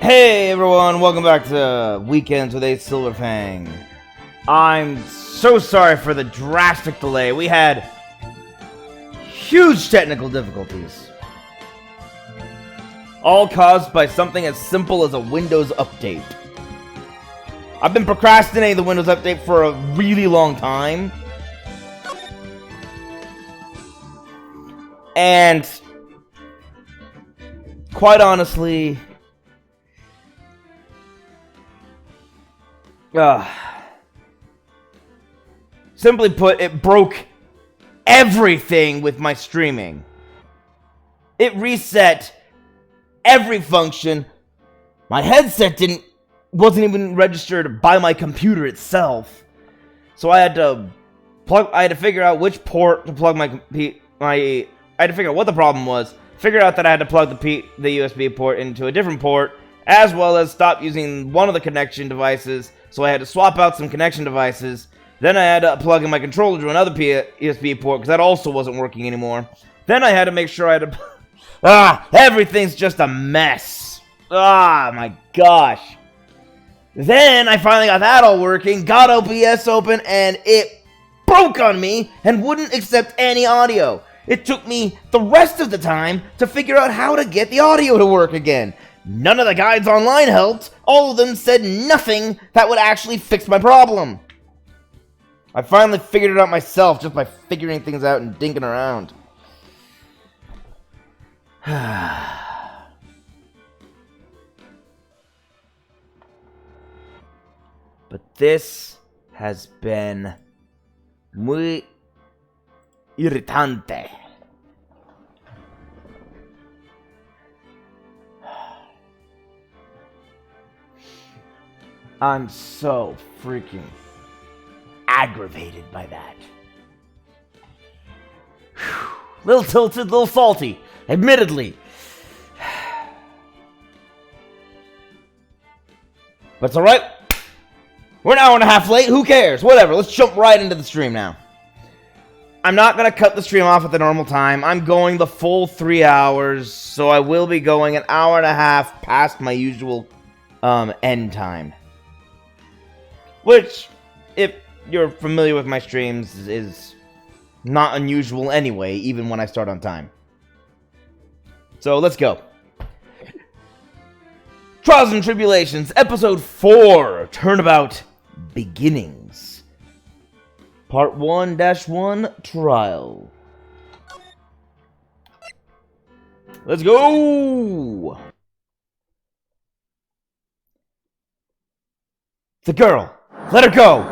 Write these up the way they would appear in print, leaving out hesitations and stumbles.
Hey everyone, welcome back to Weekends with Ace Silverfang. I'm so sorry for the drastic delay. We had huge technical difficulties. All caused by something as simple as a Windows update. I've been procrastinating the Windows update for a really long time. And quite honestly, simply put, it broke everything with my streaming. It reset every function. My headset wasn't even registered by my computer itself. So I had to figure out which port to plug I had to figure out what the problem was. Figured out that I had to plug the USB port into a different port, as well as stop using one of the connection devices. So I had to swap out some connection devices. Then I had to plug in my controller to another USB port, because that also wasn't working anymore. Then I had to make sure I had to... everything's just a mess. My gosh. Then I finally got that all working, got OBS open, and it broke on me and wouldn't accept any audio. It took me the rest of the time to figure out how to get the audio to work again. None of the guides online helped. All of them said nothing that would actually fix my problem. I finally figured it out myself just by figuring things out and dinking around. But this has been muy irritante. I'm so freaking aggravated by that. Little tilted, little salty, admittedly. But it's alright. We're an hour and a half late, who cares? Whatever, let's jump right into the stream now. I'm not going to cut the stream off at the normal time. I'm going the full 3 hours, so I will be going an hour and a half past my usual end time. Which, if you're familiar with my streams, is not unusual anyway, even when I start on time. So, let's go. Trials and Tribulations, Episode 4, Turnabout Beginnings. Part 1-1, Trial. Let's go! The girl! Let her go!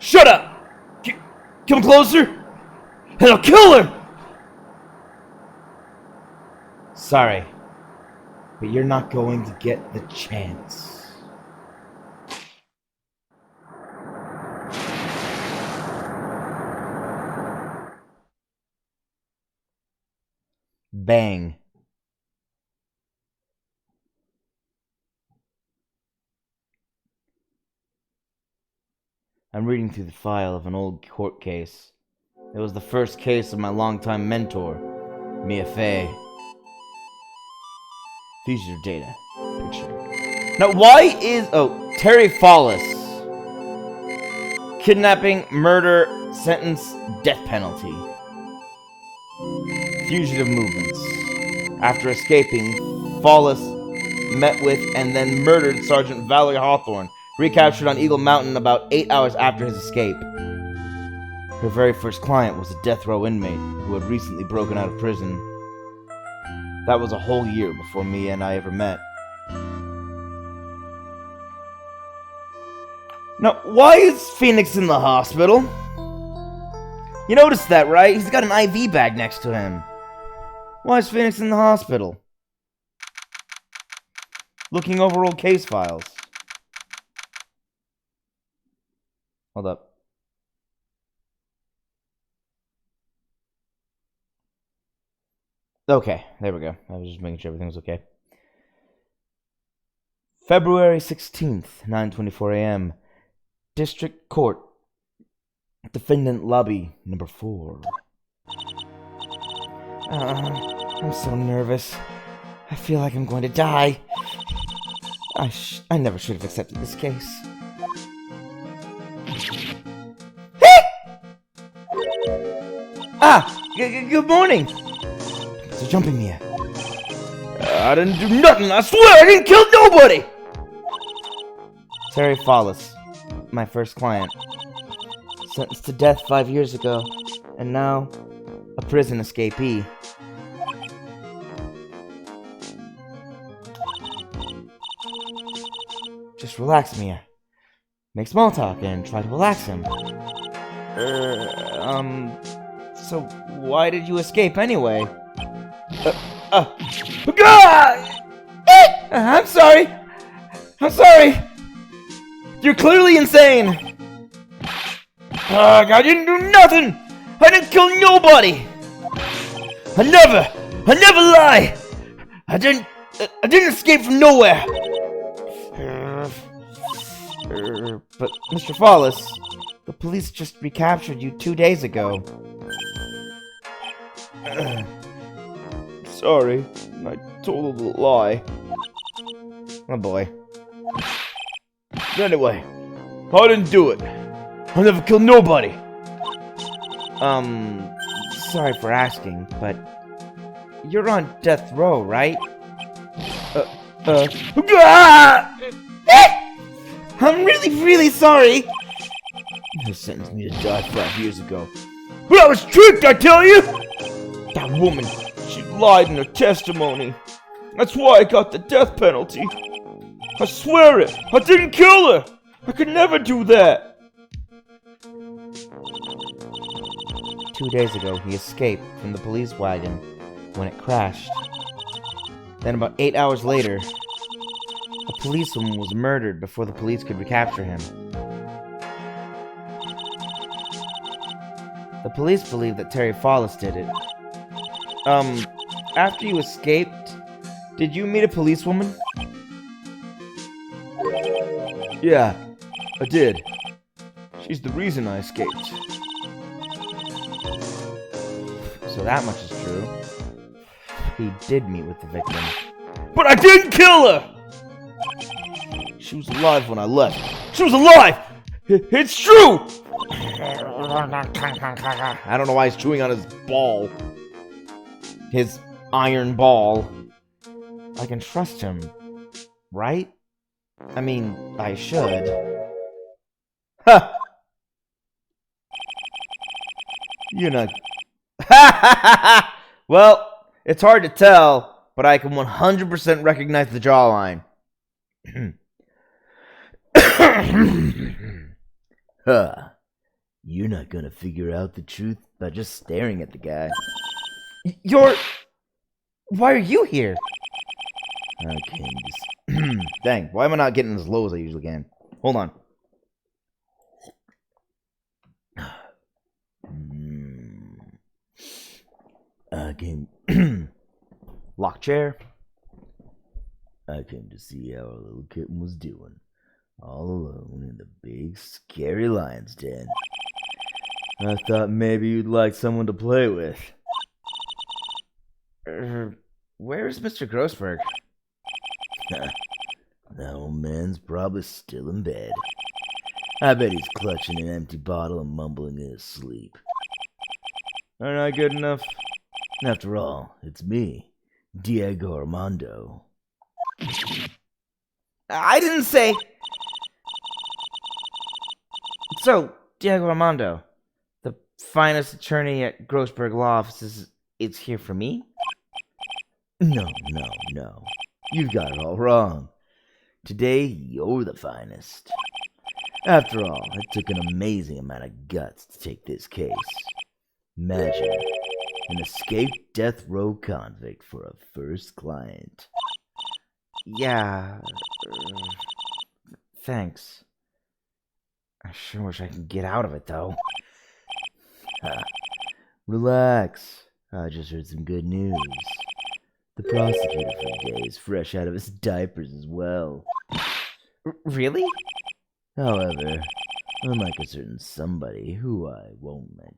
Shut up! Come closer, and I'll kill her! Sorry, but you're not going to get the chance. Bang. I'm reading through the file of an old court case. It was the first case of my longtime mentor, Mia Fey. Fugitive data. Picture. Now, why is... Terry Follis. Kidnapping, murder, sentence, death penalty. Fugitive movements. After escaping, Follis met with and then murdered Sergeant Valerie Hawthorne, recaptured on Eagle Mountain about 8 hours after his escape. Her very first client was a death row inmate who had recently broken out of prison. That was a whole year before Mia and I ever met. Now, why is Phoenix in the hospital? You noticed that, right? He's got an IV bag next to him. Why is Phoenix in the hospital? Looking over old case files. Hold up. Okay, there we go. I was just making sure everything was okay. February 16th, 9:24 a.m. District Court. Defendant Lobby number 4. I'm so nervous. I feel like I'm going to die. I never should have accepted this case. Good morning! They're jumping me. I didn't do nothing, I swear I didn't kill nobody! Terry Follis, my first client. Sentenced to death 5 years ago, and now a prison escapee. Just relax, Mia. Make small talk and try to relax him. So why did you escape anyway? I'm sorry! I'm sorry! You're clearly insane! I didn't do nothing! I didn't kill nobody! I never lie! I didn't escape from nowhere! But Mr. Follis, the police just recaptured you 2 days ago. Sorry, I told a lie. Oh boy. Anyway, I didn't do it. I never killed nobody. Sorry for asking, but you're on death row, right? I'm really sorry. They sentenced me to die 5 years ago. But I was tricked, I tell you! That woman, she lied in her testimony. That's why I got the death penalty. I swear it, I didn't kill her. I could never do that. 2 days ago, he escaped from the police wagon when it crashed. Then about 8 hours later, a policewoman was murdered before the police could recapture him. The police believe that Terry Follis did it. After you escaped, did you meet a policewoman? Yeah, I did. She's the reason I escaped. So that much is true. He did meet with the victim. But I didn't kill her! She was alive when I left. She was alive! It's true! I don't know why he's chewing on his ball. His iron ball. I can trust him, right? I mean, I should. Huh! You're not... Well, it's hard to tell, but I can 100% recognize the jawline. Huh. You're not gonna figure out the truth by just staring at the guy. Why are you here? Okay, just... Dang, why am I not getting as low as I usually can? Hold on. I came... Lock chair. I came to see how our little kitten was doing. All alone in the big, scary lion's den. I thought maybe you'd like someone to play with. Where's Mr. Grossberg? That old man's probably still in bed. I bet he's clutching an empty bottle and mumbling in his sleep. Aren't I good enough? After all, it's me, Diego Armando. I didn't say... So, Diego Armando, the finest attorney at Grossberg Law Offices, is here for me? No. You've got it all wrong. Today, you're the finest. After all, it took an amazing amount of guts to take this case. Imagine an escaped death row convict for a first client. Yeah, thanks. I sure wish I could get out of it, though. Relax. I just heard some good news. The prosecutor for the day is fresh out of his diapers as well. Really? However, Unlike a certain somebody who I won't mention.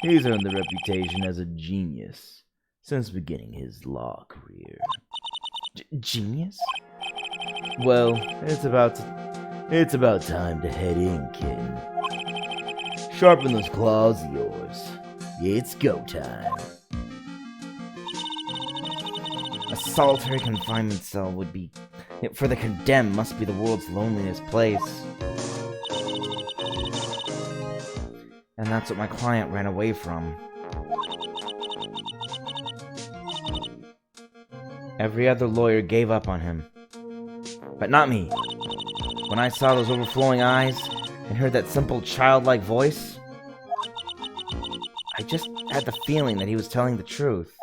He's earned the reputation as a genius since beginning his law career. Genius? Well, it's about time to head in, kitten. Sharpen those claws of yours. It's go time. A solitary confinement cell would be, for the condemned, must be the world's loneliest place. And that's what my client ran away from. Every other lawyer gave up on him. But not me. When I saw those overflowing eyes and heard that simple childlike voice, I just had the feeling that he was telling the truth.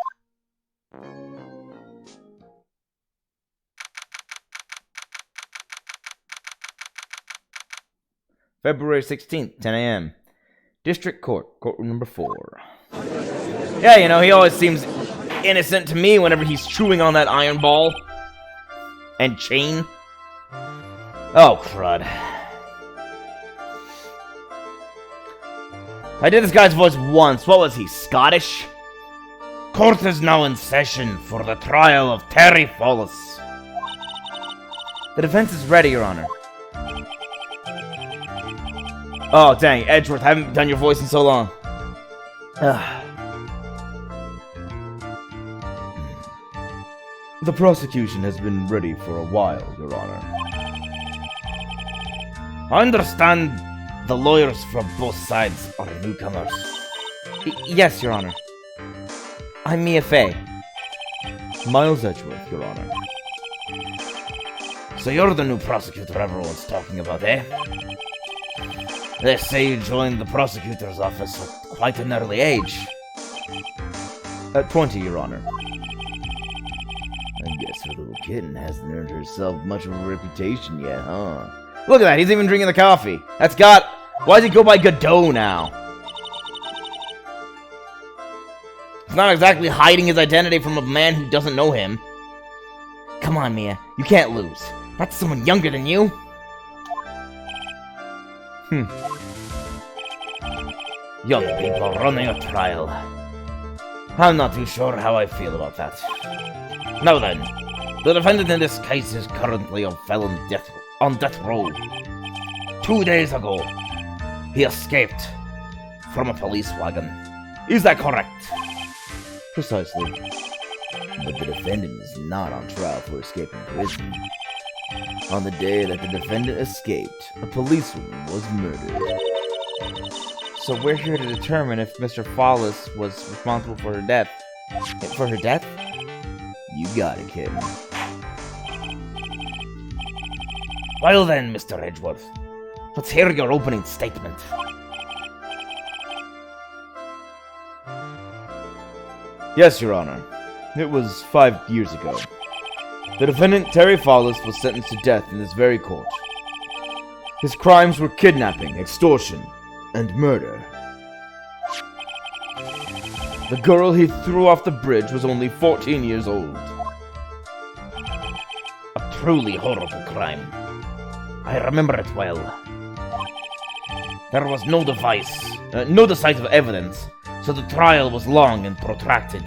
February 16th, 10 a.m. District Court, courtroom number 4. Yeah, you know, he always seems innocent to me whenever he's chewing on that iron ball. And chain. Oh, crud. I did this guy's voice once. What was he, Scottish? Court is now in session for the trial of Terry Follis. The defense is ready, Your Honor. Oh, dang, Edgeworth, I haven't done your voice in so long. The prosecution has been ready for a while, Your Honor. I understand the lawyers from both sides are newcomers. Yes, Your Honor. I'm Mia Fey. Miles Edgeworth, Your Honor. So you're the new prosecutor everyone's talking about, eh? They say you joined the prosecutor's office at quite an early age. At 20, Your Honor. I guess her little kitten hasn't earned herself much of a reputation yet, huh? Look at that, he's even drinking the coffee. That's got... Why does he go by Godot now? He's not exactly hiding his identity from a man who doesn't know him. Come on, Mia. You can't lose. That's someone younger than you. Young people running a trial. I'm not too sure how I feel about that. Now then, the defendant in this case is currently on death row. 2 days ago, he escaped from a police wagon. Is that correct? Precisely. But the defendant is not on trial for escaping prison. On the day that the defendant escaped, a policewoman was murdered. So we're here to determine if Mr. Follis was responsible for her death. For her death? You got it, kid. Well then, Mr. Edgeworth, let's hear your opening statement. Yes, Your Honor. It was 5 years ago. The defendant, Terry Follis, was sentenced to death in this very court. His crimes were kidnapping, extortion, and murder. The girl he threw off the bridge was only 14 years old. A truly horrible crime. I remember it well. There was no decisive evidence, so the trial was long and protracted.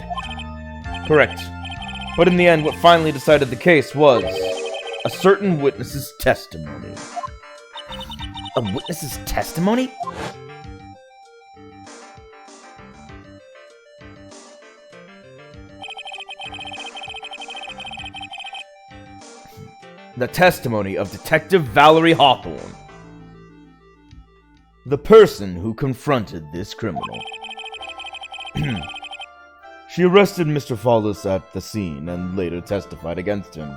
Correct. But in the end, what finally decided the case was a certain witness's testimony. A witness's testimony? The testimony of Detective Valerie Hawthorne, the person who confronted this criminal. She arrested Mr. Follis at the scene and later testified against him.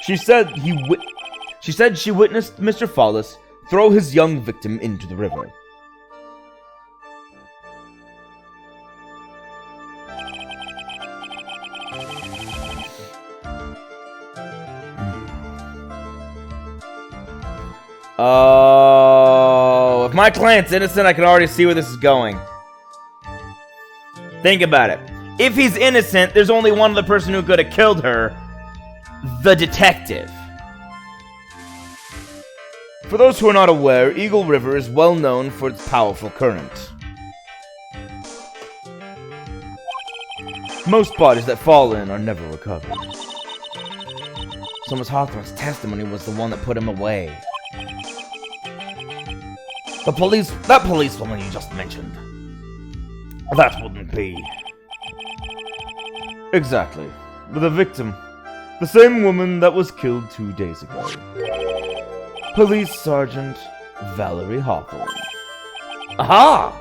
She said she witnessed Mr. Follis throw his young victim into the river. Oh, if my client's innocent, I can already see where this is going. Think about it. If he's innocent, there's only one other person who could have killed her. The detective. For those who are not aware, Eagle River is well known for its powerful current. Most bodies that fall in are never recovered. So Miss Hawthorne's testimony was the one that put him away. That policewoman you just mentioned. That wouldn't be. Exactly. The victim. The same woman that was killed 2 days ago. Police Sergeant Valerie Hawthorne. Aha!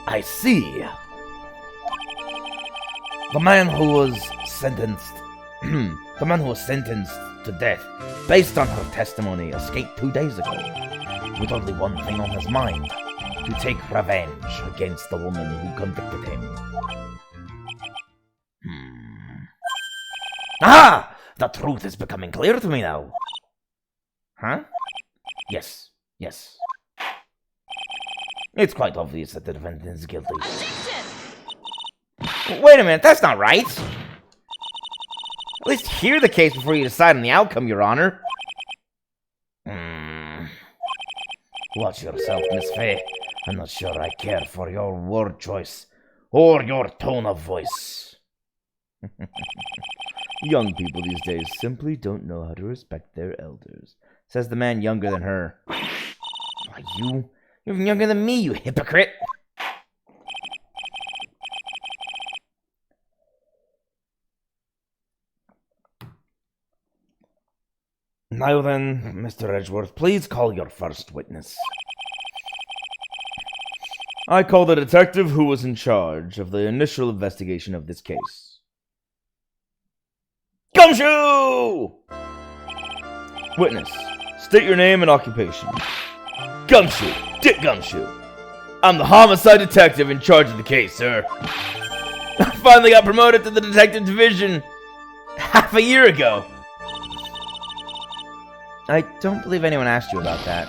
I see. The man who was sentenced to death based on her testimony escaped 2 days ago with only one thing on his mind: to take revenge against the woman who convicted him. Aha! The truth is becoming clear to me now. Huh? Yes. It's quite obvious that the defendant is guilty. Objection! Wait a minute, that's not right. At least hear the case before you decide on the outcome, Your Honor. Watch yourself, Miss Fay. I'm not sure I care for your word choice or your tone of voice. Young people these days simply don't know how to respect their elders, says the man younger than her. You're even younger than me, you hypocrite! Now then, Mr. Edgeworth, please call your first witness. I call the detective who was in charge of the initial investigation of this case. Gumshoe! Witness, state your name and occupation. Gumshoe, Dick Gumshoe. I'm the homicide detective in charge of the case, sir. I finally got promoted to the detective division half a year ago. I don't believe anyone asked you about that.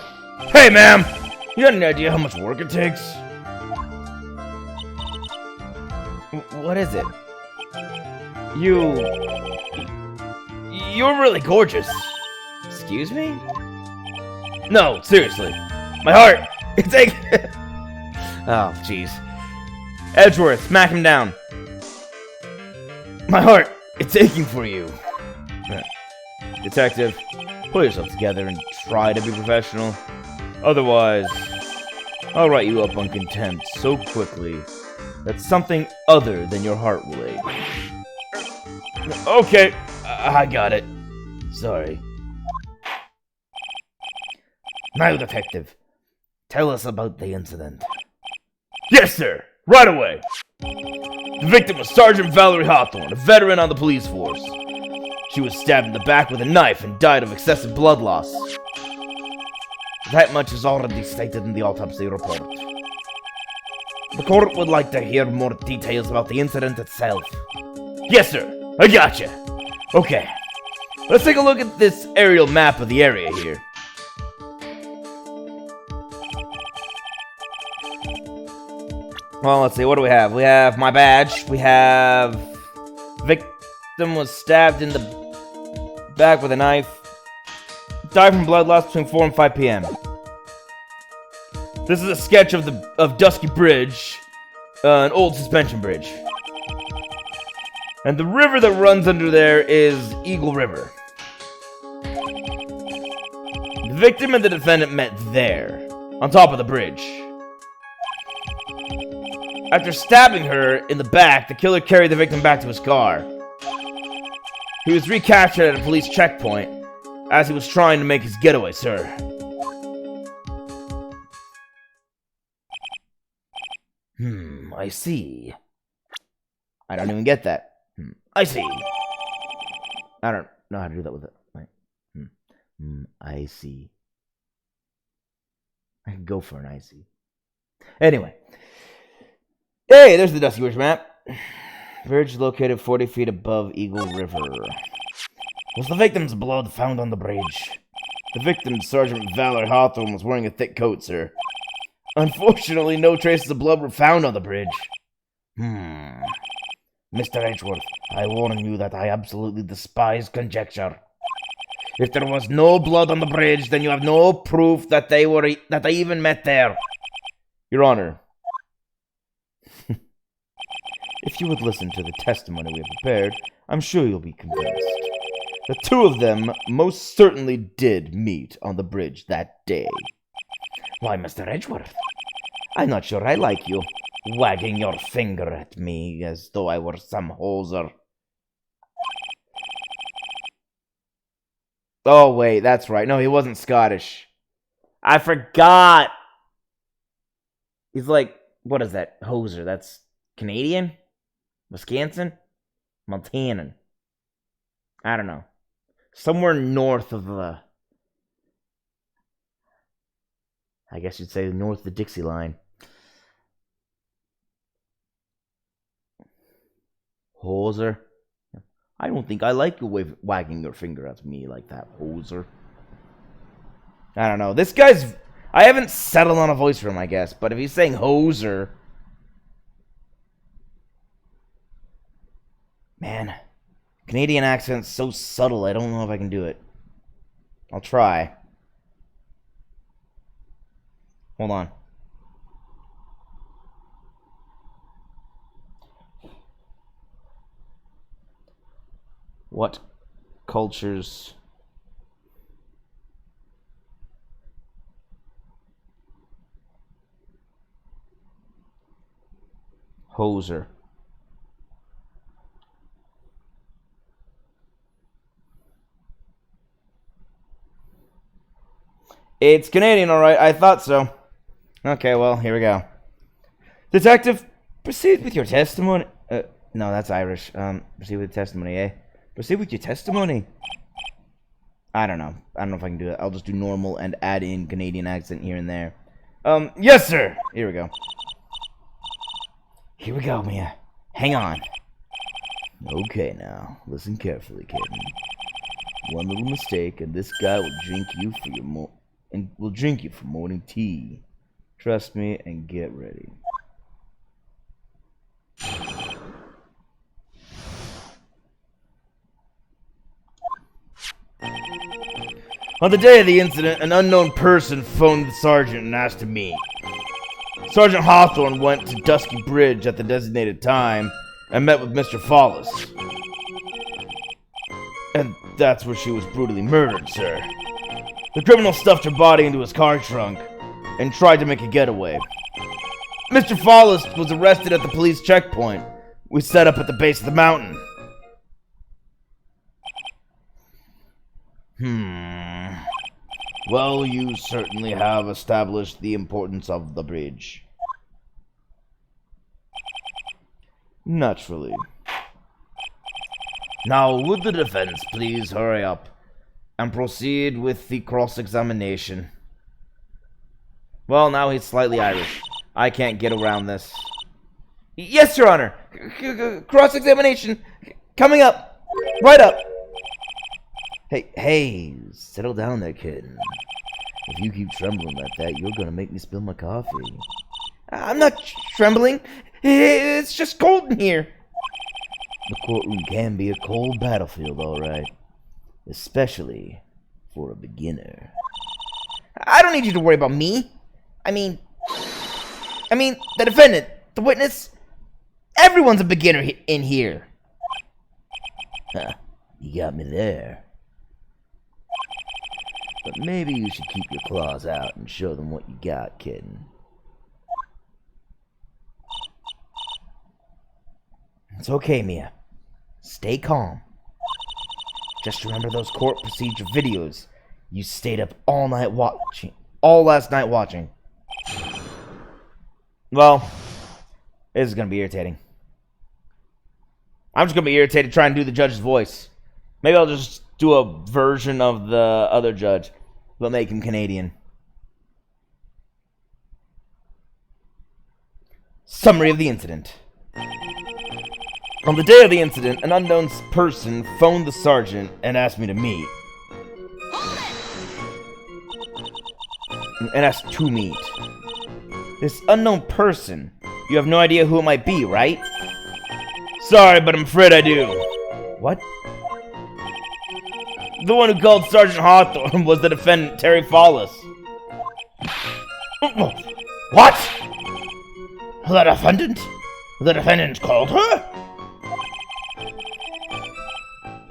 Hey, ma'am! You got any idea how much work it takes? What is it? You're really gorgeous. Excuse me? No, seriously. My heart! It's aching! Oh, jeez. Edgeworth, smack him down. My heart! It's aching for you. Detective, pull yourself together and try to be professional. Otherwise, I'll write you up on contempt so quickly that something other than your heart will ache. Okay, I got it. Sorry. Now, detective, tell us about the incident. Yes, sir! Right away! The victim was Sergeant Valerie Hawthorne, a veteran on the police force. She was stabbed in the back with a knife and died of excessive blood loss. That much is already stated in the autopsy report. The court would like to hear more details about the incident itself. Yes, sir. I gotcha. Okay. Let's take a look at this aerial map of the area here. Well, let's see. What do we have? We have my badge. We have... Victim was stabbed in the back with a knife. Died from blood loss between 4 and 5 p.m. This is a sketch of Dusky Bridge, an old suspension bridge. And the river that runs under there is Eagle River. The victim and the defendant met there, on top of the bridge. After stabbing her in the back, the killer carried the victim back to his car. He was recaptured at a police checkpoint as he was trying to make his getaway, sir. I see. I don't even get that. I see. I don't know how to do that with it. Wait. I see. I could go for an I see. Anyway. Hey, there's the Dusky Bridge map. Bridge located 40 feet above Eagle River. Was the victim's blood found on the bridge? The victim, Sergeant Valerie Hawthorne, was wearing a thick coat, sir. Unfortunately, no traces of blood were found on the bridge. Mr. Edgeworth, I warn you that I absolutely despise conjecture. If there was no blood on the bridge, then you have no proof that they even met there. Your Honor, if you would listen to the testimony we have prepared, I'm sure you'll be convinced. The two of them most certainly did meet on the bridge that day. Why, Mr. Edgeworth, I'm not sure I like you wagging your finger at me as though I were some hoser. Oh, wait, that's right. No, he wasn't Scottish. I forgot. He's like, what is that? Hoser. That's Canadian? Wisconsin? Montanan. I don't know. Somewhere north of the... I guess you'd say north of the Dixie line. Hoser. I don't think I like you wagging your finger at me like that, hoser. I don't know. This guy's... I haven't settled on a voice for him, I guess. But if he's saying hoser... Man. Canadian accent's so subtle, I don't know if I can do it. I'll try. Hold on. What cultures hoser? It's Canadian, alright. I thought so. Okay, well, here we go. Detective, proceed with your testimony. No, that's Irish. Proceed with testimony, eh? Proceed with your testimony. I don't know. I don't know if I can do it. I'll just do normal and add in Canadian accent here and there. Yes, sir! Here we go. Here we go, Mia. Hang on. Okay, now. Listen carefully, kitten. One little mistake, and this guy will drink you for your morning tea. Trust me and get ready. On the day of the incident, an unknown person phoned the sergeant and asked to meet. Sergeant Hawthorne went to Dusky Bridge at the designated time and met with Mr. Follis. And that's where she was brutally murdered, sir. The criminal stuffed her body into his car trunk and tried to make a getaway. Mr. Follis was arrested at the police checkpoint we set up at the base of the mountain. Well, you certainly have established the importance of the bridge. Naturally. Now, would the defense please hurry up and proceed with the cross-examination? Well, now he's slightly Irish. I can't get around this. Yes, Your Honor! Cross-examination! Coming up! Right up! Hey, settle down there, kid. If you keep trembling like that, you're gonna make me spill my coffee. I'm not trembling. It's just cold in here. The courtroom can be a cold battlefield, all right. Especially for a beginner. I don't need you to worry about me. I mean, the defendant, the witness, everyone's a beginner in here. Huh, you got me there. But maybe you should keep your claws out and show them what you got, kitten. It's okay, Mia. Stay calm. Just remember those court procedure videos you stayed up all last night watching. Well, this is gonna be irritating. I'm just gonna be irritated trying to do the judge's voice. Maybe I'll just do a version of the other judge, but make him Canadian. Summary of the incident. On the day of the incident, an unknown person phoned the sergeant and asked me to meet. And asked to meet. This unknown person, you have no idea who it might be, right? Sorry, but I'm afraid I do. What? The one who called Sergeant Hawthorne was the defendant, Terry Follis. What? The defendant? The defendant called her?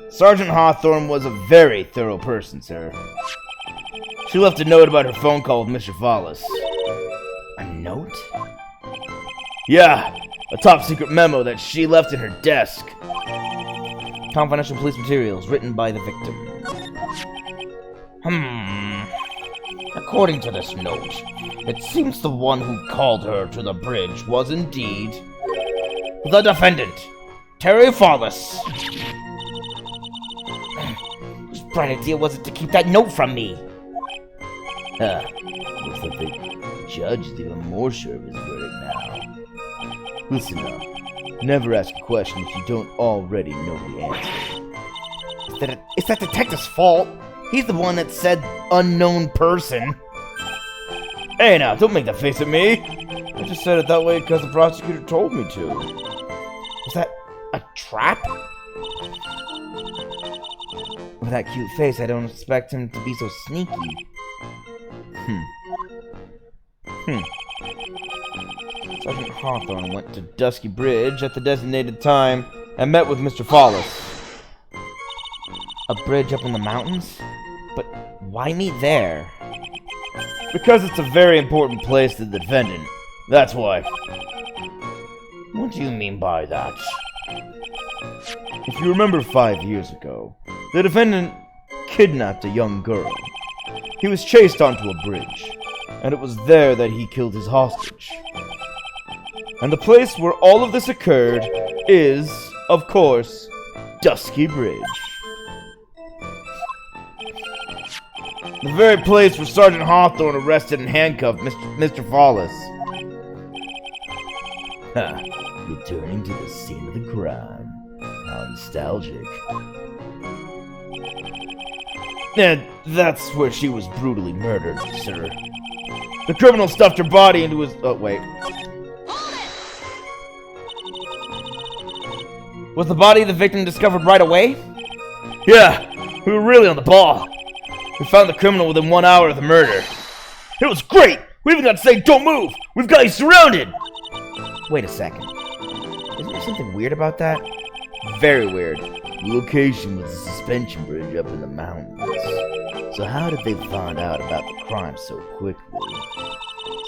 Sergeant Hawthorne was a very thorough person, sir. She left a note about her phone call with Mr. Follis. A note? Yeah, a top-secret memo that she left in her desk. Confidential police materials written by the victim. According to this note, it seems the one who called her to the bridge was indeed the defendant, Terry Follis. Whose bright idea was it to keep that note from me? Looks like the judge is even more sure of his verdict now. Listen up. Never ask a question if you don't already know the answer. It's that detective's fault. He's the one that said unknown person. Hey now, don't make that face at me. I just said it that way because the prosecutor told me to. Was that a trap? With that cute face, I don't expect him to be so sneaky. Sergeant Hawthorne went to Dusky Bridge at the designated time and met with Mr. Follis. A bridge up in the mountains? But why meet there? Because it's a very important place to the defendant. That's why. What do you mean by that? If you remember 5 years ago, the defendant kidnapped a young girl. He was chased onto a bridge, and it was there that he killed his hostage. And the place where all of this occurred is, of course, Dusky Bridge. The very place where Sergeant Hawthorne arrested and handcuffed Mr. Follis. Returning to the scene of the crime. How nostalgic. And that's where she was brutally murdered, sir. The criminal stuffed her body into his... Oh, wait. Was the body of the victim discovered right away? Yeah, we were really on the ball. We found the criminal within 1 hour of the murder. It was great! We even got to say, don't move! We've got you surrounded! Wait a second. Isn't there something weird about that? Very weird. The location was a suspension bridge up in the mountains. So how did they find out about the crime so quickly?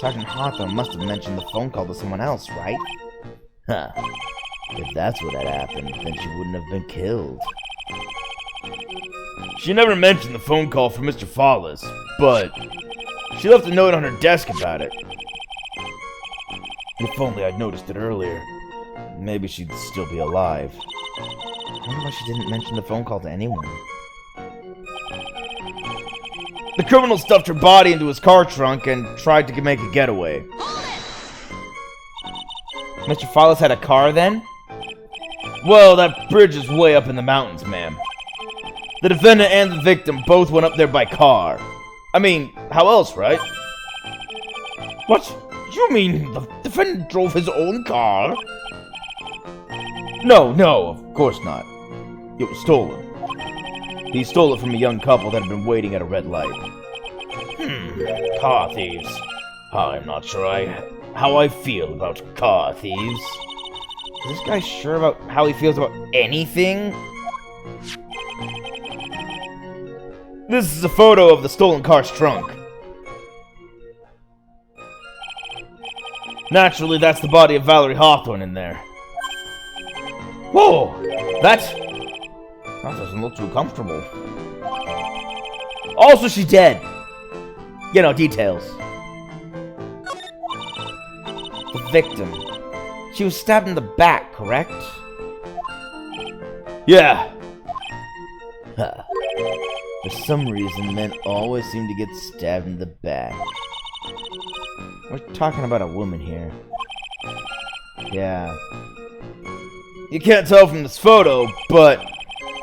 Sergeant Hawthorne must have mentioned the phone call to someone else, right? Huh. If that's what had happened, then she wouldn't have been killed. She never mentioned the phone call from Mr. Follis, but she left a note on her desk about it. If only I'd noticed it earlier. Maybe she'd still be alive. I wonder why she didn't mention the phone call to anyone. The criminal stuffed her body into his car trunk and tried to make a getaway. Mr. Follis had a car then? Well, that bridge is way up in the mountains, ma'am. The defendant and the victim both went up there by car. I mean, how else, right? What? You mean the defendant drove his own car? No, of course not. It was stolen. He stole it from a young couple that had been waiting at a red light. Car thieves. I'm not sure how I feel about car thieves. Is this guy sure about how he feels about anything? This is a photo of the stolen car's trunk. Naturally, that's the body of Valerie Hawthorne in there. Whoa! That doesn't look too comfortable. Also, she's dead. You know, details. The victim. She was stabbed in the back, correct? Yeah. For some reason, men always seem to get stabbed in the back. We're talking about a woman here. Yeah. You can't tell from this photo, but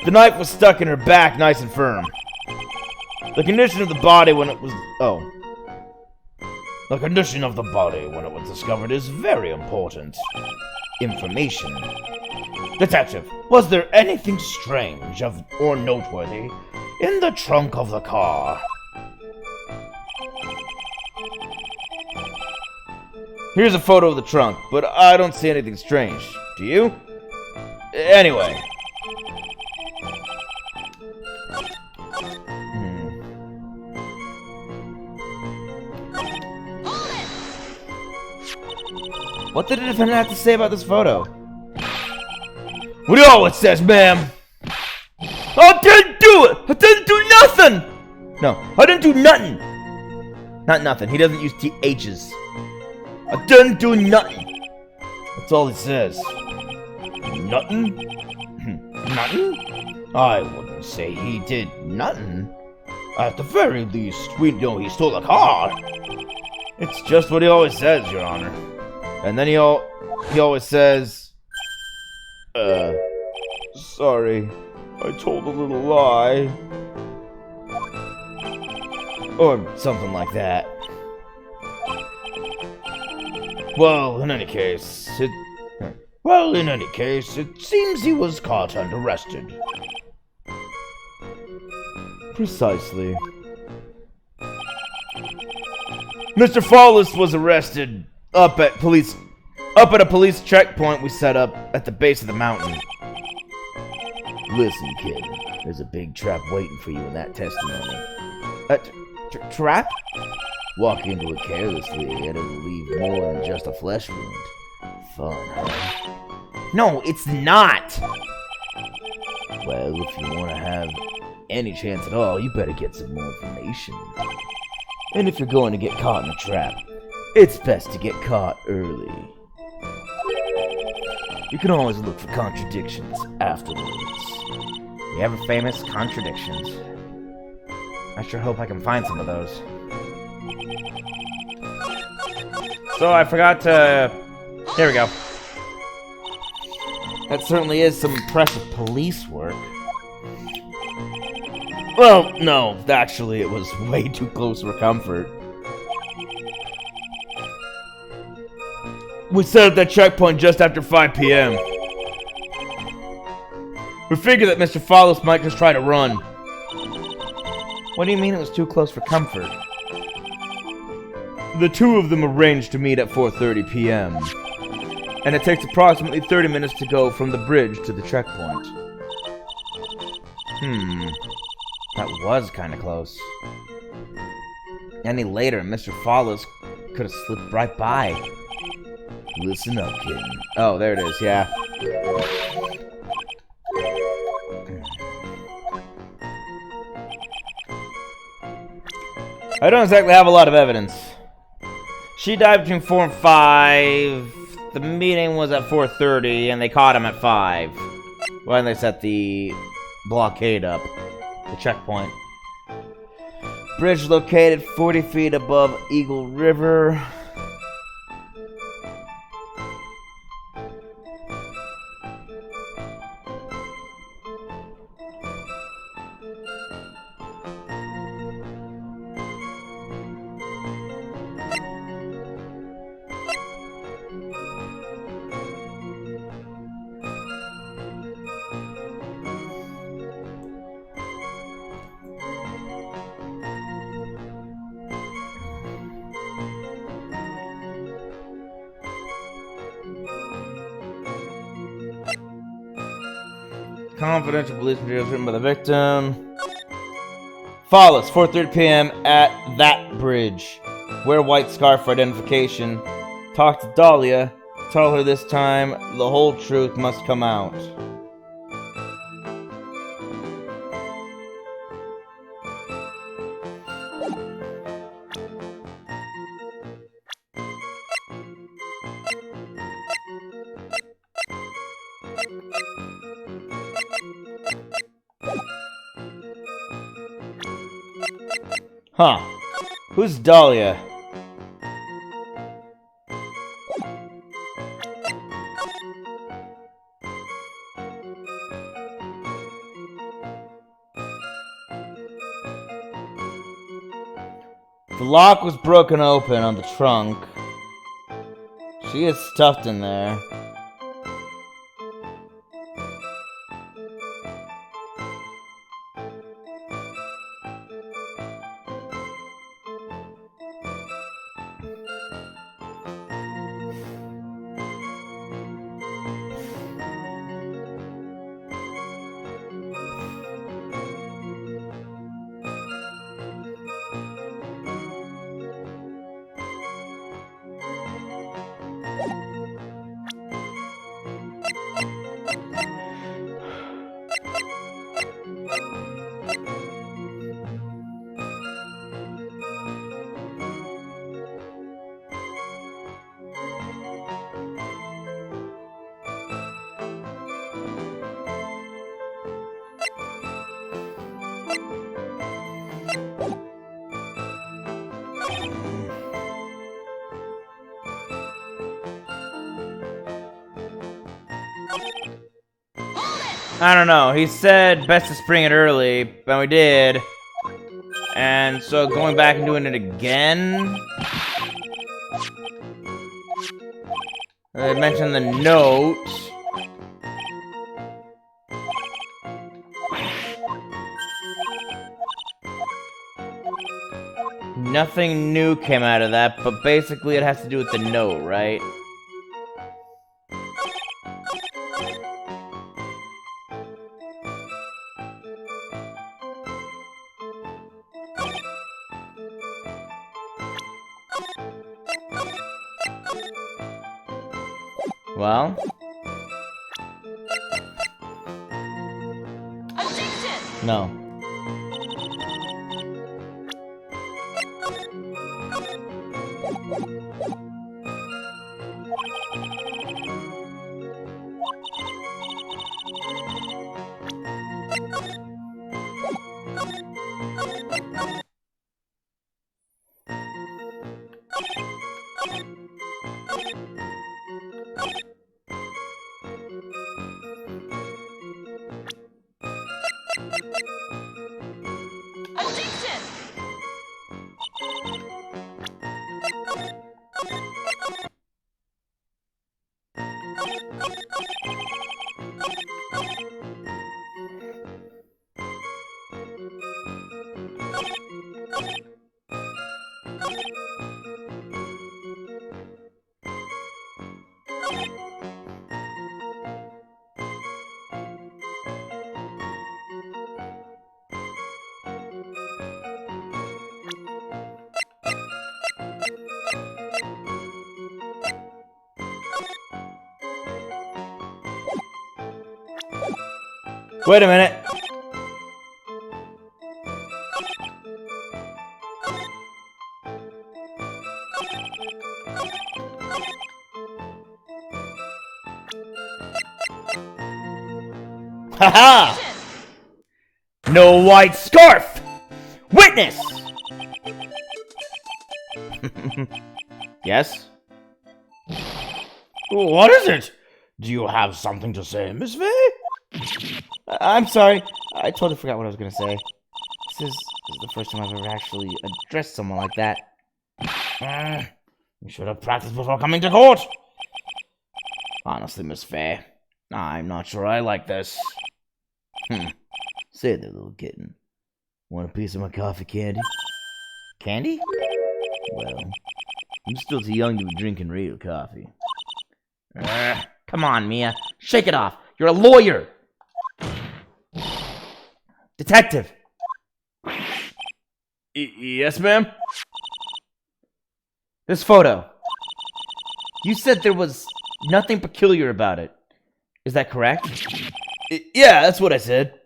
the knife was stuck in her back nice and firm. The condition of the body when it was... The condition of the body when it was discovered is very important information. Detective, was there anything strange or noteworthy in the trunk of the car. Here's a photo of the trunk, but I don't see anything strange. Do you? Anyway. What did the defendant have to say about this photo? What do you always says, ma'am? I didn't do it! I didn't do nothing! No, I didn't do nothing! Not nothing. He doesn't use THs. I didn't do nothing. That's all he says. Nothing? Nothing? I wouldn't say he did nothing. At the very least, we know he stole a car. It's just what he always says, Your Honor. And then he always says, sorry, I told a little lie. Or something like that. Well, in any case, it seems he was caught and arrested. Precisely. Mr. Fawless was arrested up at a police checkpoint we set up at the base of the mountain. Listen, kid, there's a big trap waiting for you in that testimony. Trap? Walk into it carelessly and it'll leave more than just a flesh wound. Fun, huh? No, it's not! Well, if you want to have any chance at all, you better get some more information. And if you're going to get caught in a trap, it's best to get caught early. You can always look for contradictions afterwards. The ever-famous contradictions. I sure hope I can find some of those. So I forgot to... Here we go. That certainly is some impressive police work. Well, no, actually it was way too close for comfort. We set up that checkpoint just after 5 p.m. We figured that Mr. Fawless might just try to run. What do you mean it was too close for comfort? The two of them arranged to meet at 4:30 p.m. And it takes approximately 30 minutes to go from the bridge to the checkpoint. That was kind of close. Any later, Mr. Fawless could have slipped right by. Listen up, kid. Oh, there it is, yeah. I don't exactly have a lot of evidence. She died between 4 and 5. The meeting was at 4:30, and they caught him at 5. When they set the blockade up. The checkpoint. Bridge located 40 feet above Eagle River. Confidential police materials written by the victim. Fawless, 4:30 p.m. at that bridge. Wear white scarf for identification. Talk to Dahlia. Tell her this time the whole truth must come out. Huh. Who's Dahlia? The lock was broken open on the trunk. She is stuffed in there. I don't know. He said best to spring it early, and we did. And so going back and doing it again. I mentioned the note. Nothing new came out of that, but basically it has to do with the note, right? Well. No. Wait a minute. Haha! No white scarf! Witness! Yes? What is it? Do you have something to say, Miss Faye? I'm sorry. I totally forgot what I was going to say. This is the first time I've ever actually addressed someone like that. You should have practiced before coming to court. Honestly, Miss Faye, I'm not sure I like this. Say there, little kitten. Want a piece of my coffee candy? Candy? Well, I'm still too young to be drinking real coffee. Come on, Mia. Shake it off. You're a lawyer. Detective. Yes, ma'am? This photo. You said there was nothing peculiar about it. Is that correct? Yeah, that's what I said.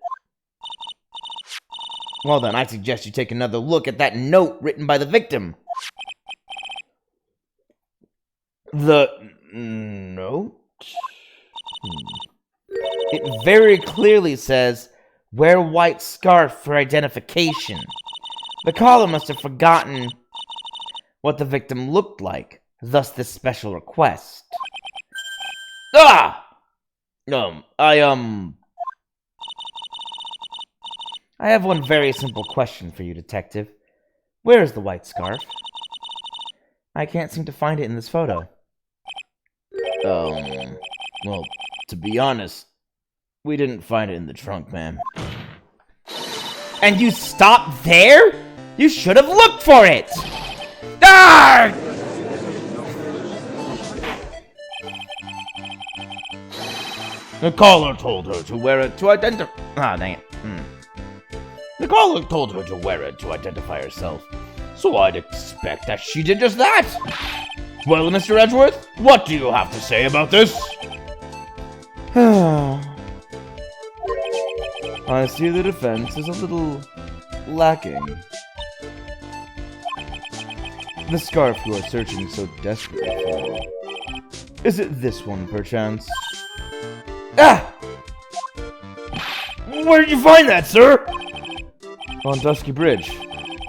Well then, I suggest you take another look at that note written by the victim. The note? It very clearly says, wear white scarf for identification. The caller must have forgotten what the victim looked like, thus this special request. Ah! I have one very simple question for you, Detective. Where is the white scarf? I can't seem to find it in this photo. Well, to be honest, we didn't find it in the trunk, ma'am. And you stopped there? You should have looked for it! Ah! The caller told her to wear it to identify... Ah, dang it. The caller told her to wear it to identify herself, so I'd expect that she did just that. Well, Mr. Edgeworth, what do you have to say about this? I see the defense is a little lacking. The scarf you are searching so desperately for. Is it this one, perchance? Ah! Where did you find that, sir? On Dusky Bridge.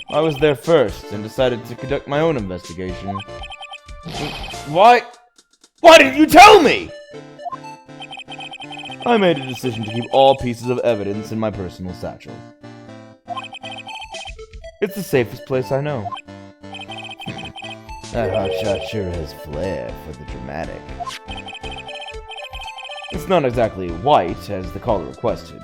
I was there first and decided to conduct my own investigation. Why didn't you tell me? I made a decision to keep all pieces of evidence in my personal satchel. It's the safest place I know. That hotshot sure has flair for the dramatic. It's not exactly white, as the caller requested.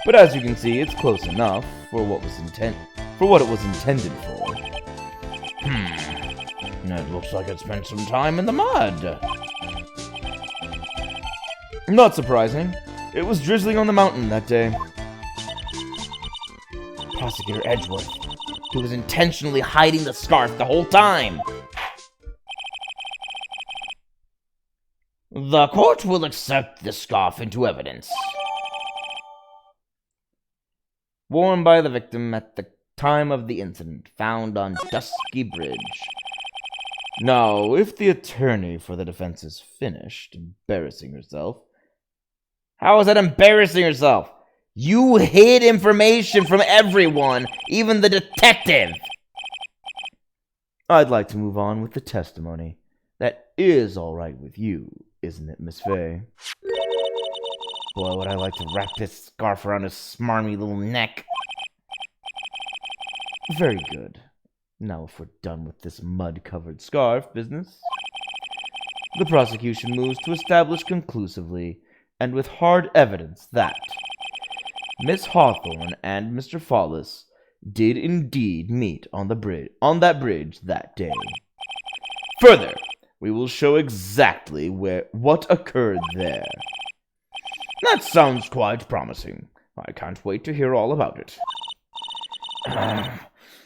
But as you can see, it's close enough for what it was intended for. It looks like it spent some time in the mud. Not surprising. It was drizzling on the mountain that day. Prosecutor Edgeworth. He was intentionally hiding the scarf the whole time. The court will accept the scarf into evidence. Worn by the victim at the time of the incident, found on Dusky Bridge. Now, if the attorney for the defense is finished embarrassing herself... How is that embarrassing herself? You hid information from everyone, even the detective! I'd like to move on with the testimony. That is all right with you, isn't it, Miss Fay? Boy, would I like to wrap this scarf around his smarmy little neck. Very good. Now if we're done with this mud-covered scarf business, the prosecution moves to establish conclusively and with hard evidence that Miss Hawthorne and Mr. Follis did indeed meet on that bridge that day. Further, we will show exactly what occurred there. That sounds quite promising. I can't wait to hear all about it.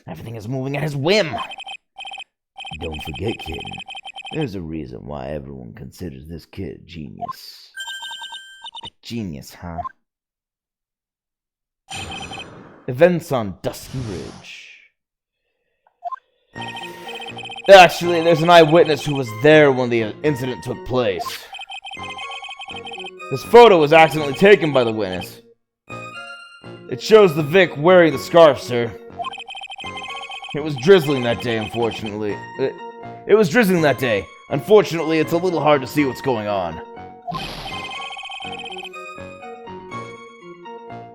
Everything is moving at his whim. Don't forget, kid. There's a reason why everyone considers this kid a genius. A genius, huh? Events on Dusky Ridge. Actually, there's an eyewitness who was there when the incident took place. This photo was accidentally taken by the witness. It shows the Vic wearing the scarf, sir. It was drizzling that day, unfortunately. It was drizzling that day. Unfortunately, it's a little hard to see what's going on.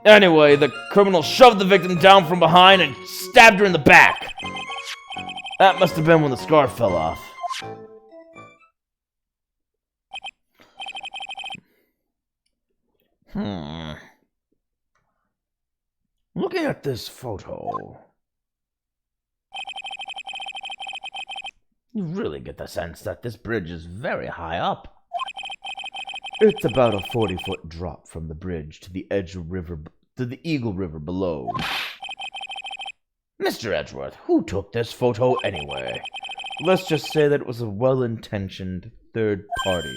Anyway, the criminal shoved the victim down from behind and stabbed her in the back. That must have been when the scarf fell off. Looking at this photo, you really get the sense that this bridge is very high up. It's about a 40-foot drop from the bridge to the Eagle River below. Mr. Edgeworth, who took this photo anyway? Let's just say that it was a well-intentioned third party.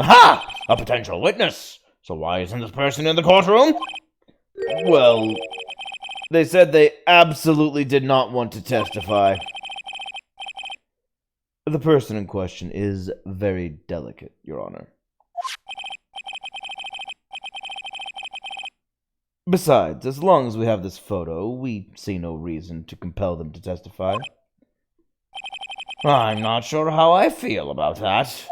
Aha! A potential witness! So why isn't this person in the courtroom? Well, they said they absolutely did not want to testify. The person in question is very delicate, Your Honor. Besides, as long as we have this photo, we see no reason to compel them to testify. I'm not sure how I feel about that.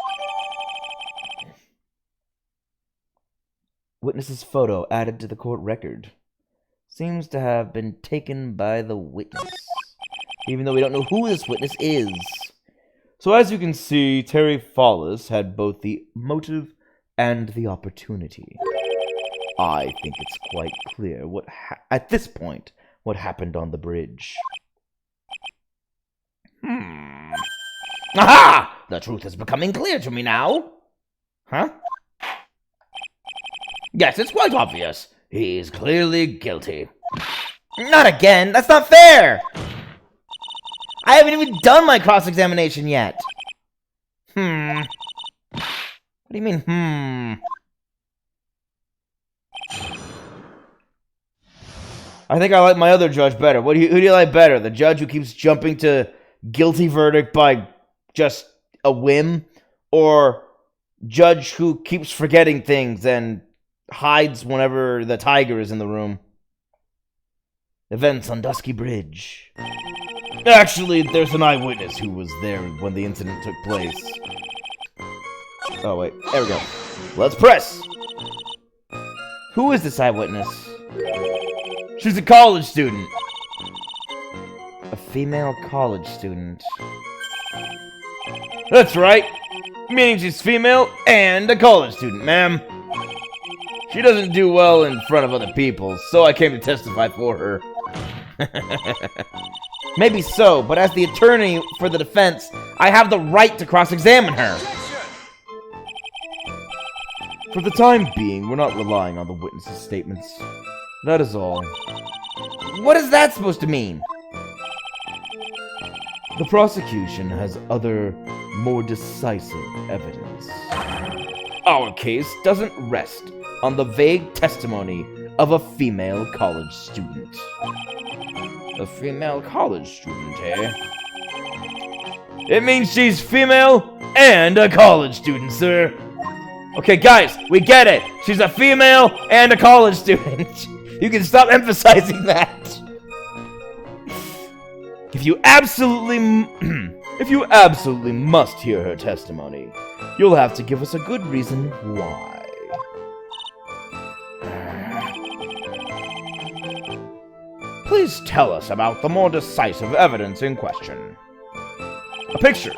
Witness's photo added to the court record. Seems to have been taken by the witness, even though we don't know who this witness is. So as you can see, Terry Follis had both the motive and the opportunity. I think it's quite clear at this point what happened on the bridge. Aha! The truth is becoming clear to me now. Huh? Yes, it's quite obvious. He's clearly guilty. Not again! That's not fair! I haven't even done my cross-examination yet. What do you mean, I think I like my other judge better. Who do you like better? The judge who keeps jumping to guilty verdict by just a whim? Or judge who keeps forgetting things and hides whenever the tiger is in the room? Events on Dusky Bridge. Actually, there's an eyewitness who was there when the incident took place. Oh, wait. There we go. Let's press! Who is this eyewitness? She's a college student. A female college student. That's right. Meaning she's female and a college student, ma'am. She doesn't do well in front of other people, so I came to testify for her. Maybe so, but as the attorney for the defense, I have the right to cross-examine her. For the time being, we're not relying on the witness's statements. That is all. What is that supposed to mean? The prosecution has other, more decisive evidence. Our case doesn't rest on the vague testimony of a female college student. A female college student, eh? It means she's female and a college student, sir. Okay, guys, we get it. She's a female and a college student. You can stop emphasizing that. If you absolutely must hear her testimony, you'll have to give us a good reason why. Please tell us about the more decisive evidence in question. A picture.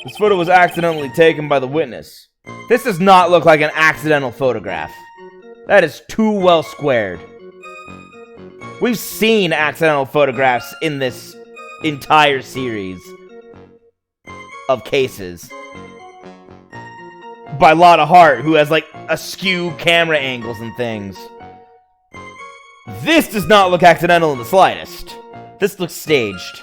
This photo was accidentally taken by the witness. This does not look like an accidental photograph. That is too well squared. We've seen accidental photographs in this entire series of cases. By Lotta Hart, who has like askew camera angles and things. This does not look accidental in the slightest. This looks staged.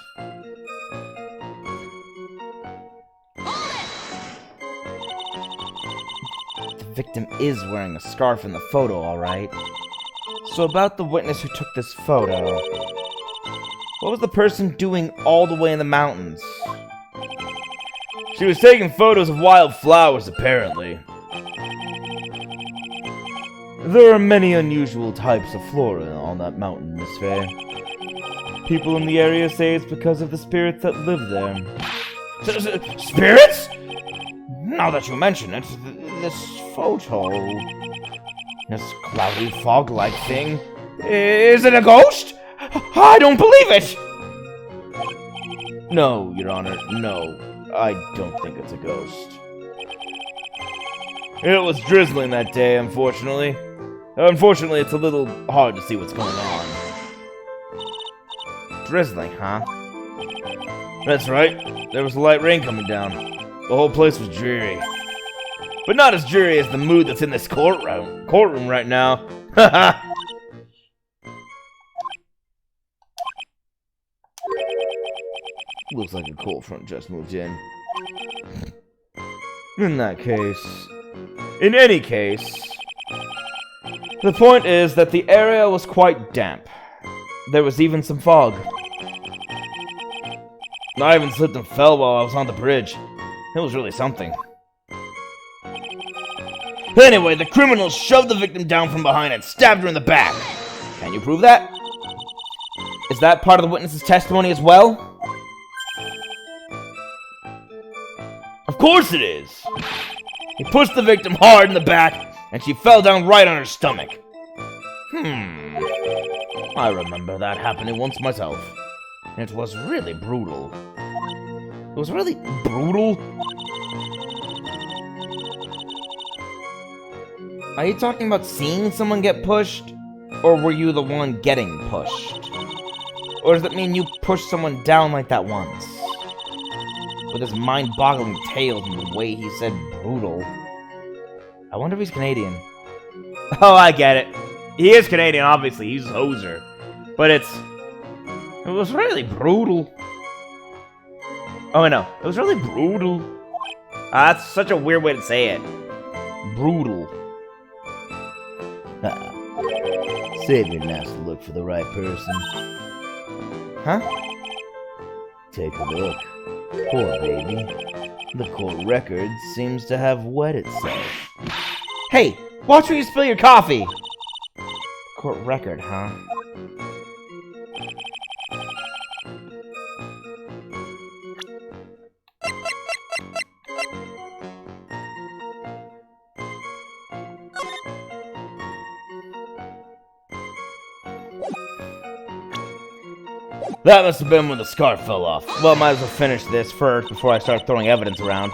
The victim is wearing a scarf in the photo, alright. So about the witness who took this photo. What was the person doing all the way in the mountains? She was taking photos of wild flowers, apparently. There are many unusual types of flora on that mountain, Miss Faye. People in the area say it's because of the spirits that live there. Spirits? Now that you mention it, this photo... this cloudy fog-like thing... Is it a ghost? I don't believe it! No, Your Honor, no. I don't think it's a ghost. It was drizzling that day, unfortunately. Unfortunately, it's a little hard to see what's going on. Drizzling, huh? That's right. There was a light rain coming down. The whole place was dreary. But not as dreary as the mood that's in this courtroom right now. Haha! Looks like a cold front just moved in. In any case, the point is that the area was quite damp. There was even some fog. I even slipped and fell while I was on the bridge. It was really something. Anyway, the criminals shoved the victim down from behind and stabbed her in the back. Can you prove that? Is that part of the witness's testimony as well? Of course it is! He pushed the victim hard in the back, and she fell down right on her stomach. I remember that happening once myself. It was really brutal. It was really brutal? Are you talking about seeing someone get pushed? Or were you the one getting pushed? Or does that mean you pushed someone down like that once? With his mind-boggling tales and the way he said brutal. I wonder if he's Canadian. Oh, I get it. He is Canadian, obviously. He's a hoser. But it was really brutal. Oh, I know. It was really brutal. That's such a weird way to say it. Brutal. Save your nasty look for the right person. Huh? Take a look. Poor baby. The court record seems to have wet itself. Hey! Watch where you spill your coffee! Court record, huh? That must have been when the scarf fell off. Well, might as well finish this first before I start throwing evidence around.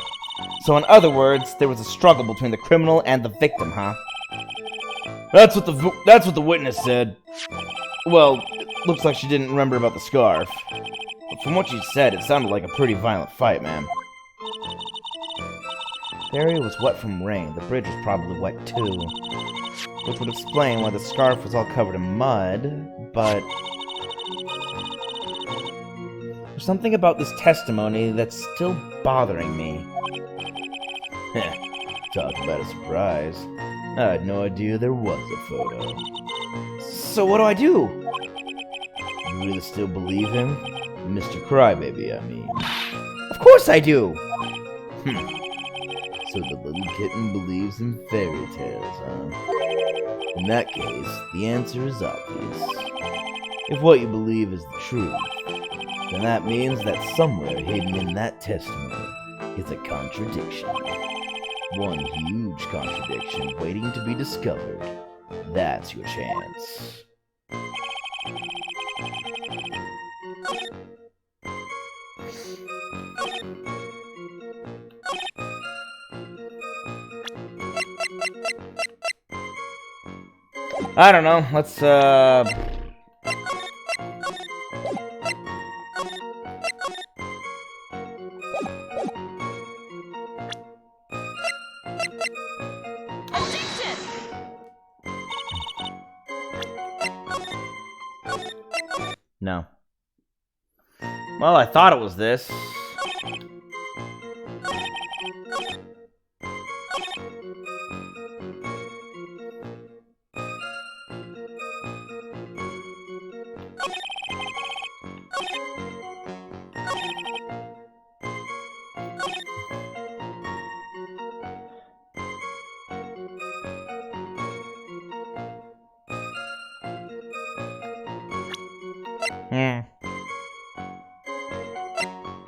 So in other words, there was a struggle between the criminal and the victim, huh? That's what the witness said. Well, it looks like she didn't remember about the scarf. But from what she said, it sounded like a pretty violent fight, man. The area was wet from rain. The bridge was probably wet too. Which would explain why the scarf was all covered in mud, but... there's something about this testimony that's still bothering me. Heh, talk about a surprise. I had no idea there was a photo. So what do I do? You really still believe him? Mr. Crybaby, I mean. Of course I do! So the little kitten believes in fairy tales, huh? In that case, the answer is obvious. If what you believe is the truth, then that means that somewhere hidden in that testimony is a contradiction. One huge contradiction waiting to be discovered. That's your chance. I don't know, let's, no. Well, I thought it was this.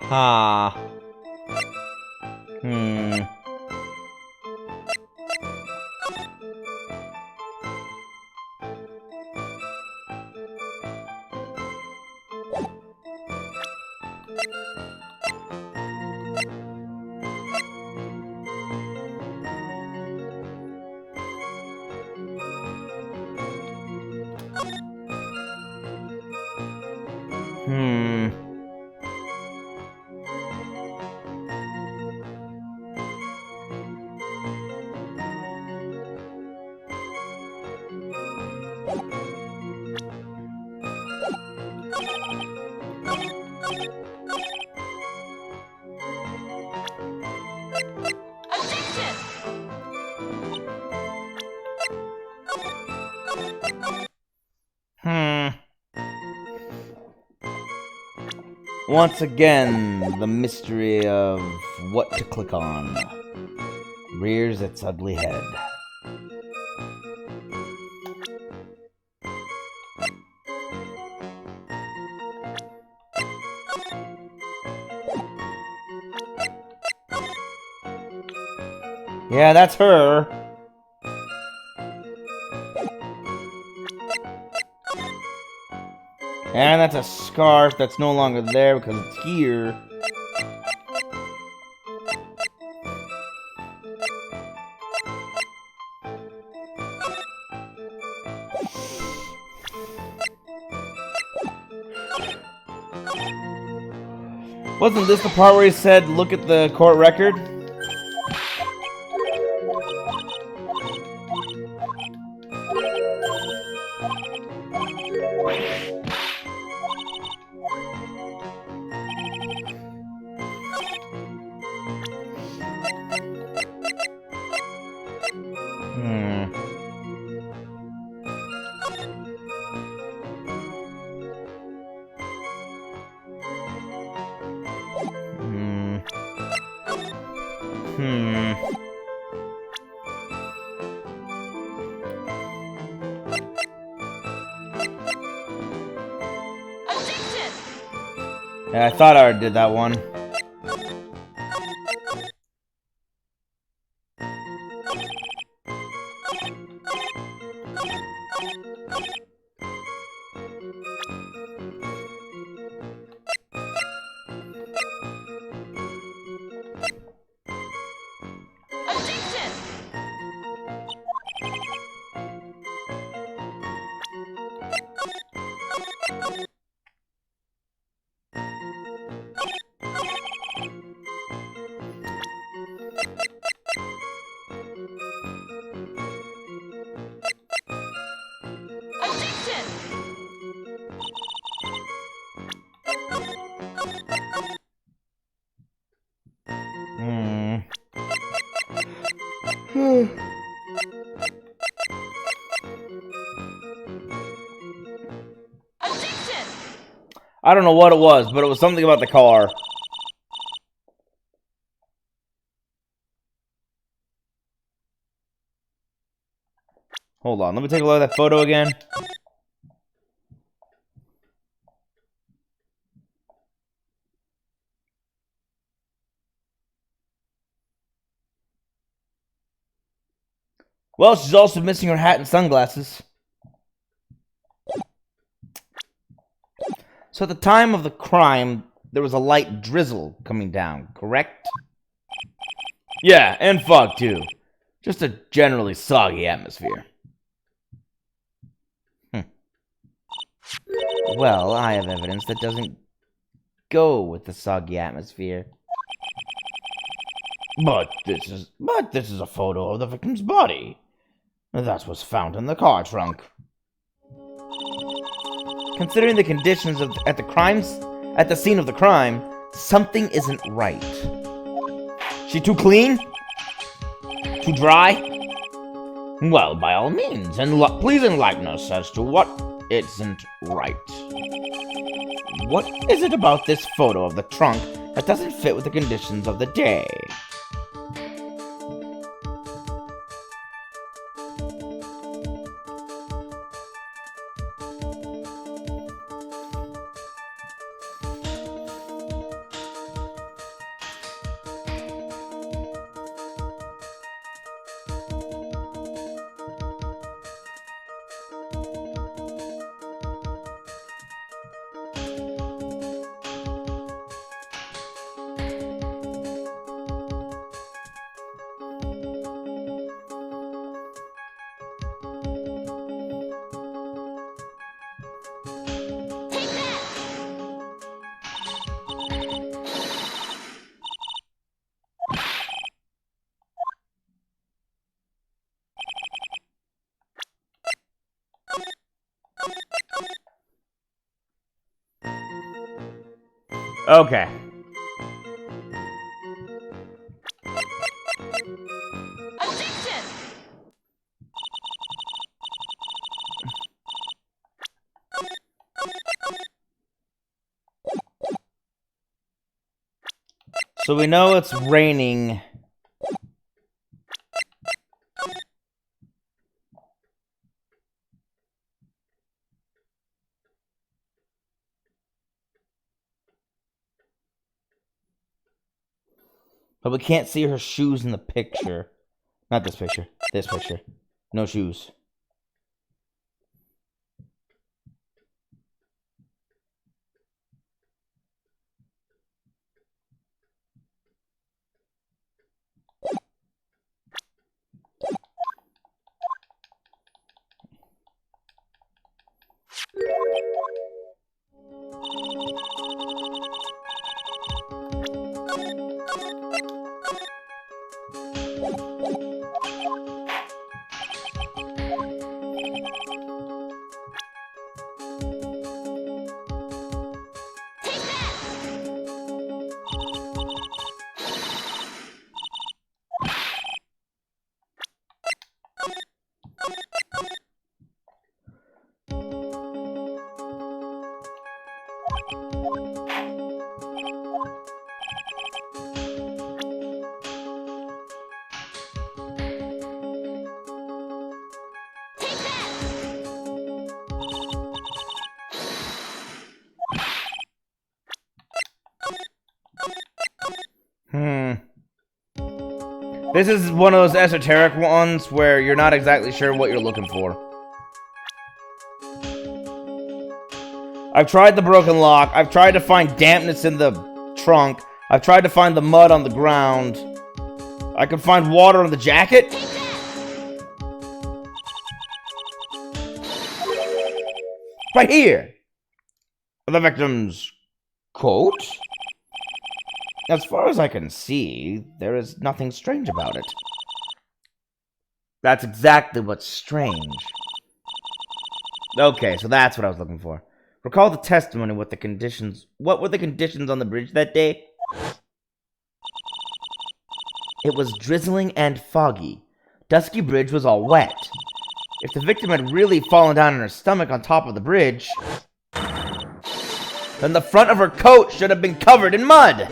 Ha. Once again, the mystery of what to click on rears its ugly head. Yeah, that's her. And that's a scarf that's no longer there because it's here. Wasn't this the part where he said, look at the court record? Yeah, I thought I already did that one. I don't know what it was, but it was something about the car. Hold on, let me take a look at that photo again. Well, she's also missing her hat and sunglasses. So at the time of the crime, there was a light drizzle coming down, correct? Yeah, and fog too. Just a generally soggy atmosphere. Well, I have evidence that doesn't go with the soggy atmosphere. But this is a photo of the victim's body. That was found in the car trunk. Considering the conditions at the scene of the crime, something isn't right. She too clean? Too dry? Well, by all means, please enlighten us as to what isn't right. What is it about this photo of the trunk that doesn't fit with the conditions of the day? Okay. Objection! So we know it's raining. But we can't see her shoes in the picture. Not this picture. This picture. No shoes. This is one of those esoteric ones where you're not exactly sure what you're looking for. I've tried the broken lock. I've tried to find dampness in the trunk. I've tried to find the mud on the ground. I can find water on the jacket. Right here. The victim's coat. As far as I can see, there is nothing strange about it. That's exactly what's strange. Okay, so that's what I was looking for. Recall the testimony with the conditions. What were the conditions on the bridge that day? It was drizzling and foggy. Dusky Bridge was all wet. If the victim had really fallen down on her stomach on top of the bridge... then the front of her coat should have been covered in mud.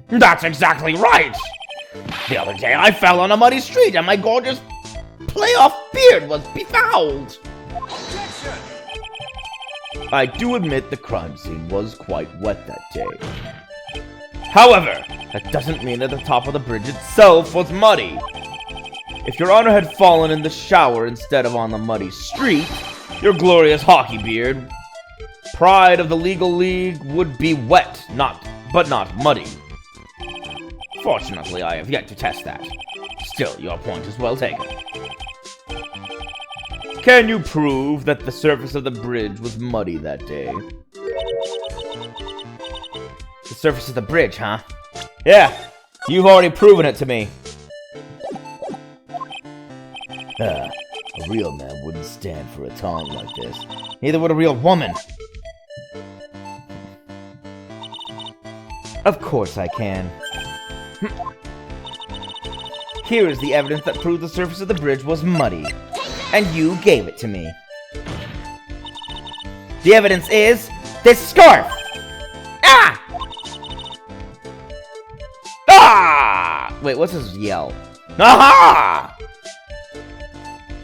That's exactly right. The other day I fell on a muddy street and my gorgeous playoff beard was befouled. I do admit the crime scene was quite wet that day. However, that doesn't mean that the top of the bridge itself was muddy. If your honor had fallen in the shower instead of on the muddy street, your glorious hockey beard, pride of the legal league, would be wet, but not muddy. Fortunately, I have yet to test that. Still, your point is well taken. Can you prove that the surface of the bridge was muddy that day? The surface of the bridge, huh? Yeah, you've already proven it to me. A real man wouldn't stand for a taunt like this. Neither would a real woman. Of course I can. Here is the evidence that proved the surface of the bridge was muddy. And you gave it to me. The evidence is this scarf! Ah! Ah! Wait, what's his yell? Aha!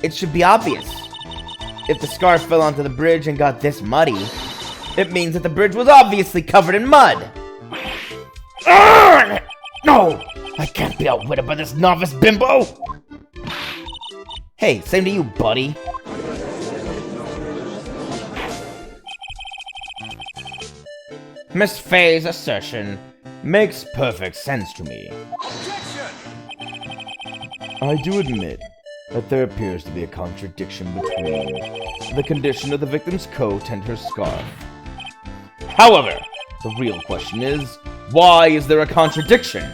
It should be obvious. If the scarf fell onto the bridge and got this muddy, it means that the bridge was obviously covered in mud. Arrgh! No! I can't be outwitted by this novice bimbo! Hey, same to you, buddy. Miss Faye's assertion makes perfect sense to me. I do admit that there appears to be a contradiction between the condition of the victim's coat and her scarf. However, the real question is, why is there a contradiction?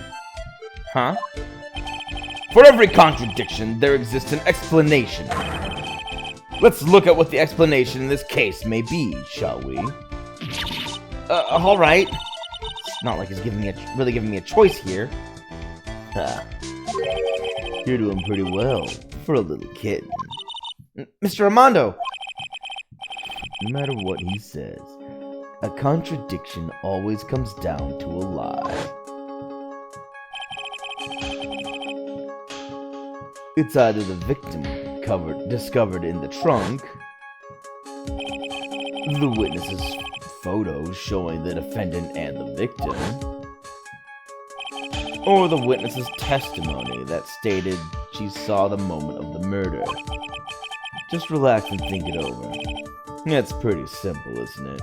Huh? For every contradiction, there exists an explanation. Let's look at what the explanation in this case may be, shall we? Alright. It's not like he's really giving me a choice here. You're doing pretty well for a little kid. Mr. Armando! No matter what he says, a contradiction always comes down to a lie. It's either the victim discovered in the trunk, the witness's photos showing the defendant and the victim, or the witness's testimony that stated she saw the moment of the murder. Just relax and think it over. It's pretty simple, isn't it?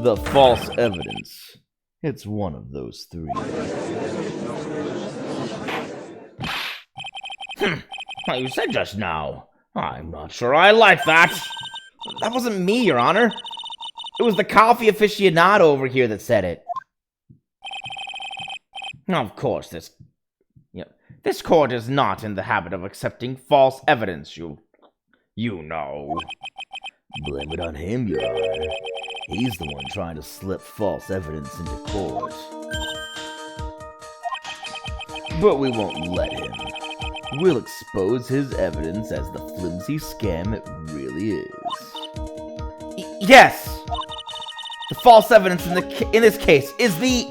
The false evidence. It's one of those three. Well, you said just now. I'm not sure I like that. That wasn't me, Your Honor. It was the coffee aficionado over here that said it. Of course, this court is not in the habit of accepting false evidence, you know. Blame it on him, Your Honor. He's the one trying to slip false evidence into court. But we won't let him. We'll expose his evidence as the flimsy scam it really is. Yes! The false evidence in this case is the...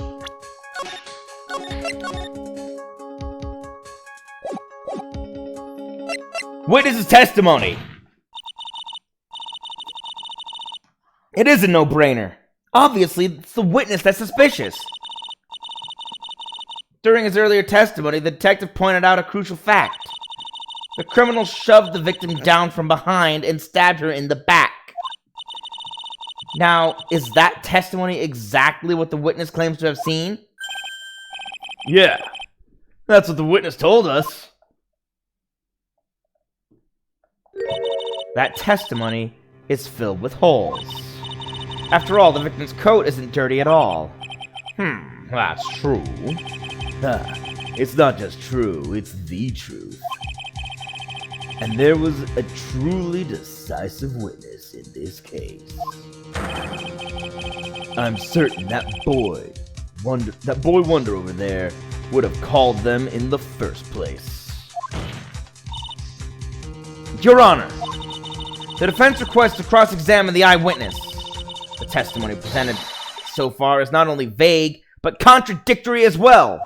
witness's testimony! It is a no-brainer. Obviously, it's the witness that's suspicious. During his earlier testimony, the detective pointed out a crucial fact. The criminal shoved the victim down from behind and stabbed her in the back. Now, is that testimony exactly what the witness claims to have seen? Yeah, that's what the witness told us. That testimony is filled with holes. After all, the victim's coat isn't dirty at all. That's true. It's not just true, it's the truth. And there was a truly decisive witness in this case. I'm certain that boy Wonder over there would have called them in the first place. Your Honor, The defense requests to cross-examine the eyewitness. The testimony presented so far is not only vague, but contradictory as well.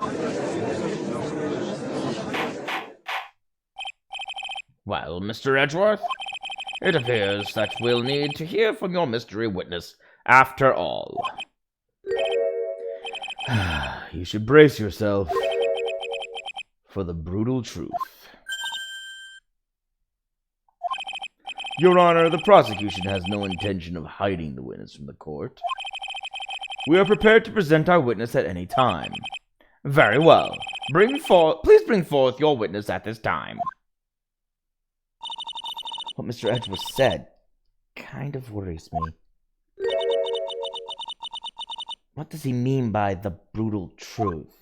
Well, Mr. Edgeworth, it appears that we'll need to hear from your mystery witness after all. You should brace yourself for the brutal truth. Your Honor, the prosecution has no intention of hiding the witness from the court. We are prepared to present our witness at any time. Very well. Please bring forth your witness at this time. What Mr. Edgeworth said kind of worries me. What does he mean by the brutal truth?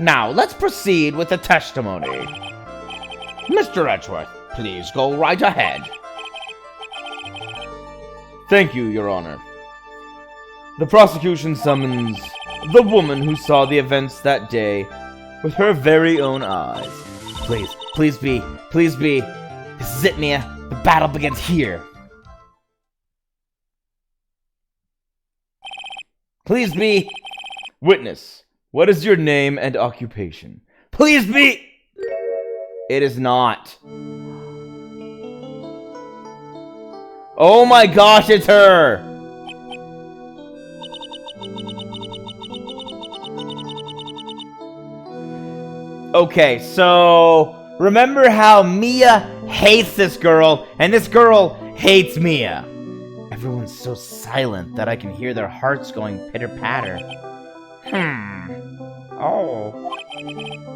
Now, let's proceed with the testimony. Mr. Edgeworth, please go right ahead. Thank you, Your Honor. The prosecution summons the woman who saw the events that day with her very own eyes. Please be. This is it, Mia. The battle begins here. Please be. Witness, what is your name and occupation? Please be. It is not. Oh my gosh, it's her! Okay, so remember how Mia hates this girl, and this girl hates Mia. Everyone's so silent that I can hear their hearts going pitter-patter. Oh.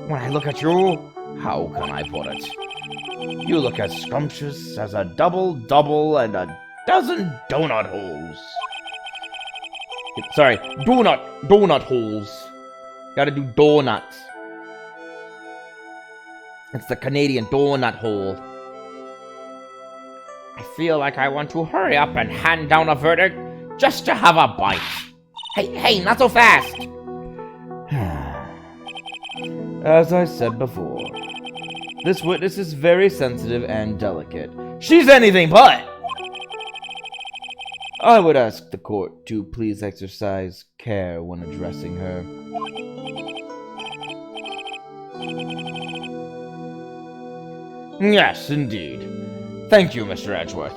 When I look at you, how can I put it? You look as scrumptious as a double and a dozen donut holes. Sorry, donut holes. Gotta do donuts. It's the Canadian donut hole. I feel like I want to hurry up and hand down a verdict just to have a bite. Hey, not so fast! As I said before, this witness is very sensitive and delicate. She's anything but! I would ask the court to please exercise care when addressing her. Yes, indeed. Thank you, Mr. Edgeworth.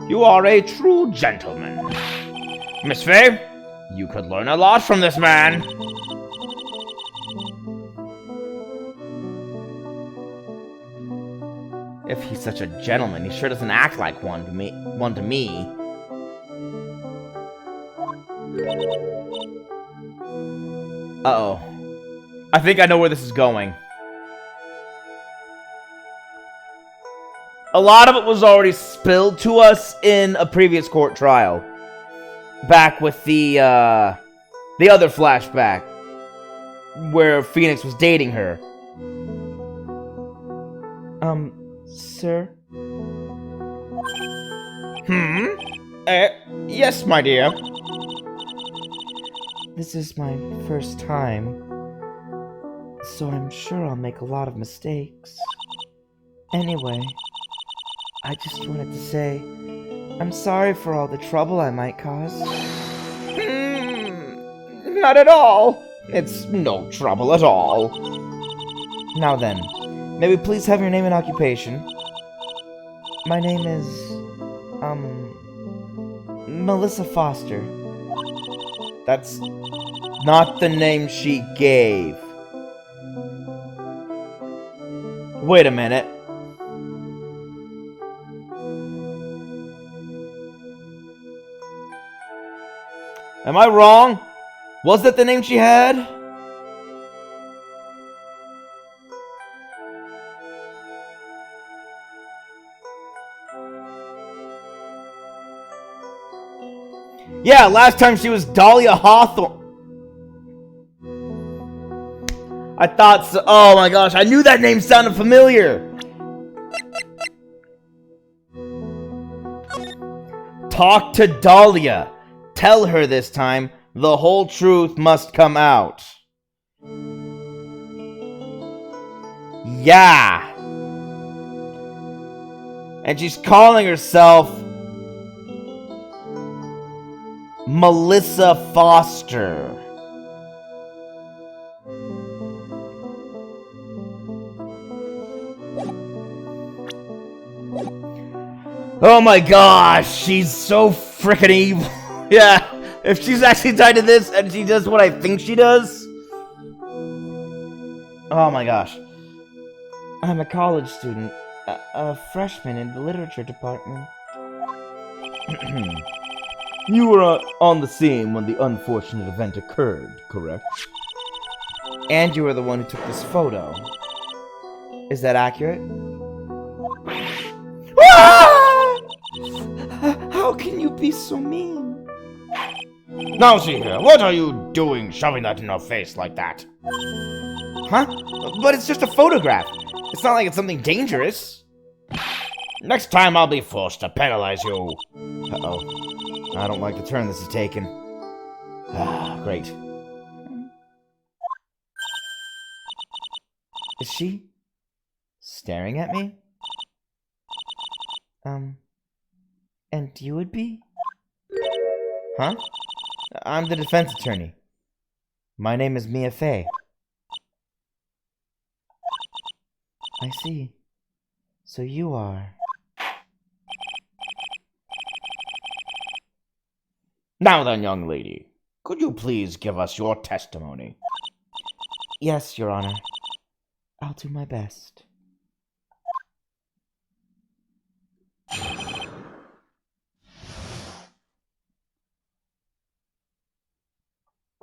You are a true gentleman. Miss Fay, you could learn a lot from this man. If he's such a gentleman, he sure doesn't act like one to me. Uh-oh. I think I know where this is going. A lot of it was already spilled to us in a previous court trial. Back with the other flashback, where Phoenix was dating her. Sir? Yes, my dear. This is my first time, so I'm sure I'll make a lot of mistakes. Anyway, I just wanted to say, I'm sorry for all the trouble I might cause. Not at all. It's no trouble at all. Now then, may we please have your name and occupation? My name is, Melissa Foster. That's not the name she gave. Wait a minute. Am I wrong? Was that the name she had? Yeah, last time she was Dahlia Hawthorne. I thought so. Oh my gosh, I knew that name sounded familiar. Talk to Dahlia. Tell her this time the whole truth must come out. Yeah. And she's calling herself Melissa Foster. Oh my gosh, she's so frickin' evil. Yeah, if she's actually tied to this and she does what I think she does. Oh my gosh. I'm a college student, a freshman in the literature department. You were on the scene when the unfortunate event occurred, correct? And you were the one who took this photo. Is that accurate? How can you be so mean? Now see here, what are you doing shoving that in her face like that? Huh? But it's just a photograph. It's not like it's something dangerous. Next time I'll be forced to penalize you. Uh-oh. I don't like the turn this is taking. Ah, great. Is she staring at me? And you would be? Huh? I'm the defense attorney. My name is Mia Fey. I see. So you are... Now then, young lady, could you please give us your testimony? Yes, Your Honor. I'll do my best.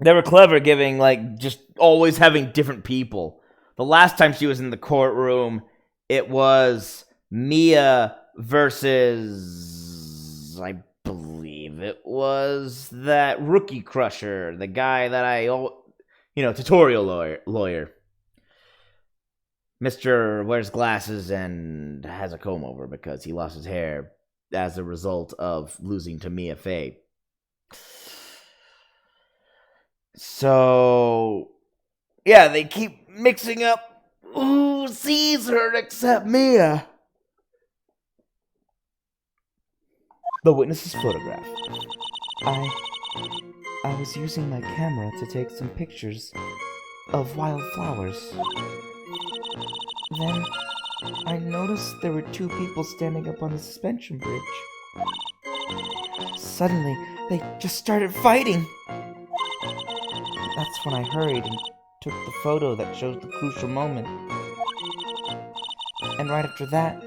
They were clever giving, like, just always having different people. The last time she was in the courtroom, it was Mia versus... I believe it was that rookie crusher. The guy that tutorial lawyer. Mr. wears glasses and has a comb over because he lost his hair as a result of losing to Mia Fey. So, yeah, they keep mixing up who sees her except Mia. The witness's photograph. I was using my camera to take some pictures of wildflowers. Then, I noticed there were two people standing up on the suspension bridge. Suddenly, they just started fighting. That's when I hurried and took the photo that shows the crucial moment. And right after that,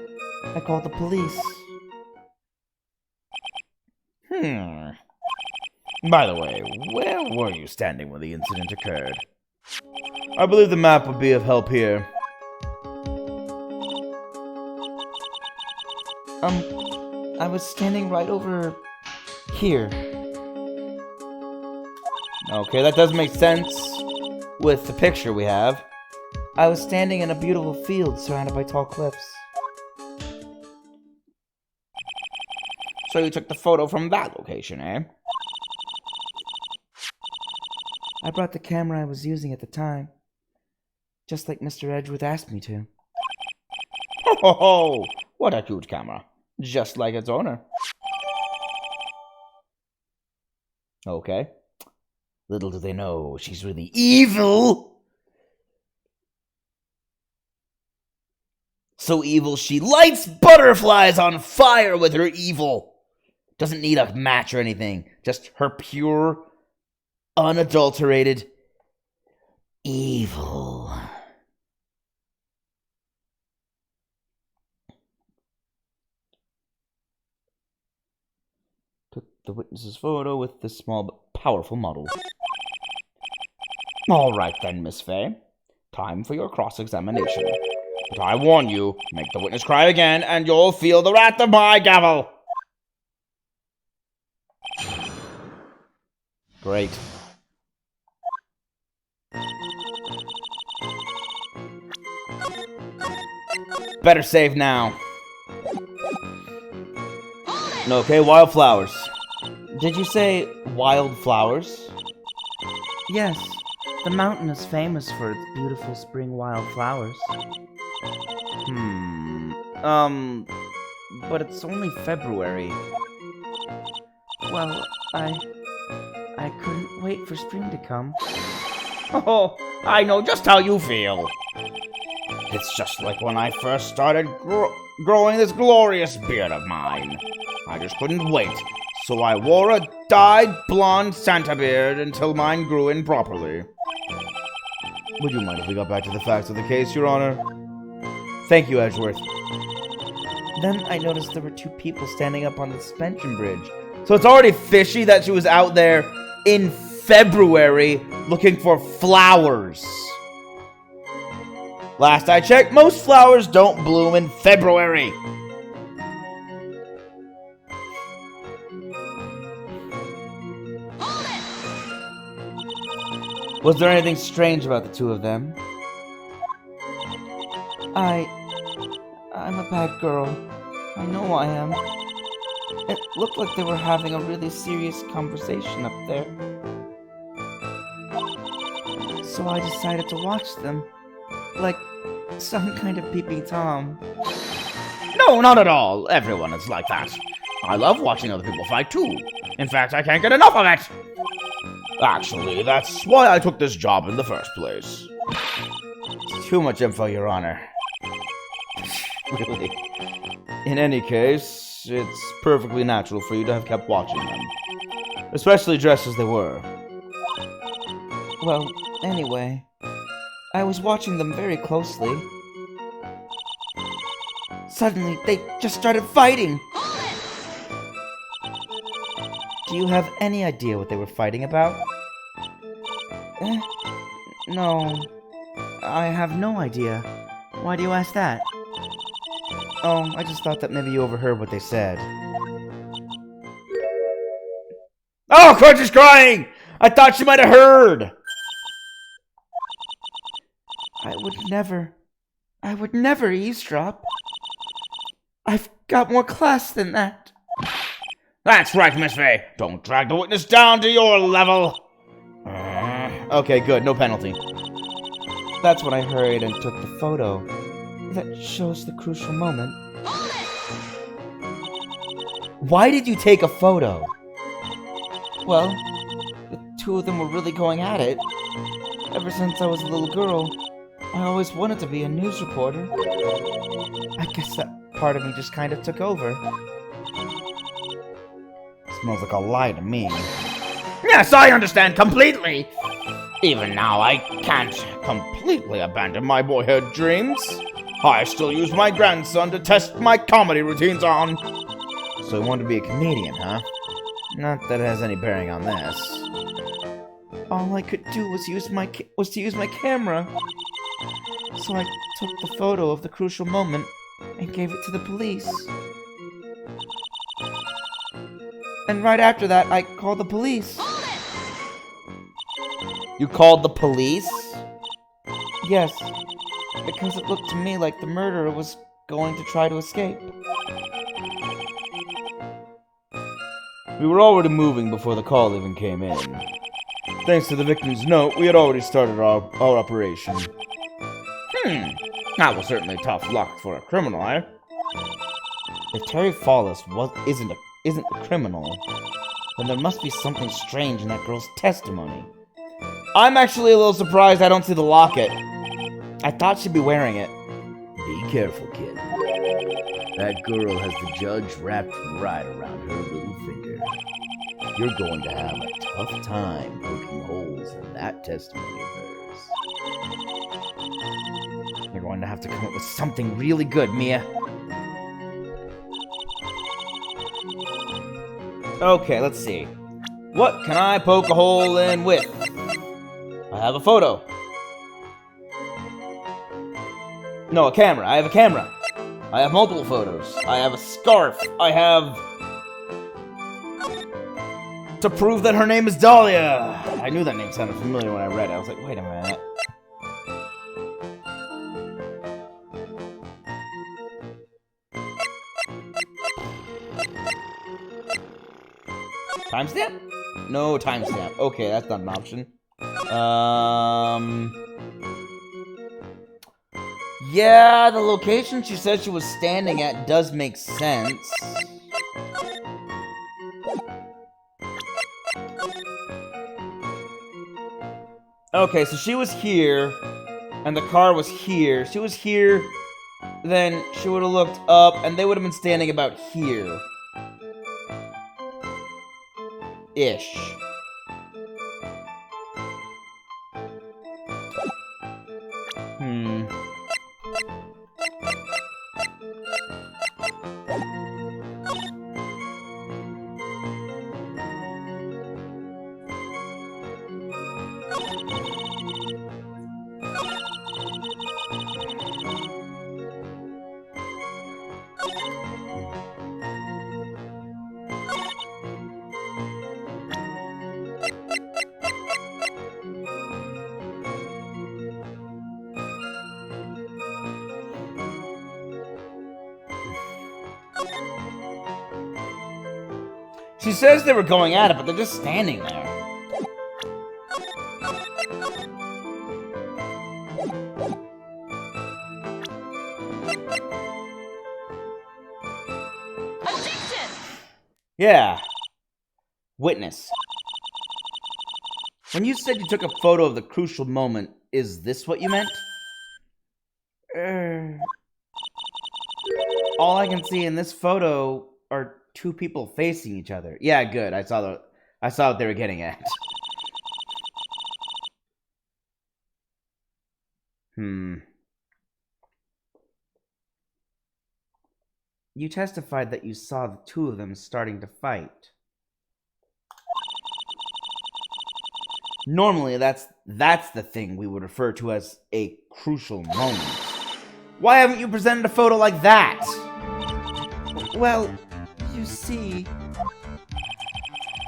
I called the police. By the way, where were you standing when the incident occurred? I believe the map would be of help here. I was standing right over here. Okay, that does make sense with the picture we have. I was standing in a beautiful field surrounded by tall cliffs. So you took the photo from that location, eh? I brought the camera I was using at the time, just like Mr. Edgeworth asked me to. Ho! What a cute camera. Just like its owner. Okay. Little do they know, she's really evil! So evil she lights butterflies on fire with her evil. Doesn't need a match or anything. Just her pure, unadulterated evil. Took the witness's photo with this small but powerful model. All right then, Miss Fey. Time for your cross-examination. But I warn you, make the witness cry again, and you'll feel the wrath of my gavel. Great. Better save now. Okay, wildflowers. Did you say wildflowers? Yes, the mountain is famous for its beautiful spring wildflowers. But it's only February. Well, I couldn't wait for spring to come. Oh, I know just how you feel. It's just like when I first started growing this glorious beard of mine. I just couldn't wait, so I wore a dyed blonde Santa beard until mine grew in properly. Would you mind if we got back to the facts of the case, Your Honor? Thank you, Edgeworth. Then I noticed there were two people standing up on the suspension bridge. So it's already fishy that she was out there in February looking for flowers. Last I checked, most flowers don't bloom in February. Was there anything strange about the two of them? I'm a bad girl. I know I am. It looked like they were having a really serious conversation up there. So I decided to watch them. Like some kind of peeping Tom. No, not at all. Everyone is like that. I love watching other people fight too. In fact, I can't get enough of it. Actually, that's why I took this job in the first place. It's too much info, Your Honor. Really. In any case, it's perfectly natural for you to have kept watching them. Especially dressed as they were. Well, anyway, I was watching them very closely. Suddenly, they just started fighting! Do you have any idea what they were fighting about? No, I have no idea. Why do you ask that? Oh, I just thought that maybe you overheard what they said. Oh, Crunch is crying! I thought she might have heard! I would never eavesdrop. I've got more class than that. That's right, Miss Fay. Don't drag the witness down to your level. Okay, good. No penalty. That's when I hurried and took the photo that shows the crucial moment. Why did you take a photo? Well, the two of them were really going at it. Ever since I was a little girl, I always wanted to be a news reporter. I guess that part of me just kind of took over. Smells like a lie to me. Yes, I understand completely. Even now, I can't completely abandon my boyhood dreams. I still use my grandson to test my comedy routines on. So you wanted to be a comedian, huh? Not that it has any bearing on this. All I could do was to use my camera. So I took the photo of the crucial moment and gave it to the police. And right after that, I called the police. You called the police? Yes, because it looked to me like the murderer was going to try to escape. We were already moving before the call even came in. Thanks to the victim's note, we had already started our operation. That was certainly tough luck for a criminal, eh? If Terry Fallis isn't a criminal, then there must be something strange in that girl's testimony. I'm actually a little surprised I don't see the locket. I thought she'd be wearing it. Be careful, kid. That girl has the judge wrapped right around her little finger. You're going to have a tough time poking holes in that testimony of hers. You're going to have to come up with something really good, Mia. Okay, let's see. What can I poke a hole in with? I have a photo. No, a camera. I have a camera. I have multiple photos. I have a scarf. I have... to prove that her name is Dahlia. I knew that name sounded familiar when I read it. I was like, wait a minute. Timestamp? No timestamp. Okay, that's not an option. Yeah, the location she said she was standing at does make sense. Okay, so she was here, and the car was here. She was here, then she would have looked up, and they would have been standing about here. Ish. She says they were going at it, but they're just standing there. Objection! Yeah. Witness. When you said you took a photo of the crucial moment, is this what you meant? All I can see in this photo are two people facing each other. Yeah, good. I saw what they were getting at. You testified that you saw the two of them starting to fight. Normally, that's the thing we would refer to as a crucial moment. Why haven't you presented a photo like that? Well, you see,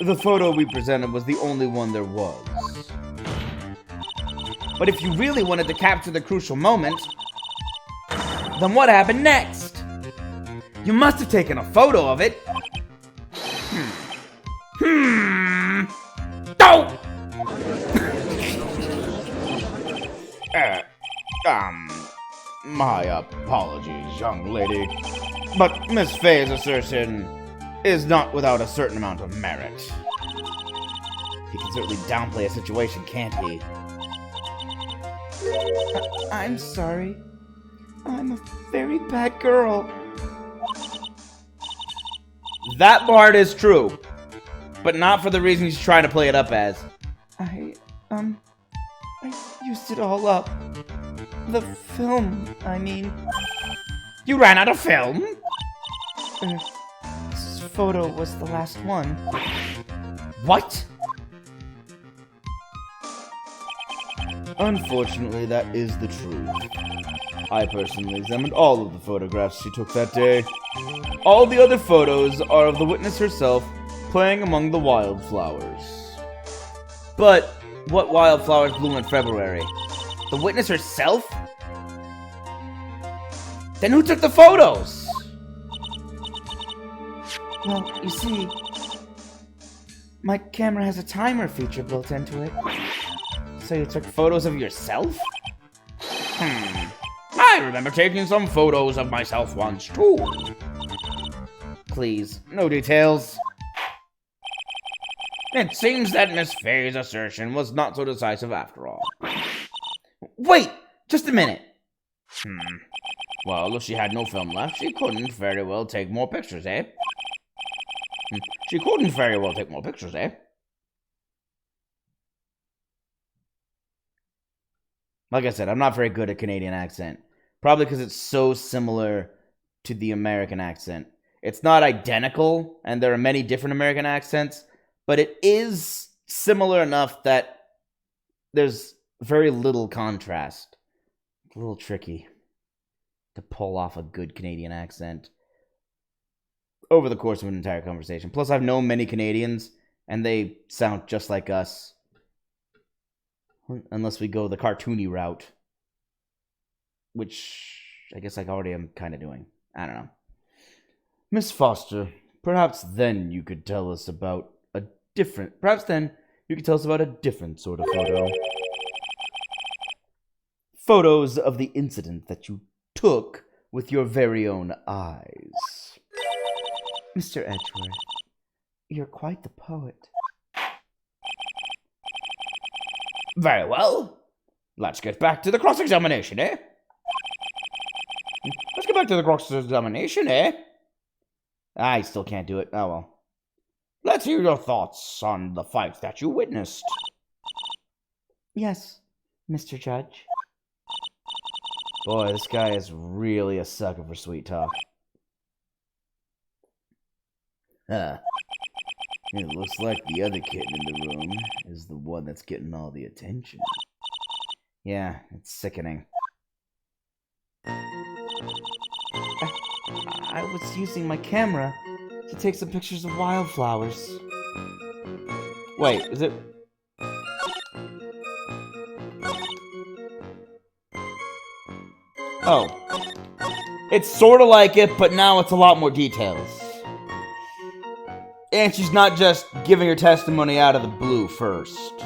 the photo we presented was the only one there was. But if you really wanted to capture the crucial moment, then what happened next? You must have taken a photo of it. Oh! My apologies, young lady. But Miss Faye's assertion is not without a certain amount of merit. He can certainly downplay a situation, can't he? I'm sorry. I'm a very bad girl. That part is true, but not for the reason he's trying to play it up as. I used it all up. The film, I mean. You ran out of film? This photo was the last one. What? Unfortunately, that is the truth. I personally examined all of the photographs she took that day. All the other photos are of the witness herself playing among the wildflowers. But what wildflowers bloom in February? The witness herself? Then who took the photos? Well, you see, my camera has a timer feature built into it. So you took photos of yourself? I remember taking some photos of myself once, too. Please, no details. It seems that Miss Faye's assertion was not so decisive after all. Wait, just a minute. Well, if she had no film left, she couldn't very well take more pictures, eh? She couldn't very well take more pictures, eh? Like I said, I'm not very good at Canadian accent. Probably because it's so similar to the American accent. It's not identical, and there are many different American accents, but it is similar enough that there's very little contrast. It's a little tricky to pull off a good Canadian accent over the course of an entire conversation. Plus, I've known many Canadians, and they sound just like us. Unless we go the cartoony route. Which I guess I already am kind of doing. I don't know. Miss Foster, perhaps then you could tell us about a different sort of photo. photos of the incident that you took with your very own eyes. Mr. Edgeworth, you're quite the poet. Very well. Let's get back to the cross-examination, eh? Let's get back to the cross-examination, eh? I still can't do it. Oh well. Let's hear your thoughts on the fight that you witnessed. Yes, Mr. Judge. Boy, this guy is really a sucker for sweet talk. Huh. It looks like the other kitten in the room is the one that's getting all the attention. Yeah, it's sickening. I was using my camera to take some pictures of wildflowers. Wait, is it... Oh. It's sort of like it, but now it's a lot more details. And she's not just giving her testimony out of the blue first.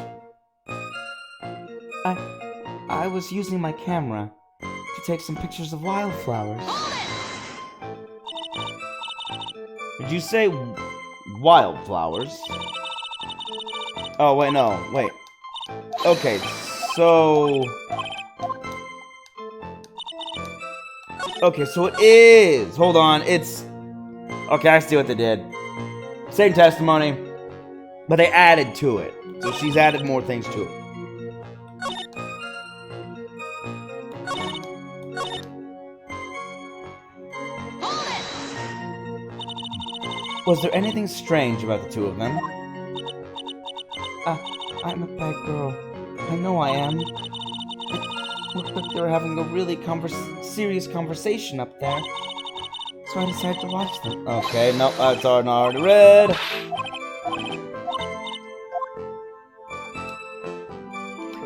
I was using my camera to take some pictures of wildflowers. Did you say wildflowers? Oh, wait, no, wait. Okay, so... Okay, so it is. Hold on, it's... Okay, I see what they did. Same testimony, but they added to it. So she's added more things to it. Was there anything strange about the two of them? I'm a bad girl. I know I am. It looked like they were having a really serious conversation up there. So I decided to watch them. Okay, no, that's already read.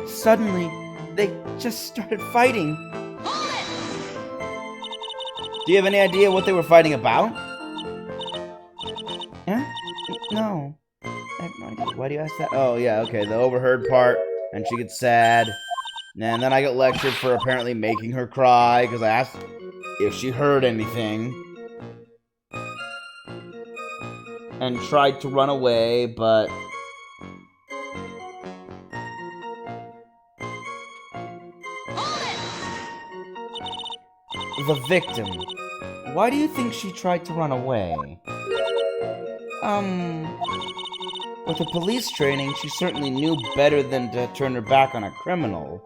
Suddenly, they just started fighting. Do you have any idea what they were fighting about? Huh? No. I have no idea. Why do you ask that? Oh, yeah, okay, the overheard part, and she gets sad. And then I get lectured for apparently making her cry, because I asked if she heard anything. And tried to run away, but... The victim. Why do you think she tried to run away? With her police training, she certainly knew better than to turn her back on a criminal.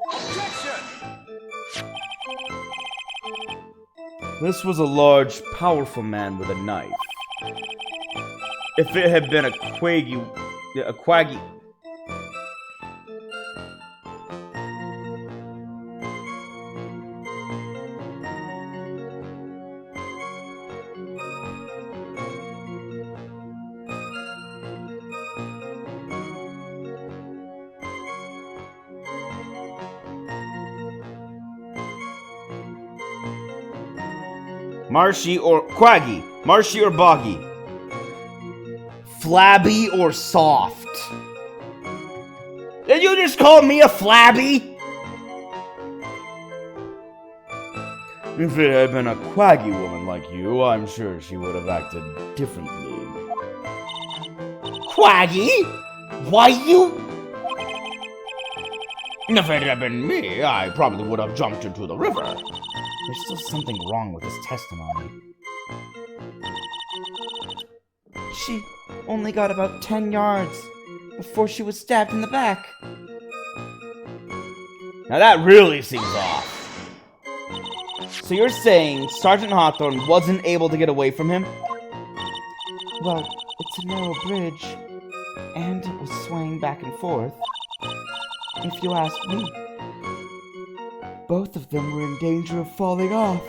This was a large, powerful man with a knife. If it had been a quaggy... Marshy or quaggy, marshy or boggy, flabby or soft. Did you just call me a flabby? If it had been a quaggy woman like you, I'm sure she would have acted differently. Quaggy? Why you? If it had been me, I probably would have jumped into the river. There's still something wrong with his testimony. She only got about 10 yards before she was stabbed in the back. Now that really seems off. So you're saying Sergeant Hawthorne wasn't able to get away from him? Well, it's a narrow bridge, and it was swaying back and forth. If you ask me, both of them were in danger of falling off.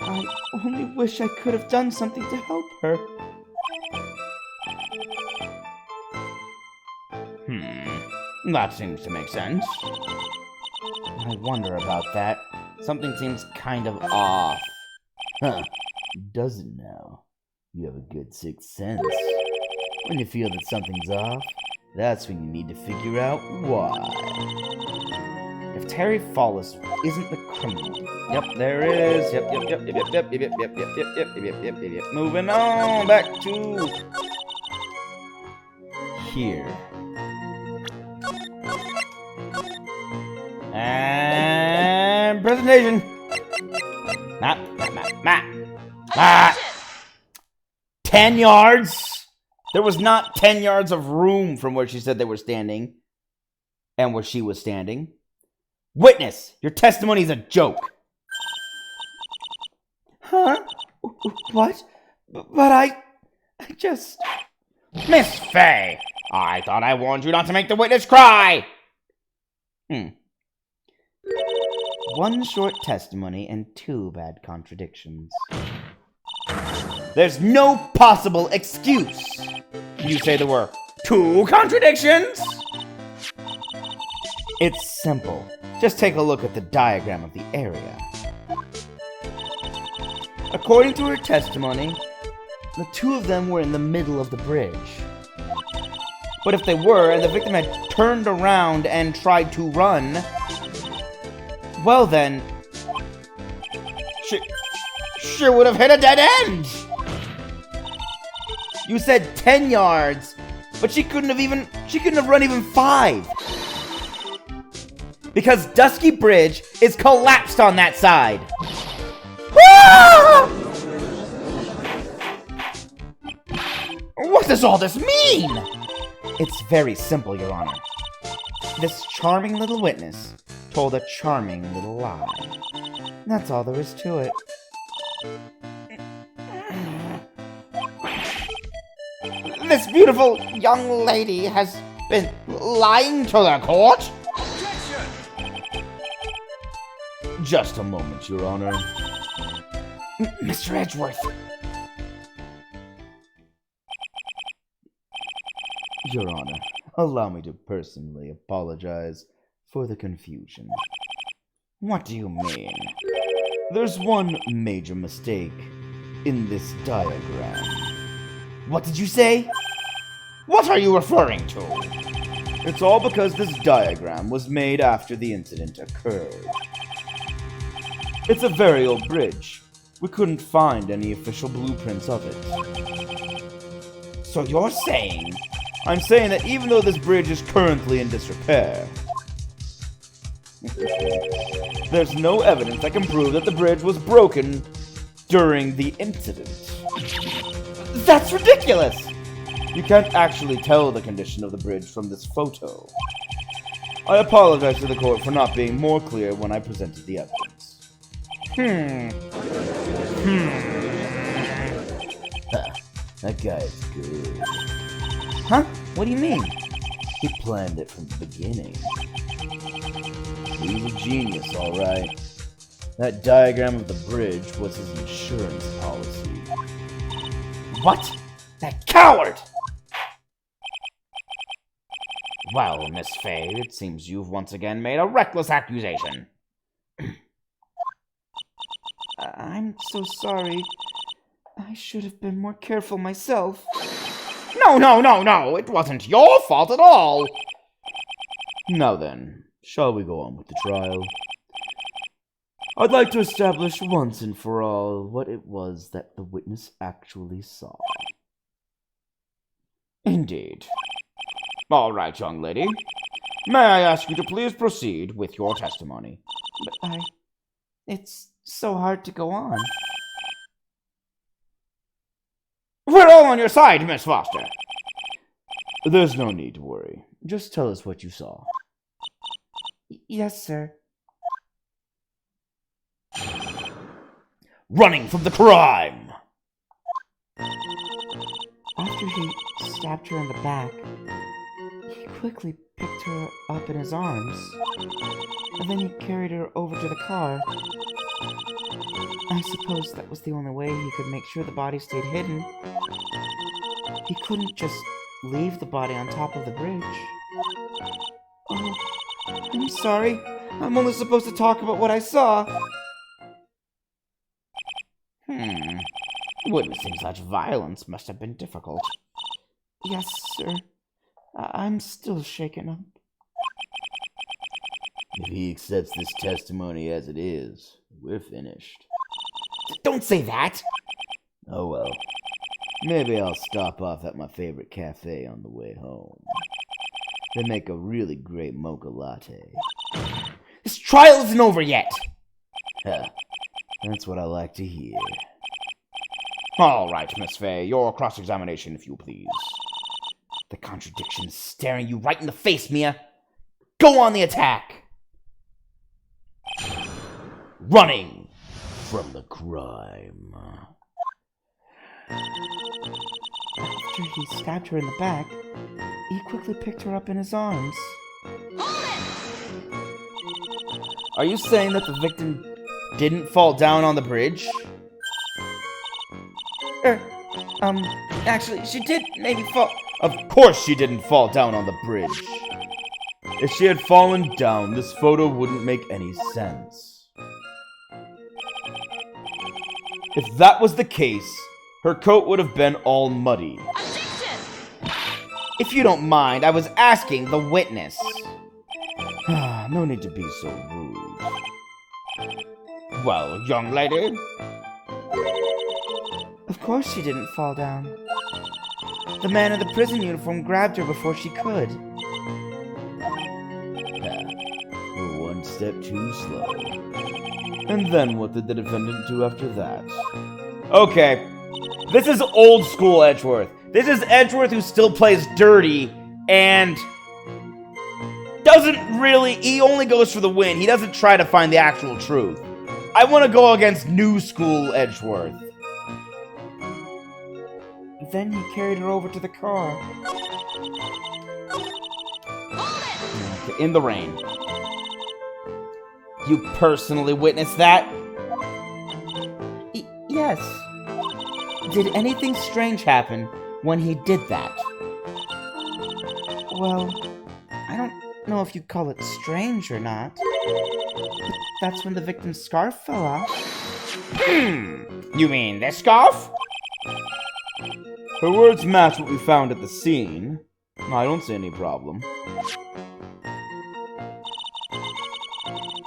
I only wish I could have done something to help her. That seems to make sense. I wonder about that. Something seems kind of off. Huh. Does it now? You have a good sixth sense. When you feel that something's off, that's when you need to figure out why. If Terry Fallis isn't the criminal. Yep, there is. Yep. Moving on back to here. And presentation. Map. 10 yards? There was not 10 yards of room from where she said they were standing and where she was standing. Witness, your testimony is a joke. Huh? What? But I just... Miss Fay, I thought I warned you not to make the witness cry. One short testimony and 2 bad contradictions. There's no possible excuse. You say there were 2 contradictions? It's simple. Just take a look at the diagram of the area. According to her testimony, the 2 of them were in the middle of the bridge. But if they were, and the victim had turned around and tried to run, well then, she would have hit a dead end! You said 10 yards, but she couldn't have run even 5. Because Dusky Bridge is collapsed on that side. Ah! What does all this mean? It's very simple, Your Honor. This charming little witness told a charming little lie. That's all there is to it. This beautiful young lady has been lying to the court? Just a moment, Your Honor. Mr. Edgeworth. Your Honor, allow me to personally apologize for the confusion. What do you mean? There's one major mistake in this diagram. What did you say? What are you referring to? It's all because this diagram was made after the incident occurred. It's a very old bridge. We couldn't find any official blueprints of it. So you're saying... I'm saying that even though this bridge is currently in disrepair, there's no evidence that can prove that the bridge was broken during the incident. That's ridiculous! You can't actually tell the condition of the bridge from this photo. I apologize to the court for not being more clear when I presented the evidence. That guy's good. Huh? What do you mean? He planned it from the beginning. He's a genius, all right. That diagram of the bridge was his insurance policy. What? That coward! Well, Miss Fay, it seems you've once again made a reckless accusation. I'm so sorry. I should have been more careful myself. No, it wasn't your fault at all. Now then, shall we go on with the trial? I'd like to establish once and for all what it was that the witness actually saw. Indeed. All right, young lady. May I ask you to please proceed with your testimony? But it's so hard to go on. We're all on your side, Miss Foster. There's no need to worry. Just tell us what you saw. Yes, sir. Running from the crime! After he stabbed her in the back, he quickly picked her up in his arms, and then he carried her over to the car. I suppose that was the only way he could make sure the body stayed hidden. He couldn't just leave the body on top of the bridge. Oh, I'm sorry. I'm only supposed to talk about what I saw. Witnessing such violence must have been difficult. Yes, sir. I'm still shaken up. If he accepts this testimony as it is, we're finished. Don't say that! Oh well. Maybe I'll stop off at my favorite cafe on the way home. They make a really great mocha latte. This trial isn't over yet! Ha, that's what I like to hear. All right, Miss Fay, your cross-examination, if you please. The contradiction is staring you right in the face, Mia. Go on the attack! Running from the crime. After he stabbed her in the back, he quickly picked her up in his arms. Are you saying that the victim didn't fall down on the bridge? Actually, she did maybe fall. Of course she didn't fall down on the bridge. If she had fallen down, this photo wouldn't make any sense. If that was the case, her coat would have been all muddy. Objection! If you don't mind, I was asking the witness. No need to be so rude. Well, young lady? Of course she didn't fall down. The man in the prison uniform grabbed her before she could. We're one step too slow. And then what did the defendant do after that? Okay, this is old school Edgeworth. This is Edgeworth who still plays dirty and doesn't really, he only goes for the win. He doesn't try to find the actual truth. I want to go against new school Edgeworth. Then he carried her over to the car. In the rain. You personally witnessed that? Yes. Did anything strange happen when he did that? Well, I don't know if you'd call it strange or not. But that's when the victim's scarf fell off. You mean this scarf? Her words match what we found at the scene. I don't see any problem.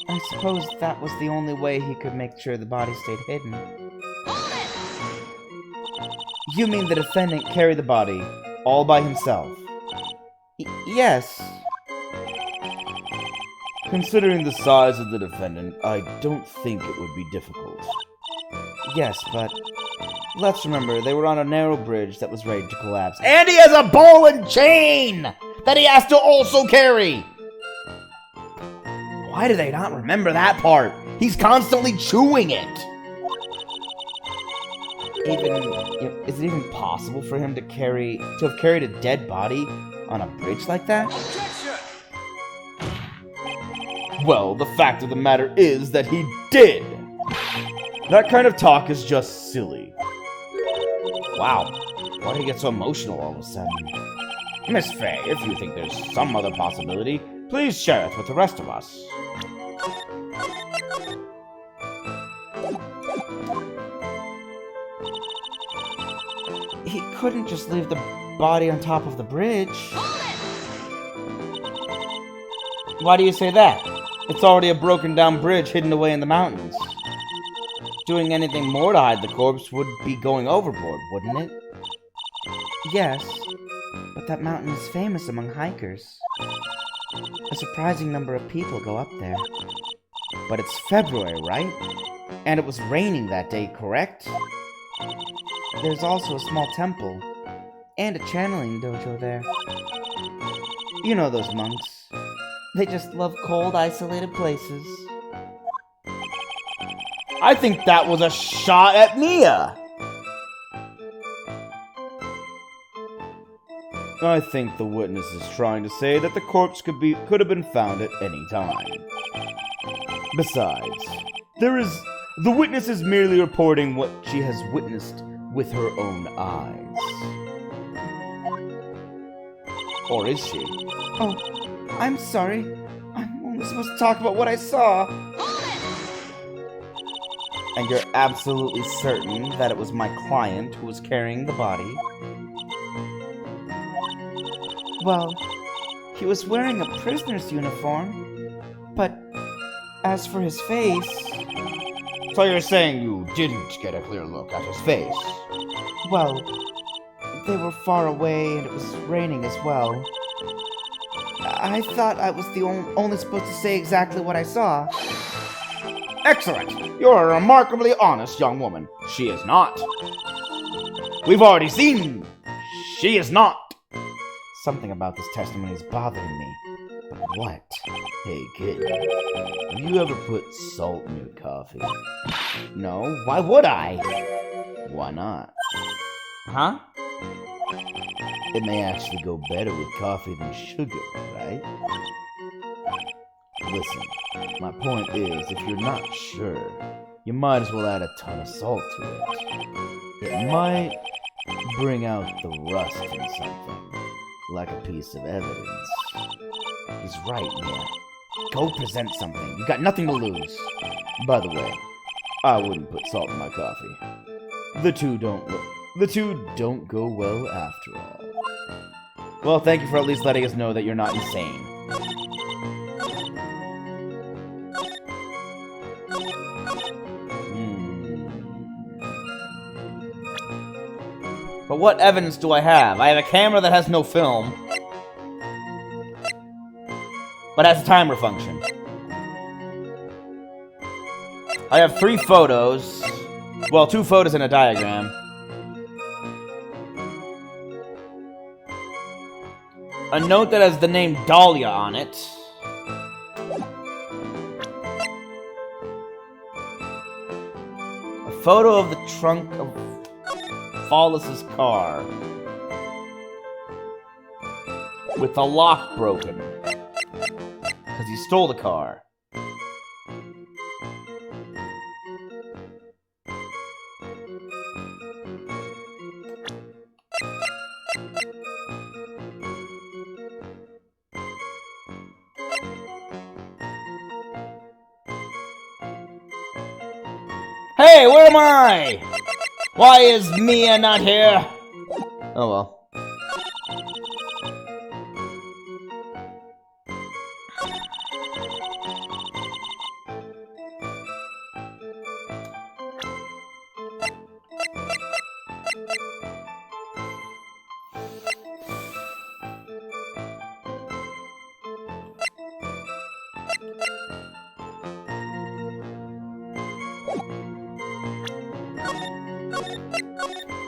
I suppose that was the only way he could make sure the body stayed hidden. You mean the defendant carried the body all by himself? Yes. Considering the size of the defendant, I don't think it would be difficult. Yes, but let's remember, they were on a narrow bridge that was ready to collapse. And he has a ball and chain that he has to also carry. Why do they not remember that part? He's constantly chewing it. Is it even possible for him to have carried a dead body on a bridge like that? Well, the fact of the matter is that he did. That kind of talk is just silly. Wow, why did he get so emotional all of a sudden? Miss Fay, if you think there's some other possibility, please share it with the rest of us. He couldn't just leave the body on top of the bridge. Why do you say that? It's already a broken down bridge hidden away in the mountains. Doing anything more to hide the corpse would be going overboard, wouldn't it? Yes, but that mountain is famous among hikers. A surprising number of people go up there. But it's February, right? And it was raining that day, correct? There's also a small temple and a channeling dojo there. You know those monks. They just love cold, isolated places. I think that was a shot at Mia. I think the witness is trying to say that the corpse could have been found at any time. Besides, the witness is merely reporting what she has witnessed with her own eyes. Or is she? Oh, I'm sorry. I'm only supposed to talk about what I saw. And you're absolutely certain that it was my client who was carrying the body? Well, he was wearing a prisoner's uniform. But as for his face... So you're saying you didn't get a clear look at his face? Well, they were far away and it was raining as well. I thought I was the only supposed to say exactly what I saw. Excellent! You're a remarkably honest young woman. She is not. We've already seen she is not. Something about this testimony is bothering me. But what? Hey, kid. Have you ever put salt in your coffee? No, why would I? Why not? Huh? It may actually go better with coffee than sugar, right? Listen, my point is, if you're not sure, you might as well add a ton of salt to it. It might bring out the rust in something, like a piece of evidence. He's right, man. Go present something. You got nothing to lose. By the way, I wouldn't put salt in my coffee. The two don't go well after all. Well, thank you for at least letting us know that you're not insane. But what evidence do I have? I have a camera that has no film, but has a timer function. I have 3 photos. Well, 2 photos and a diagram. A note that has the name Dahlia on it. A photo of the trunk of Fallis's car. With the lock broken. Because he stole the car. Hey, where am I? Why is Mia not here? Oh well.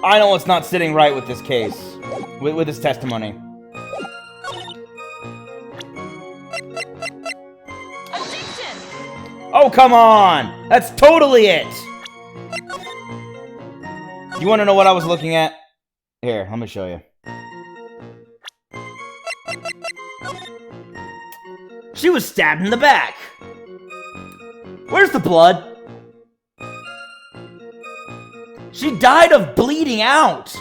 I know what's not sitting right with this case. With this testimony. Objection! Oh, come on! That's totally it! You want to know what I was looking at? Here, let me show you. She was stabbed in the back! Where's the blood? She died of bleeding out!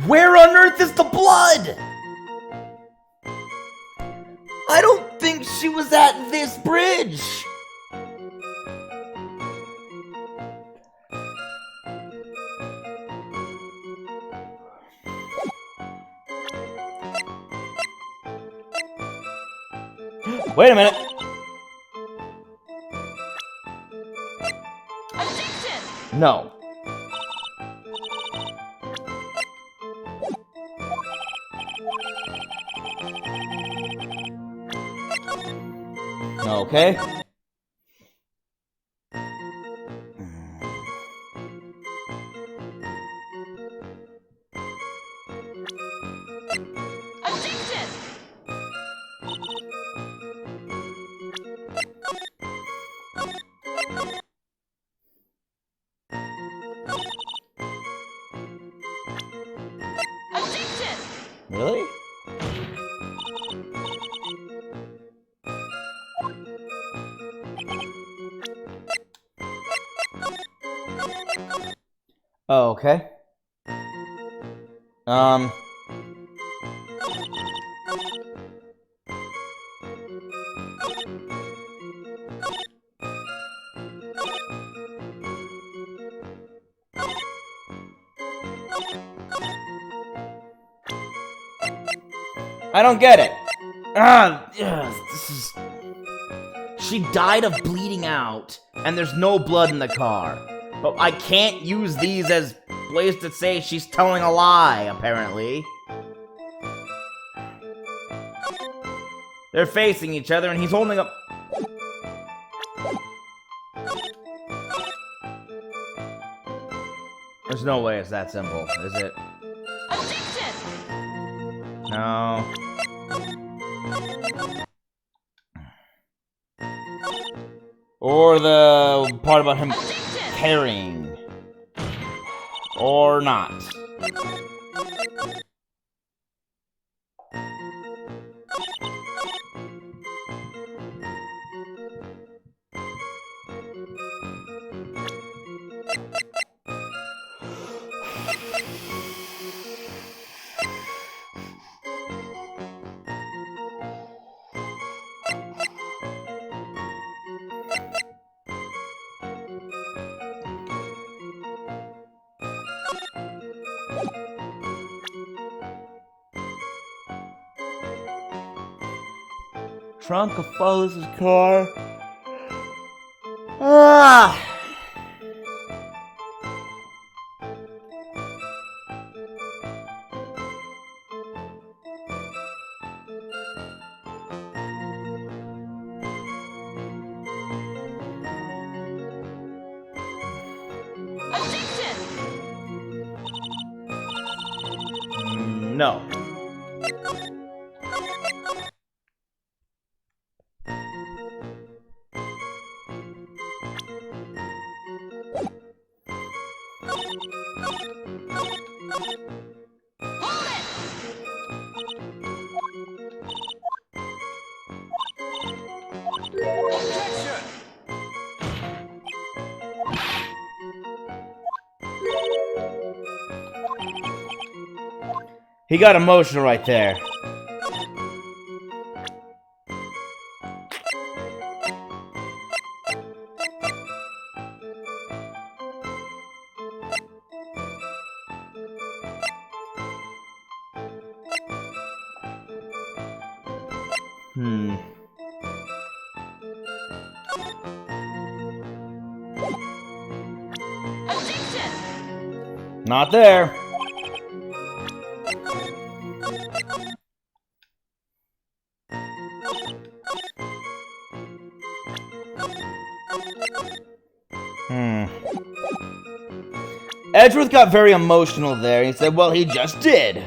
Where on earth is the blood? I don't think she was at this bridge! Wait a minute! Objection! No. Okay. Objection! Objection! Really? Oh, okay. I don't get it. This is... she died of bleeding out, and there's no blood in the car. But I can't use these as ways to say she's telling a lie, apparently. They're facing each other, and he's holding up... There's no way it's that simple, is it? Objection! No. Or the part about him carrying. Or not. Trunk of follows his car. Ah! Objection! No. Hold it! Objection! He got emotional right there. Objection! Not there. Edgeworth got very emotional there. He said, well, he just did.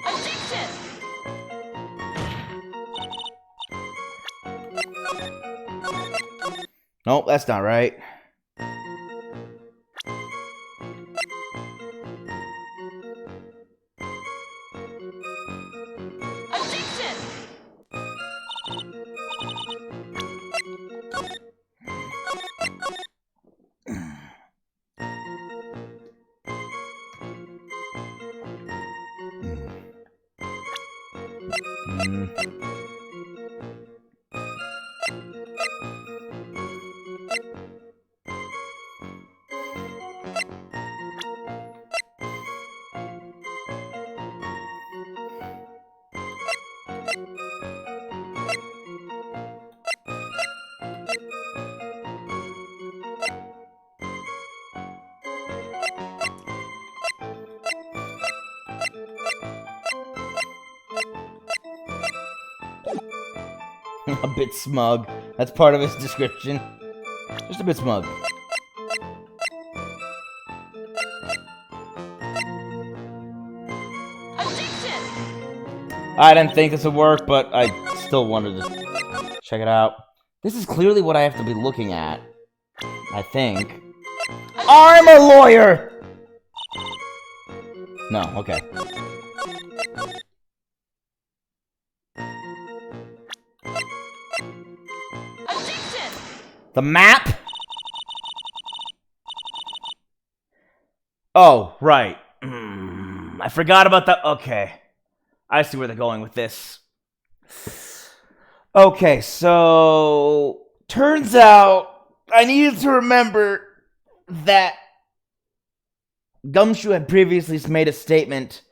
Objection! Nope, that's not right. Objection! A bit smug. That's part of his description. Just a bit smug. Objection! I didn't think this would work, but I still wanted to check it out. This is clearly what I have to be looking at. I think. I'm a lawyer! No, okay. Objection! The map? Oh, right. I forgot about that. Okay. I see where they're going with this. Okay, so... Turns out I needed to remember that Gumshoe had previously made a statement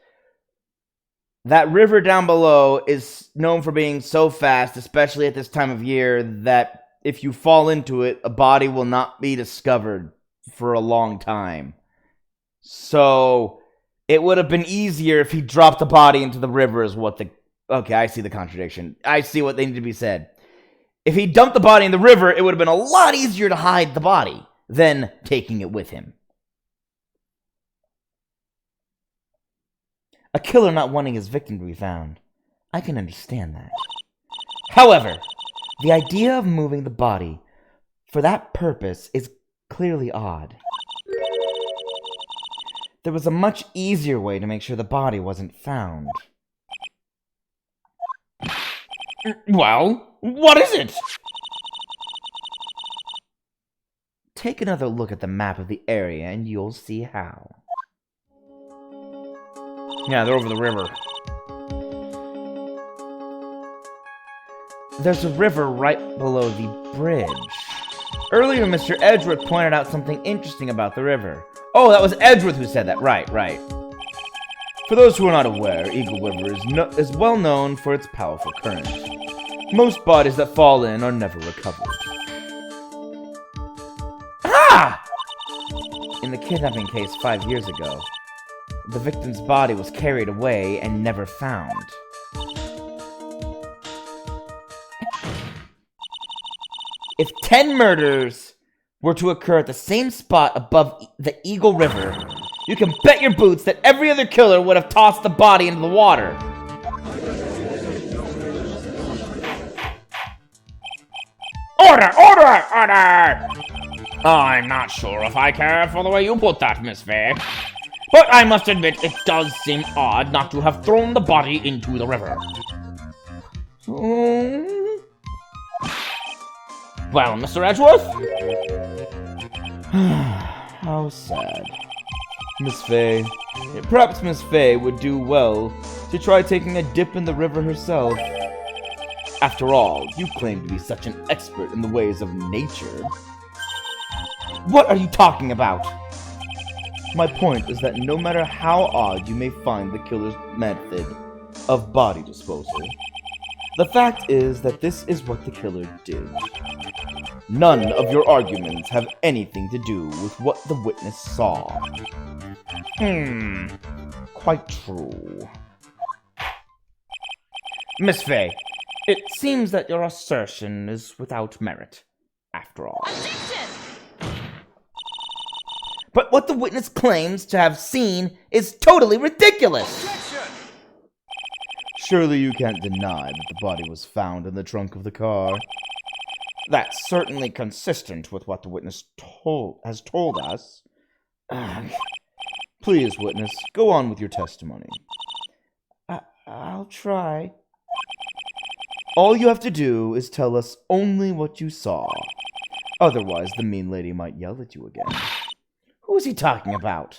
That river down below is known for being so fast, especially at this time of year, that if you fall into it, a body will not be discovered for a long time. So, it would have been easier if he dropped the body into the river is what the... Okay, I see the contradiction. I see what they need to be said. If he dumped the body in the river, it would have been a lot easier to hide the body than taking it with him. A killer not wanting his victim to be found. I can understand that. However, the idea of moving the body for that purpose is clearly odd. There was a much easier way to make sure the body wasn't found. Well, what is it? Take another look at the map of the area and you'll see how. Yeah, they're over the river. There's a river right below the bridge. Earlier, Mr. Edgeworth pointed out something interesting about the river. Oh, that was Edgeworth who said that. Right. For those who are not aware, Eagle River is well known for its powerful current. Most bodies that fall in are never recovered. Ah! In the kidnapping case 5 years ago, the victim's body was carried away and never found. If 10 murders were to occur at the same spot above the Eagle River, you can bet your boots that every other killer would have tossed the body into the water. Order! I'm not sure if I care for the way you put that, Miss Faye. But I must admit, it does seem odd not to have thrown the body into the river. Well, Mr. Edgeworth? How sad. Miss Faye. Perhaps Miss Faye would do well to try taking a dip in the river herself. After all, you claim to be such an expert in the ways of nature. What are you talking about? My point is that no matter how odd you may find the killer's method of body disposal, the fact is that this is what the killer did. None of your arguments have anything to do with what the witness saw. Quite true. Miss Faye, it seems that your assertion is without merit, after all. Objection! But what the witness claims to have seen is totally ridiculous! Objection! Surely you can't deny that the body was found in the trunk of the car. That's certainly consistent with what the witness has told us. Please, witness, go on with your testimony. I'll try. All you have to do is tell us only what you saw. Otherwise, the mean lady might yell at you again. Who is he talking about?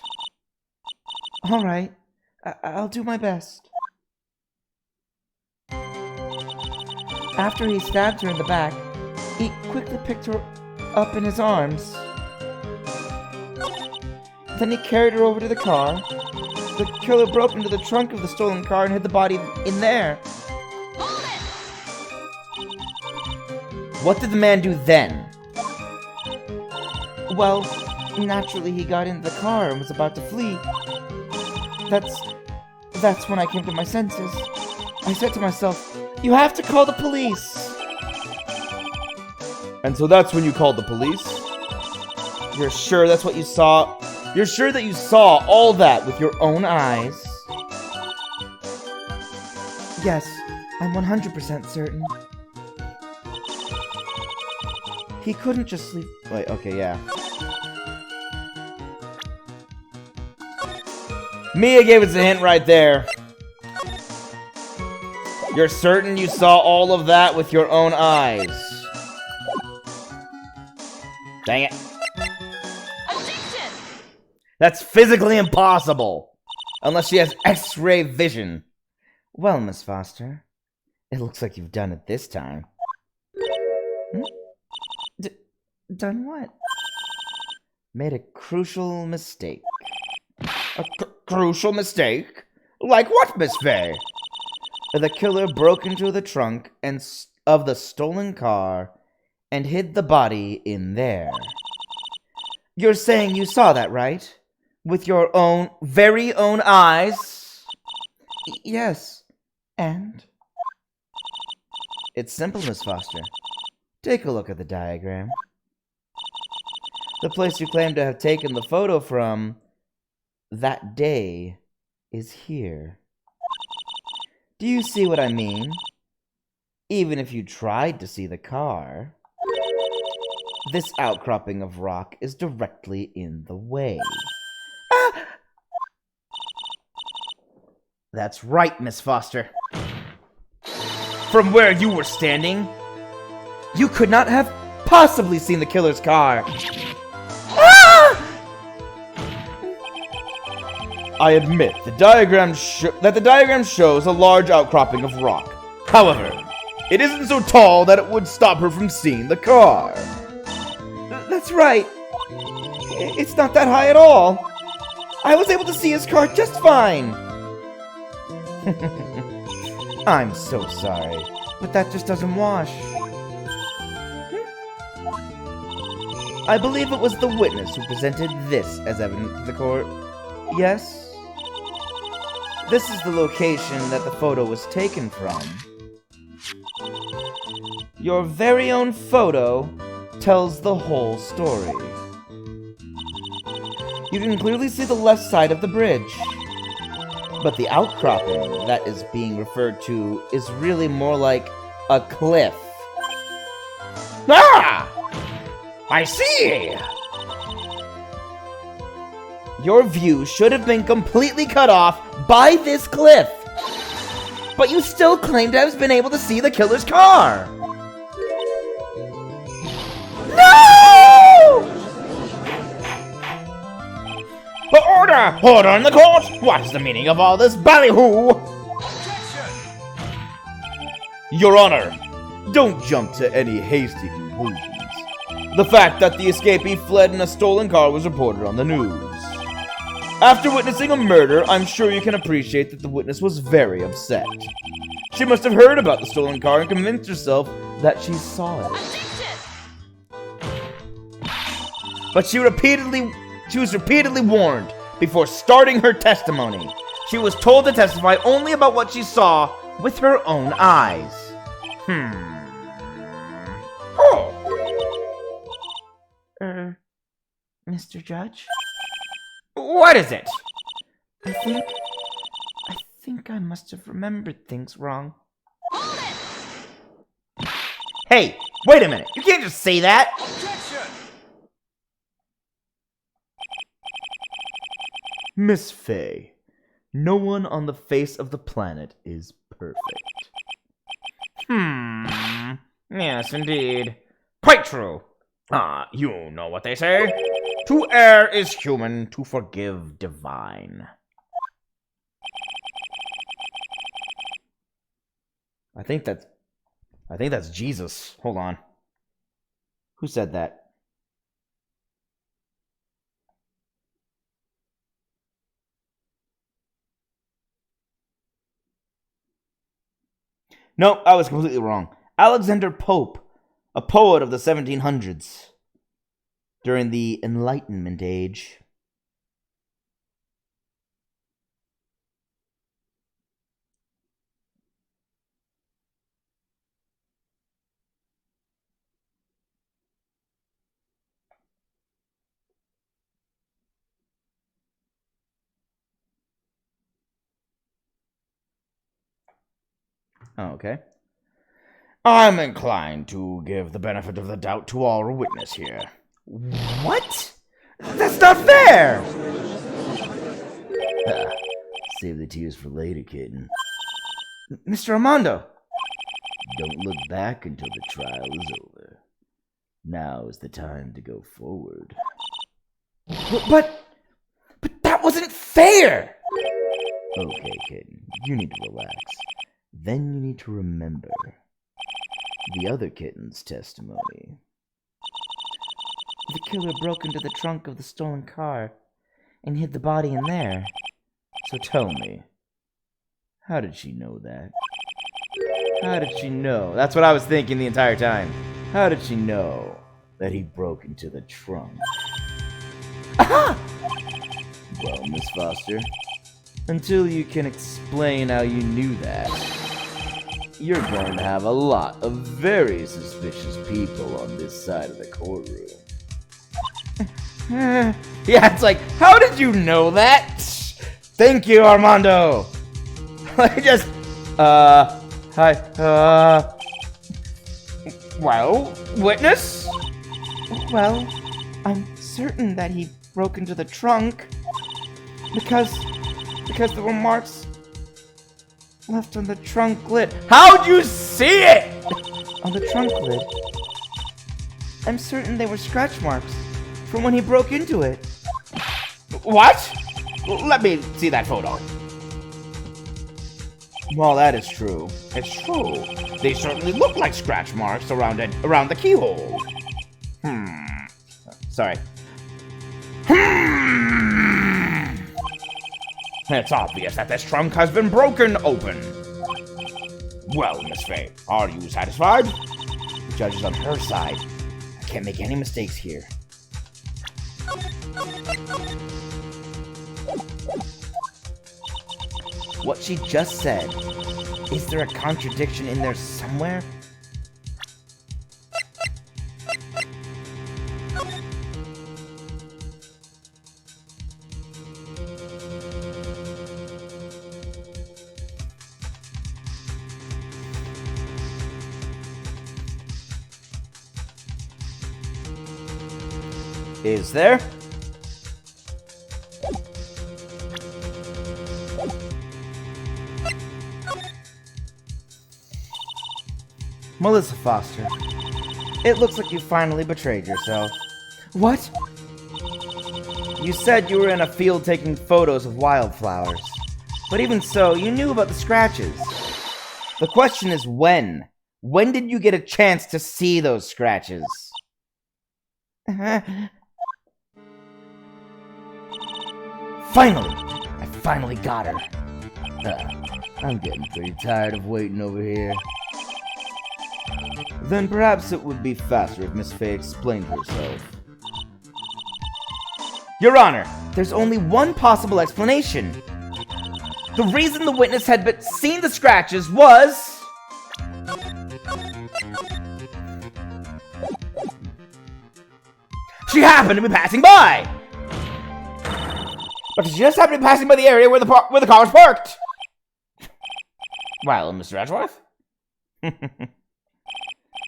All right, I'll do my best. After he stabbed her in the back, he quickly picked her up in his arms. Then he carried her over to the car. The killer broke into the trunk of the stolen car and hid the body in there. Hold it! What did the man do then? Well, naturally he got into the car and was about to flee. That's when I came to my senses. I said to myself, you have to call the police. And so that's when you called the police? You're sure that's what you saw? You're sure that you saw all that with your own eyes? Yes, I'm 100% certain. He couldn't just sleep. Wait, okay, yeah. Mia gave us a hint right there. You're certain you saw all of that with your own eyes? Dang it. Objection! That's physically impossible. Unless she has X-ray vision. Well, Miss Foster, it looks like you've done it this time. Done what? Made a crucial mistake. A crucial mistake? Like what, Miss Faye? The killer broke into the trunk of the stolen car and hid the body in there. You're saying you saw that, right? With your own, very own eyes? Yes. And? It's simple, Miss Foster. Take a look at the diagram. The place you claim to have taken the photo from that day is here. Do you see what I mean? Even if you tried to see the car, this outcropping of rock is directly in the way. Ah! That's right, Miss Foster. From where you were standing, you could not have possibly seen the killer's car. Ah! I admit, the diagram shows a large outcropping of rock. However, it isn't so tall that it would stop her from seeing the car. That's right. It's not that high at all. I was able to see his car just fine. I'm so sorry, but that just doesn't wash. I believe it was the witness who presented this as evidence to the court. Yes? This is the location that the photo was taken from. Your very own photo tells the whole story. You can clearly see the left side of the bridge. But the outcropping that is being referred to is really more like a cliff. Ah! I see! Your view should have been completely cut off by this cliff. But you still claim to have been able to see the killer's car. No! Order! Order in the court! What is the meaning of all this ballyhoo? Your Honor, don't jump to any hasty conclusions. The fact that the escapee fled in a stolen car was reported on the news. After witnessing a murder, I'm sure you can appreciate that the witness was very upset. She must have heard about the stolen car and convinced herself that she saw it. But she was repeatedly warned before starting her testimony. She was told to testify only about what she saw with her own eyes. Oh. Mr. Judge? What is it? I think I must have remembered things wrong. Hey, wait a minute. You can't just say that. Miss Fay, no one on the face of the planet is perfect. Yes, indeed. Quite true. You know what they say. To err is human, to forgive divine. I think that's Jesus. Hold on. Who said that? Nope, I was completely wrong. Alexander Pope, a poet of the 1700s, during the Enlightenment age. Oh, okay. I'm inclined to give the benefit of the doubt to our witness here. What? That's not fair! Save the tears for later, kitten. Mr. Armando! Don't look back until the trial is over. Now is the time to go forward. But that wasn't fair! Okay, kitten, you need to relax. Then you need to remember the other kitten's testimony. The killer broke into the trunk of the stolen car and hid the body in there. So tell me, how did she know that? How did she know? That's what I was thinking the entire time. How did she know That he broke into the trunk. Aha! Well, Miss Foster, Until you can explain how you knew that, you're going to have a lot of very suspicious people on this side of the courtroom. yeah, it's like, how did you know that? Thank you, Armando. I just, hi, well, witness? Well, I'm certain that he broke into the trunk because there were marks left on the trunk lid. How'd you see it? On the trunk lid. I'm certain they were scratch marks from when he broke into it. What? Let me see that photo. Well, that is true. It's true. They certainly look like scratch marks around the keyhole. Sorry. It's obvious that this trunk has been broken open. Well, Miss Faye, are you satisfied? The judge is on her side. I can't make any mistakes here. What she just said, is there a contradiction in there somewhere? Is there? Melissa Foster, it looks like you finally betrayed yourself. What? You said you were in a field taking photos of wildflowers. But even so, you knew about the scratches. The question is when? When did you get a chance to see those scratches? Finally! I finally got her. I'm getting pretty tired of waiting over here. Then perhaps it would be faster if Miss Faye explained herself. Your Honor, there's only one possible explanation. The reason the witness had seen the scratches was... she happened to be passing by! But she just happened to be passing by the area where the car was parked! Well, Mr. Edgeworth?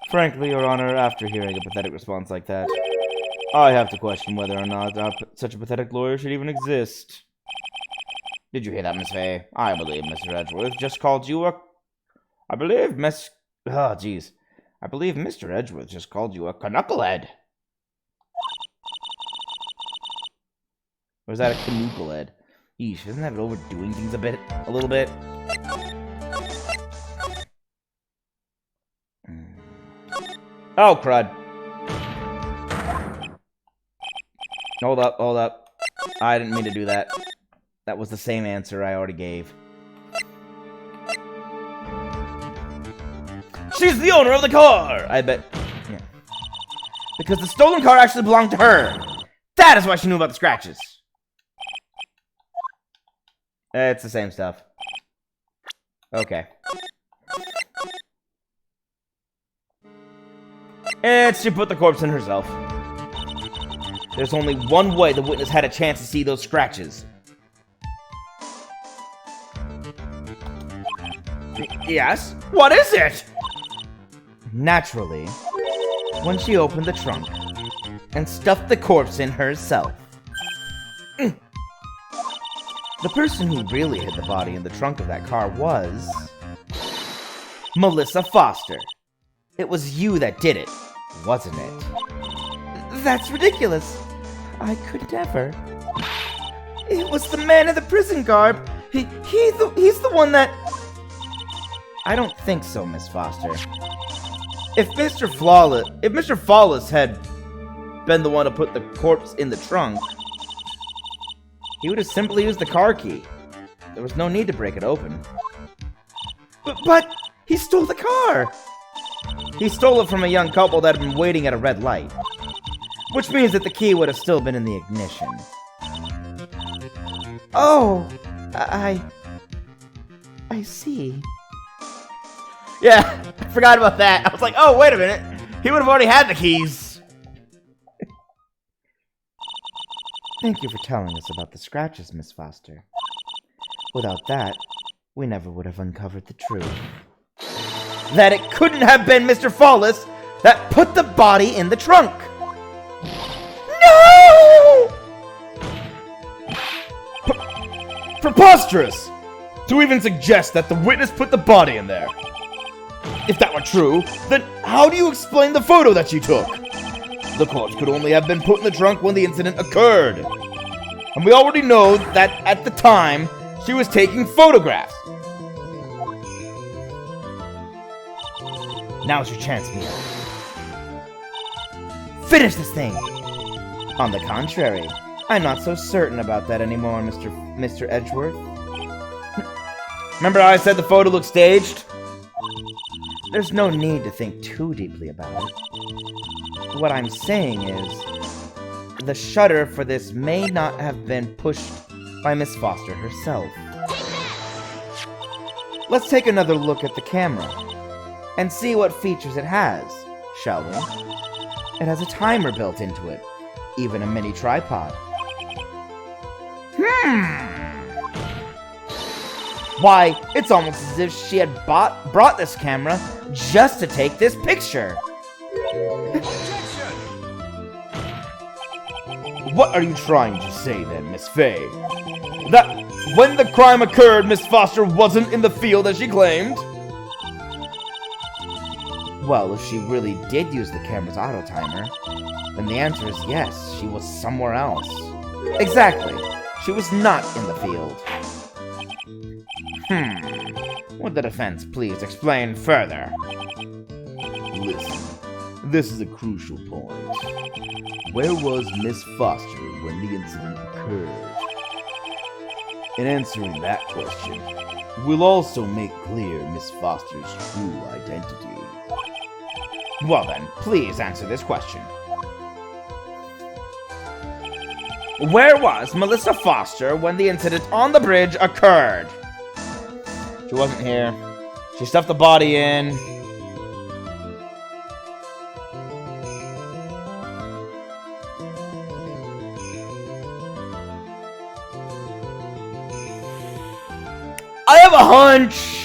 Frankly, Your Honor, after hearing a pathetic response like that, I have to question whether or not such a pathetic lawyer should even exist. Did you hear that, Miss Faye? I believe Mr. Edgeworth just called you a... I believe Mr. Edgeworth just called you a knucklehead. Or is that a canoodlehead? Eesh, isn't that overdoing things a little bit? Oh, crud. Hold up. I didn't mean to do that. That was the same answer I already gave. She's the owner of the car! I bet. Yeah. Because the stolen car actually belonged to her. That is why she knew about the scratches. It's the same stuff. Okay. And she put the corpse in herself. There's only one way the witness had a chance to see those scratches. Yes? What is it? Naturally, when she opened the trunk and stuffed the corpse in herself. The person who really hid the body in the trunk of that car was... Melissa Foster. It was you that did it, wasn't it? That's ridiculous. I could never. It was the man in the prison garb. He's the one that... I don't think so, Miss Foster. If Mr. Flawless had been the one to put the corpse in the trunk, he would have simply used the car key. There was no need to break it open. But He stole the car! He stole it from a young couple that had been waiting at a red light. Which means that the key would have still been in the ignition. Oh, I see. Yeah, I forgot about that. I was like, oh, wait a minute. He would have already had the keys. Thank you for telling us about the scratches, Miss Foster. Without that, we never would have uncovered the truth. That it couldn't have been Mr. Fallis that put the body in the trunk. No! Preposterous! To even suggest that the witness put the body in there. If that were true, then how do you explain the photo that she took? The corpse could only have been put in the trunk when the incident occurred. And we already know that at the time, she was taking photographs. Now's your chance, Mia. Finish this thing! On the contrary, I'm not so certain about that anymore, Mr. Edgeworth. Remember how I said the photo looked staged? There's no need to think too deeply about it. What I'm saying is, the shutter for this may not have been pushed by Miss Foster herself. Let's take another look at the camera and see what features it has, shall we? It has a timer built into it, even a mini tripod. Why, it's almost as if she had brought this camera just to take this picture. What are you trying to say then, Miss Fay? That when the crime occurred, Miss Foster wasn't in the field as she claimed? Well, if she really did use the camera's auto timer, then the answer is yes, she was somewhere else. Exactly. She was not in the field. Would the defense please explain further? Listen, this is a crucial point. Where was Miss Foster when the incident occurred? In answering that question, we'll also make clear Miss Foster's true identity. Well then, please answer this question. Where was Melissa Foster when the incident on the bridge occurred? She wasn't here. She stuffed the body in. I have a hunch!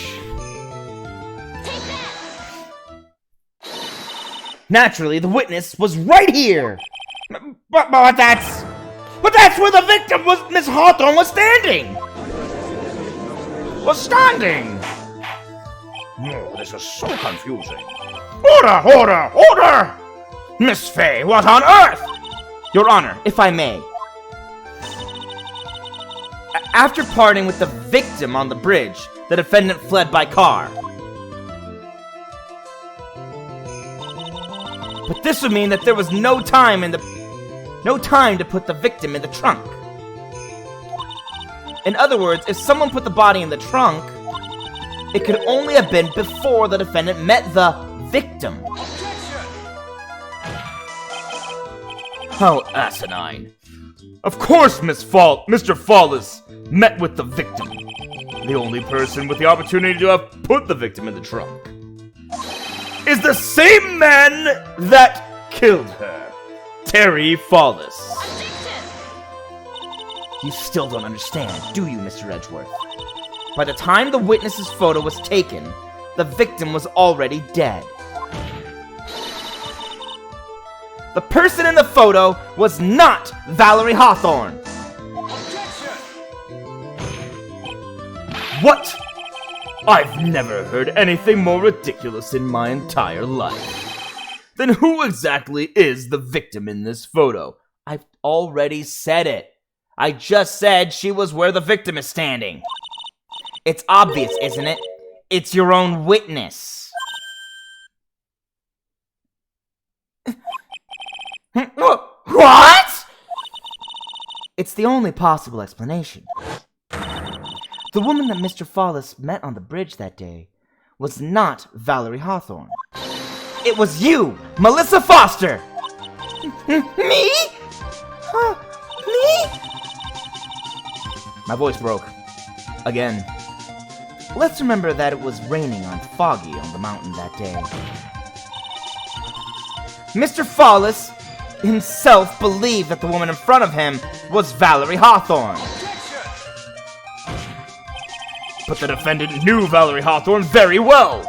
Naturally, the witness was right here! But that's where the victim was, Miss Hawthorne was standing! Oh, this is so confusing. Order! Miss Fay, what on earth? Your Honor, if I may. After parting with the victim on the bridge, the defendant fled by car. But this would mean that there was no time to put the victim in the trunk. In other words, if someone put the body in the trunk, it could only have been before the defendant met the victim. How asinine. Of course Mr. Fallis met with the victim. The only person with the opportunity to have put the victim in the trunk is the same man that killed her, Terry Fallis. You still don't understand, do you, Mr. Edgeworth? By the time the witness's photo was taken, the victim was already dead. The person in the photo was not Valerie Hawthorne. What? I've never heard anything more ridiculous in my entire life. Then who exactly is the victim in this photo? I've already said it. I just said she was where the victim is standing. It's obvious, isn't it? It's your own witness. What? It's the only possible explanation. The woman that Mr. Fallis met on the bridge that day was not Valerie Hawthorne. It was you, Melissa Foster! Me? Me? My voice broke. Again. Let's remember that it was raining on Foggy on the mountain that day. Mr. Follis himself believed that the woman in front of him was Valerie Hawthorne. But the defendant knew Valerie Hawthorne very well.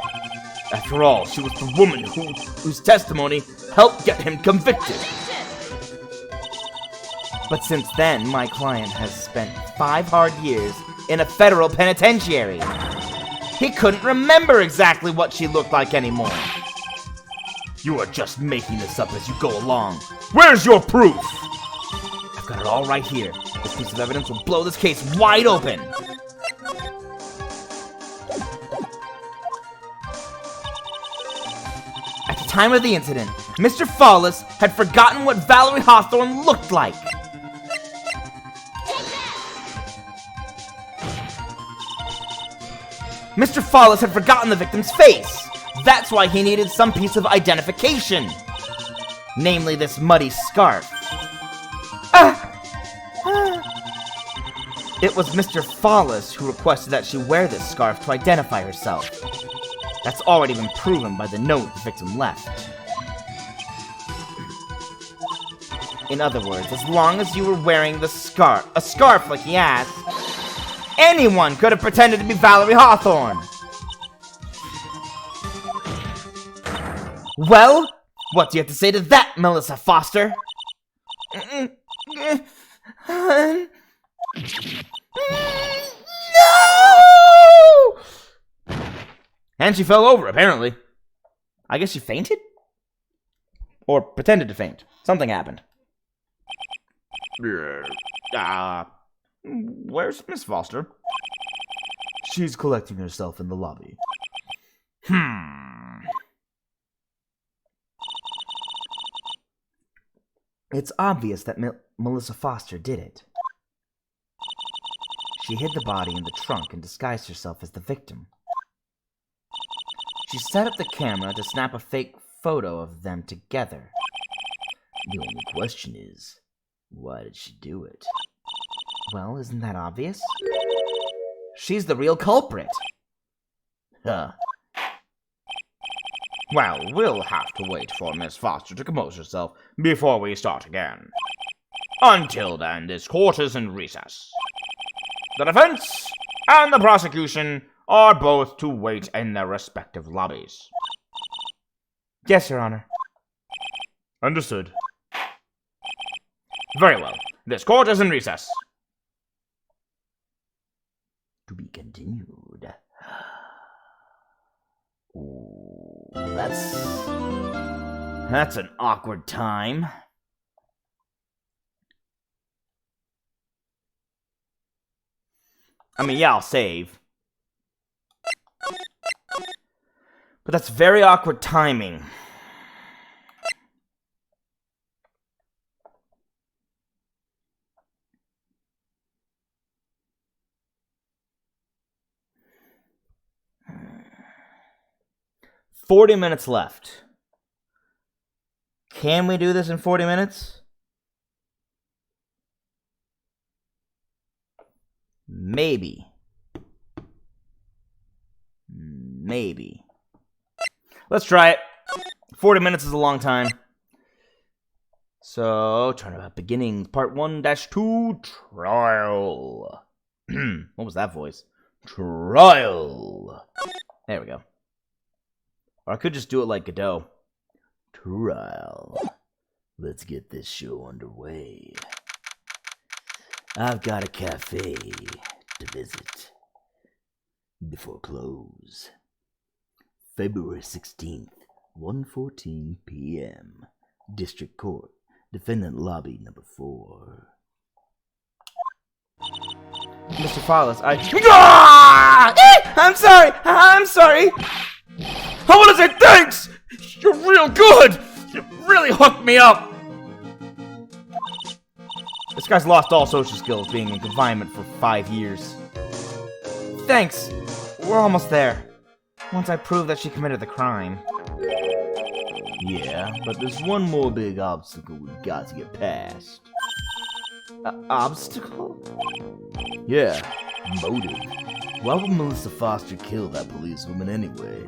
After all, she was the woman whose testimony helped get him convicted. But since then, my client has spent 5 hard years in a federal penitentiary. He couldn't remember exactly what she looked like anymore. You are just making this up as you go along. Where's your proof? I've got it all right here. This piece of evidence will blow this case wide open. At the time of the incident, Mr. Follis had forgotten what Valerie Hawthorne looked like. Mr. Follis had forgotten the victim's face. That's why he needed some piece of identification. Namely, this muddy scarf. It was Mr. Follis who requested that she wear this scarf to identify herself. That's already been proven by the note the victim left. In other words, as long as you were wearing a scarf like he asked, anyone could have pretended to be Valerie Hawthorne. Well, what do you have to say to that, Melissa Foster? No! And she fell over, apparently. I guess she fainted? Or pretended to faint. Something happened. Where's Miss Foster? She's collecting herself in the lobby. It's obvious that Melissa Foster did it. She hid the body in the trunk and disguised herself as the victim. She set up the camera to snap a fake photo of them together. The only question is, why did she do it? Well, isn't that obvious? She's the real culprit. Huh. Well, we'll have to wait for Miss Foster to compose herself before we start again. Until then, this court is in recess. The defense and the prosecution are both to wait in their respective lobbies. Yes, Your Honor. Understood. Very well. This court is in recess. To be continued. Ooh, that's an awkward time. I mean, yeah, I'll save. But that's very awkward timing. $40 minutes left. Can we do this in 40 minutes? Maybe. Maybe. Let's try it. 40 minutes is a long time. So, turnabout beginning, part 1-2, trial. What was that voice? Trial. There we go. Or I could just do it like Godot. Trial. Let's get this show underway. I've got a cafe to visit before close. February 16th, 1:14 p.m. District Court, Defendant Lobby number 4. Mr. Follis, I'm sorry! I'm sorry! I want to say thanks! You're real good! You really hooked me up! This guy's lost all social skills being in confinement for 5 years. Thanks. We're almost there. Once I prove that she committed the crime. Yeah, but there's one more big obstacle we've got to get past. Obstacle? Yeah, motive. Why would Melissa Foster kill that policewoman anyway?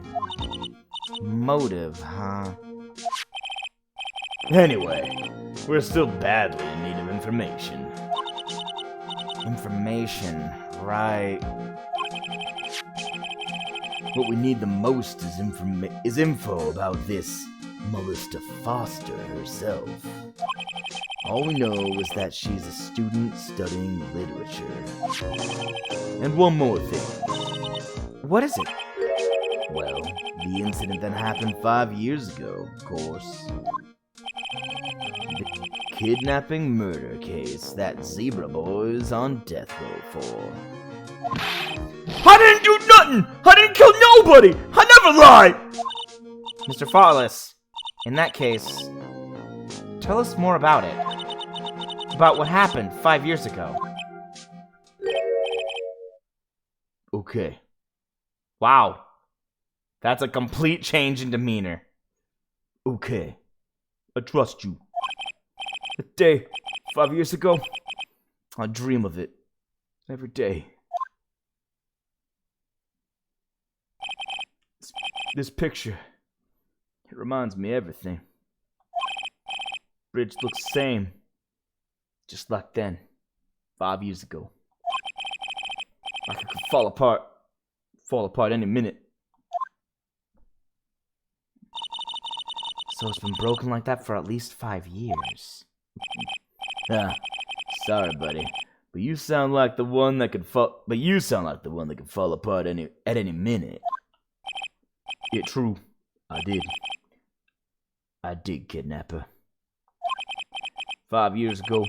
Motive, huh? Anyway, we're still badly in need of information. Information, right. What we need the most is info about this Melissa Foster herself. All we know is that she's a student studying literature. And one more thing. What is it? Well, the incident that happened 5 years ago, of course. The kidnapping murder case that Zebra Boy's on death row for. I didn't do nothing! I didn't kill nobody! I never lied! Mr. Farless, in that case, tell us more about it. About what happened 5 years ago. Okay. Wow. That's a complete change in demeanor. Okay. I trust you. A day, 5 years ago, I dream of it every day. This picture, it reminds me of everything. Bridge looks the same, just like then, 5 years ago. Like it could fall apart any minute. So it's been broken like that for at least 5 years. Ah, sorry, buddy, but you sound like the one that could fall. But you sound like the one that could fall apart at any minute. yeah, true. I did kidnap her. 5 years ago,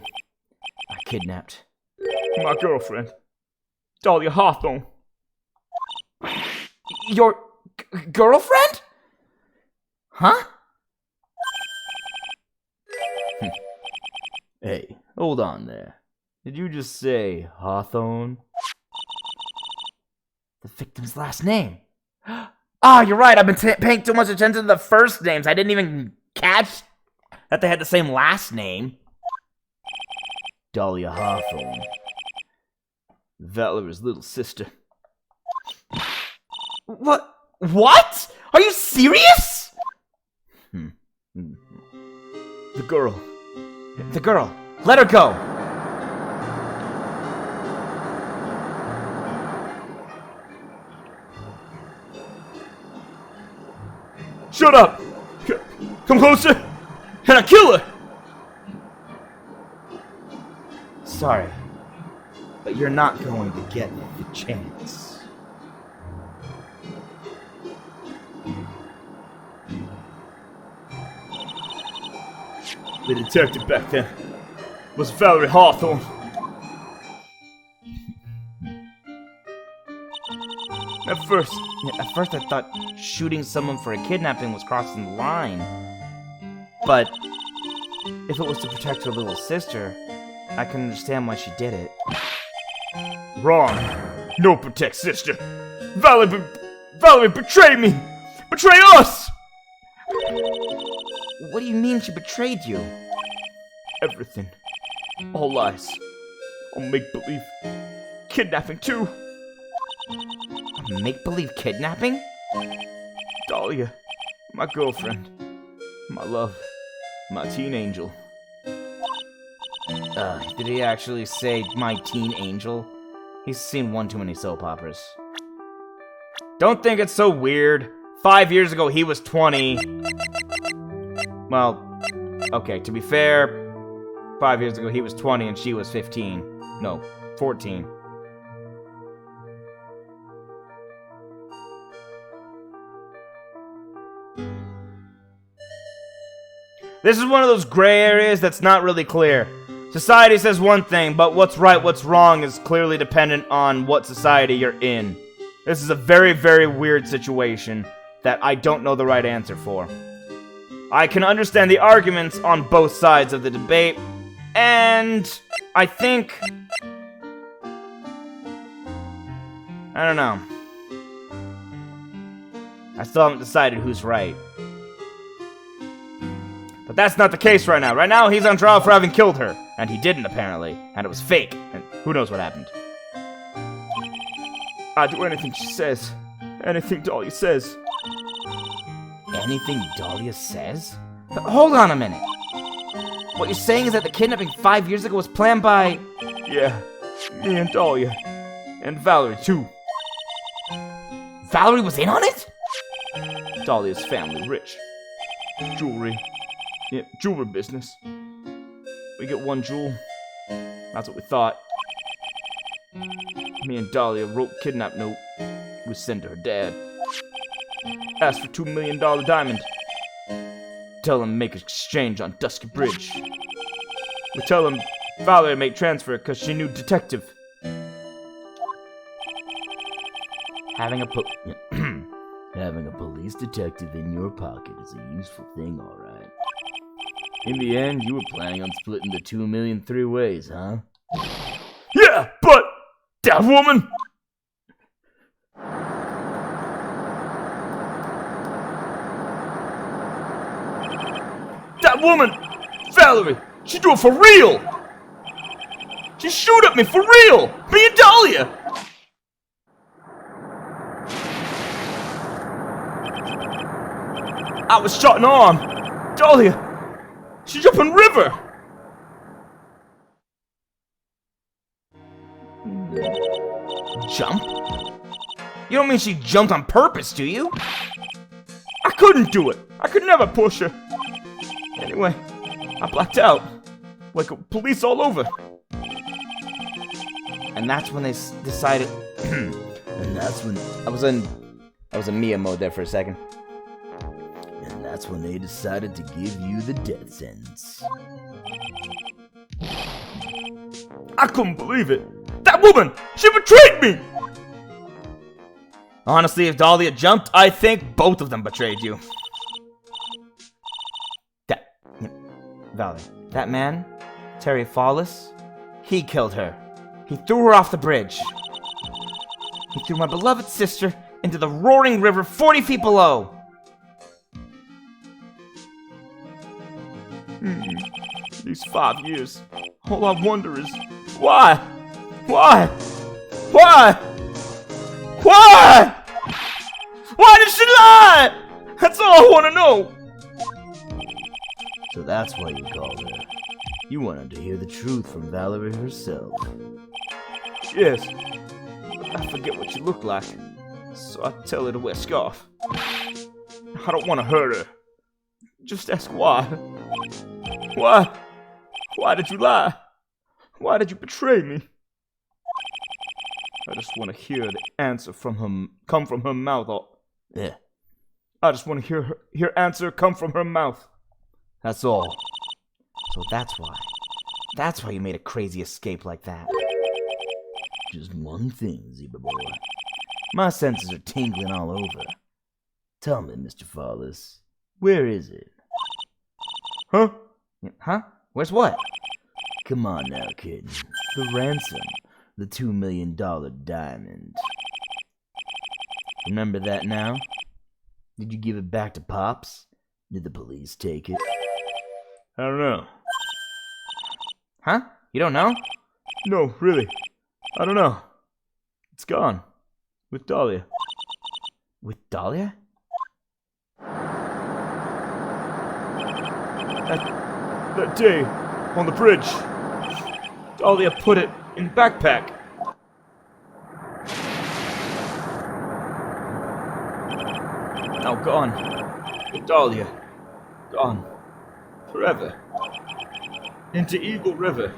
I kidnapped My girlfriend, Dahlia Hawthorne. Your girlfriend? Huh? Hey, hold on there. Did you just say Hawthorne? The victim's last name. Ah, you're right. I've been paying too much attention to the first names. I didn't even catch that they had the same last name. Dahlia Hawthorne. Valerie's little sister. What? What? Are you serious? The girl. The girl. Let her go. Shut up! Come closer, and I'll kill her! Sorry, but you're not going to get the chance. The detective back then was Valerie Hawthorne. At first I thought shooting someone for a kidnapping was crossing the line. But if it was to protect her little sister, I can understand why she did it. Wrong. No protect sister. Valerie betrayed me! Betray us! What do you mean she betrayed you? Everything. All lies. All make-believe. Kidnapping too. Make-believe kidnapping? Dahlia. My girlfriend. My love. My teen angel. Did he actually say my teen angel? He's seen one too many soap operas. Don't think it's so weird. 5 years ago he was 20. Well, okay, to be fair, 5 years ago he was 20 and she was 15. No, 14. This is one of those gray areas that's not really clear. Society says one thing, but what's right, what's wrong is clearly dependent on what society you're in. This is a very, very weird situation that I don't know the right answer for. I can understand the arguments on both sides of the debate, and I think... I don't know. I still haven't decided who's right. But that's not the case right now. Right now, he's on trial for having killed her. And he didn't, apparently. And it was fake. And who knows what happened. I'll do anything she says. Anything Dahlia says. Anything Dahlia says? Hold on a minute. What you're saying is that the kidnapping 5 years ago was planned by... Yeah, me and Dahlia. And Valerie, too. Valerie was in on it? Dahlia's family rich. Jewelry. Yeah, jewelry business. We get one jewel. That's what we thought. Me and Dahlia wrote kidnap note. We sent to her dad. Asked for $2 million diamond. Tell him make exchange on Dusky Bridge. We tell him Valerie made transfer because she knew detective. Having a police detective in your pocket is a useful thing, all right. In the end, you were planning on splitting the 2 million 3 ways, huh? Yeah, but that woman. That woman, Valerie, she do it for real. She shoot at me for real. Me and Dahlia. I was shot in the arm. Dahlia, she jumped in river. Jump? You don't mean she jumped on purpose, do you? I couldn't do it. I could never push her. Anyway, I blacked out. Like police all over. And that's when they decided... and that's when... I was in Mia mode there for a second. And that's when they decided to give you the death sentence. I couldn't believe it. That woman! She betrayed me! Honestly, if Dahlia jumped, I think both of them betrayed you. Valerie, that man, Terry Fallis, he killed her. He threw her off the bridge. He threw my beloved sister into the roaring river 40 feet below. These 5 years, all I wonder is, why? Why? Why? Why? Why did she lie? That's all I want to know. So that's why you called her. You wanted to hear the truth from Valerie herself. Yes. I forget what you look like, so I tell her to wear a scarf. I don't want to hurt her. Just ask why. Why? Why did you lie? Why did you betray me? I just want to hear the answer come from her mouth. Yeah. I just want to hear answer come from her mouth. That's all. So that's why. That's why you made a crazy escape like that. Just one thing, Zebra Boy. My senses are tingling all over. Tell me, Mr. Fallis, where is it? Huh? Huh? Where's what? Come on now, kid. The ransom. The $2 million diamond. Remember that now? Did you give it back to Pops? Did the police take it? I don't know. Huh? You don't know? No, really. I don't know. It's gone. With Dahlia. With Dahlia? That day, on the bridge, Dahlia put it in the backpack. Now gone. With Dahlia. Gone. Forever. Into Eagle River.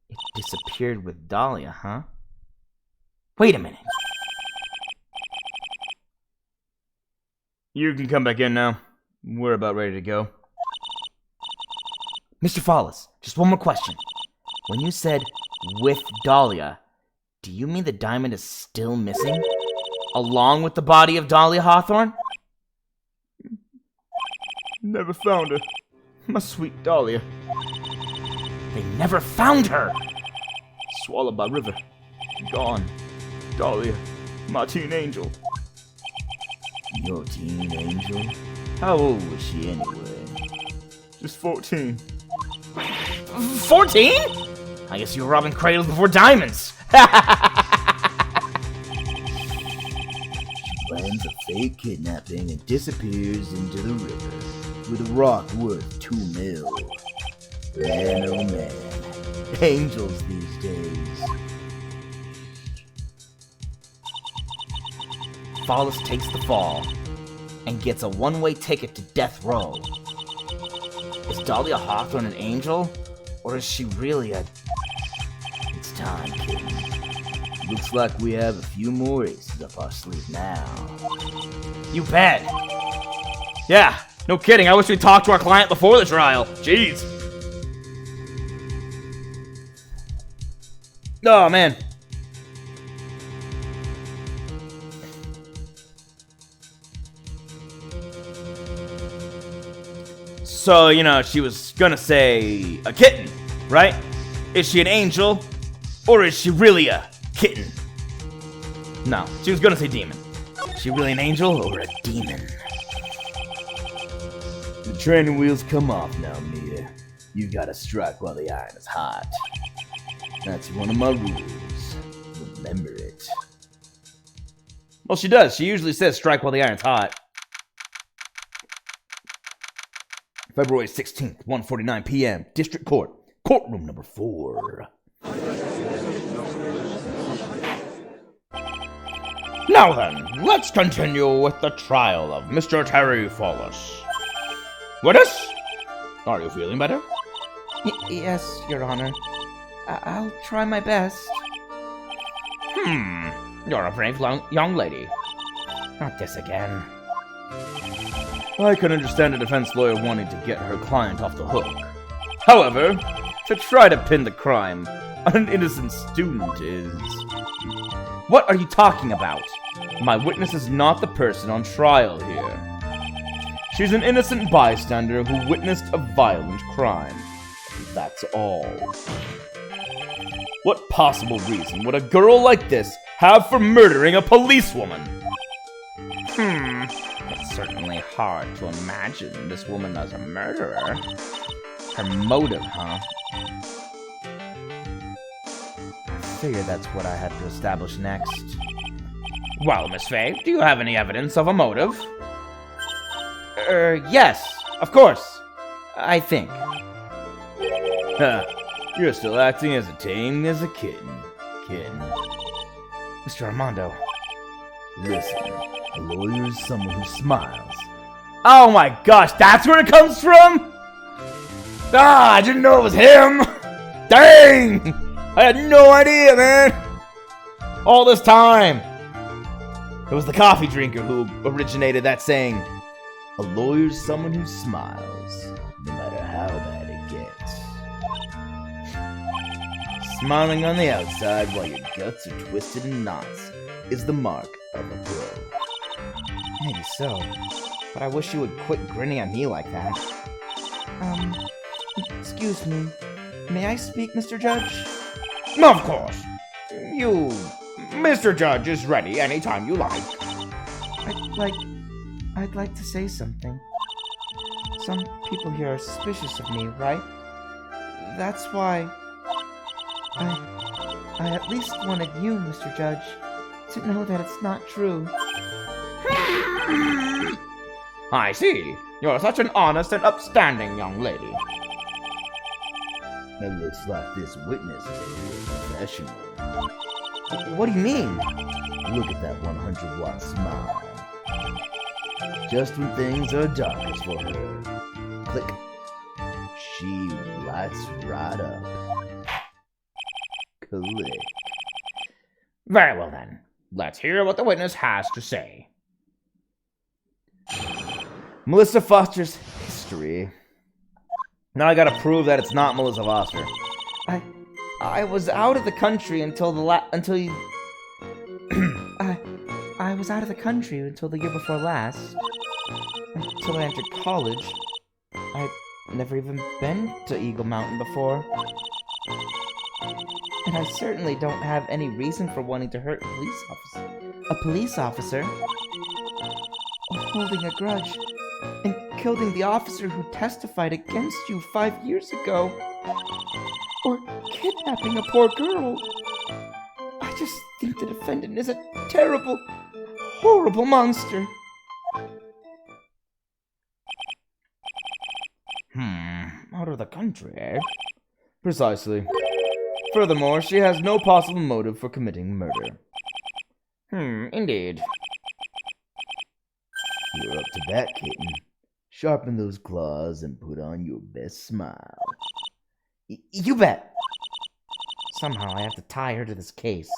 It disappeared with Dahlia, huh? Wait a minute. You can come back in now. We're about ready to go. Mr. Fallis, just one more question. When you said with Dahlia, do you mean the diamond is still missing? Along with the body of Dahlia Hawthorne? Never found her. My sweet Dahlia. They never found her! swallowed by river. Gone. Dahlia, my teen angel. Your teen angel? How old was she anyway? Just 14. 14? I guess you were robbing cradles before diamonds. Plans a fake kidnapping and disappears into the river with a rock worth 2 mil. Man, oh man. Angels these days. Flawless takes the fall and gets a one-way ticket to death row. Is Dahlia Hawthorne an angel? Or is she really a... It's time, kid. Looks like we have a few more aces up our sleeve now. You bet. Yeah, no kidding. I wish we'd talked to our client before the trial. Jeez. Oh, man. So, you know, she was gonna say a kitten, right? Is she an angel? Or is she really a kitten? No, she was gonna say demon. Is she really an angel or a demon? The training wheels come off now, Mia. You gotta strike while the iron is hot. That's one of my rules. Remember it. Well, she does. She usually says strike while the iron's hot. February 16th, 1:49 p.m. District Court. Courtroom number 4. Now then, let's continue with the trial of Mr. Terry Flawless. Witness, are you feeling better? Yes, Your Honor. I'll try my best. You're a brave young lady. Not this again. I can understand a defense lawyer wanting to get her client off the hook. However, to try to pin the crime on an innocent student is... What are you talking about? My witness is not the person on trial here. She's an innocent bystander who witnessed a violent crime. That's all. What possible reason would a girl like this have for murdering a policewoman? It's certainly hard to imagine this woman as a murderer. Her motive, huh? I figured that's what I had to establish next. Well, Miss Faye, do you have any evidence of a motive? Yes, of course. I think. Ha! You're still acting as tame as a kitten. Mr. Armando. Listen, a lawyer is someone who smiles. Oh my gosh, that's where it comes from? Ah, I didn't know it was him! Dang! I had no idea, man! All this time! It was the coffee drinker who originated that saying. A lawyer's someone who smiles, no matter how bad it gets. Smiling on the outside while your guts are twisted in knots is the mark of a pro. Maybe so, but I wish you would quit grinning at me like that. Excuse me. May I speak, Mr. Judge? Of course. Mr. Judge is ready anytime you like. I'd like to say something. Some people here are suspicious of me, right? That's why I at least wanted you, Mr. Judge, to know that it's not true. I see. You're such an honest and upstanding young lady. It looks like this witness is a real professional. What do you mean? Look at that 100-watt smile. Just when things are darkest for her, click, she lights right up. Click. Very well then. Let's hear what the witness has to say. Melissa Foster's history. Now I gotta prove that it's not Melissa Foster. I was out of the country until I was out of the country until the year before last. Until I entered college. I'd never even been to Eagle Mountain before. And I certainly don't have any reason for wanting to hurt a police officer. A police officer? Or holding a grudge and killing the officer who testified against you 5 years ago. Or kidnapping a poor girl. I just think the defendant is a terrible, horrible monster. Out of the country, eh? Precisely. Furthermore, she has no possible motive for committing murder. Indeed. You're up to bat, kitten. Sharpen those claws and put on your best smile. You bet. Somehow I have to tie her to this case.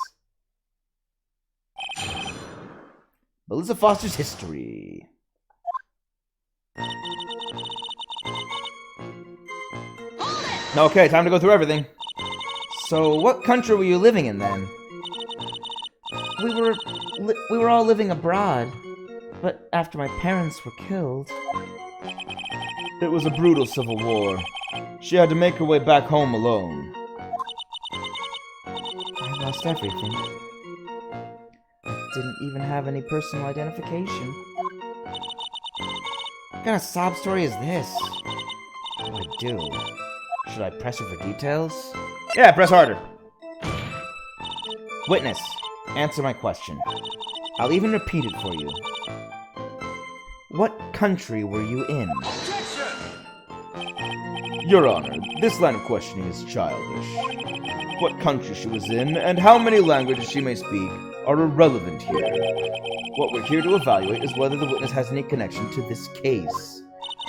Melissa Foster's history. Okay, time to go through everything. So, what country were you living in then? We were all living abroad, but after my parents were killed... It was a brutal civil war. She had to make her way back home alone. I lost everything. I didn't even have any personal identification. What kind of sob story is this? What do I do? Should I press her for details? Yeah, press harder. Witness, answer my question. I'll even repeat it for you. What country were you in? Your Honor, this line of questioning is childish. What country she was in, and how many languages she may speak, are irrelevant here. What we're here to evaluate is whether the witness has any connection to this case.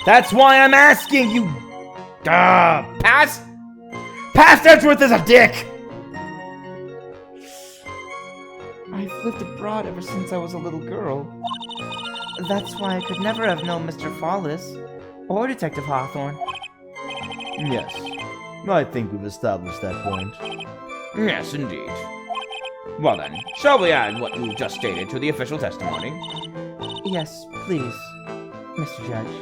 That's why I'm asking you! Past Edgeworth is a dick! I've lived abroad ever since I was a little girl. That's why I could never have known Mr. Fawless or Detective Hawthorne. Yes, I think we've established that point. Yes, indeed. Well then, shall we add what you just stated to the official testimony? Yes, please, Mr. Judge.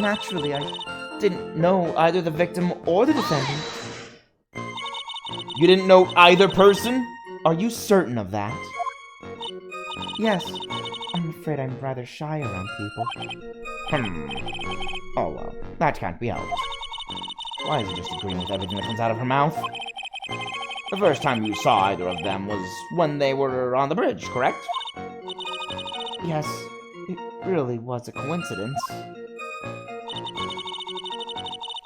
Naturally, I didn't know either the victim or the defendant. You didn't know either person? Are you certain of that? Yes. I'm afraid I'm rather shy around people. Oh well, that can't be helped. Why is he just agreeing with everything that comes out of her mouth? The first time you saw either of them was when they were on the bridge, correct? Yes, it really was a coincidence.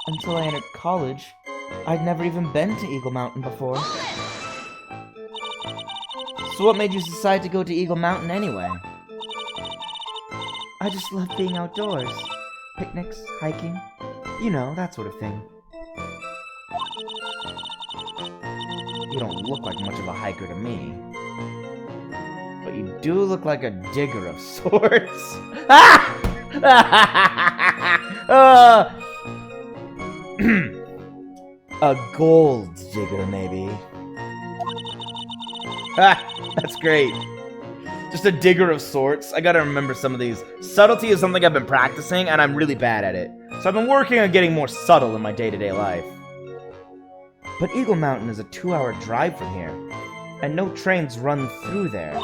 Until I entered college, I'd never even been to Eagle Mountain before. So what made you decide to go to Eagle Mountain anyway? I just love being outdoors. Picnics, hiking, you know, that sort of thing. You don't look like much of a hiker to me. But you do look like a digger of sorts. A gold digger, maybe. That's great. Just a digger of sorts. I gotta remember some of these. Subtlety is something I've been practicing, and I'm really bad at it. So I've been working on getting more subtle in my day-to-day life. But Eagle Mountain is a 2-hour drive from here, and no trains run through there.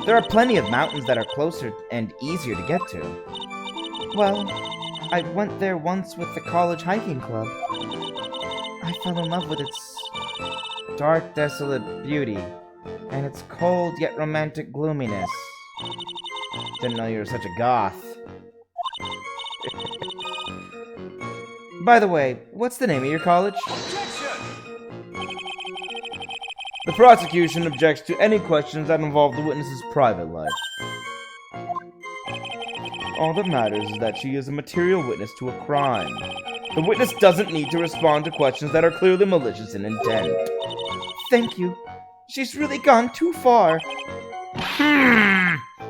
There are plenty of mountains that are closer and easier to get to. Well, I went there once with the college hiking club. I fell in love with its dark, desolate beauty, and its cold yet romantic gloominess. Didn't know you were such a goth. By the way, what's the name of your college? The prosecution objects to any questions that involve the witness's private life. All that matters is that she is a material witness to a crime. The witness doesn't need to respond to questions that are clearly malicious in intent. Thank you. She's really gone too far.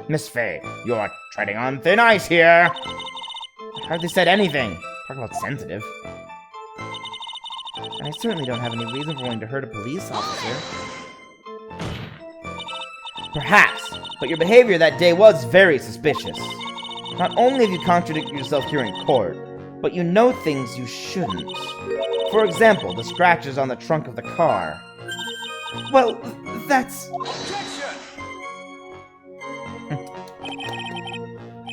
Miss Faye, you're treading on thin ice here. I hardly said anything. Talk about sensitive. And I certainly don't have any reason for wanting to hurt a police officer. Perhaps, but your behavior that day was very suspicious. Not only have you contradicted yourself here in court, but you know things you shouldn't. For example, the scratches on the trunk of the car. Well, that's...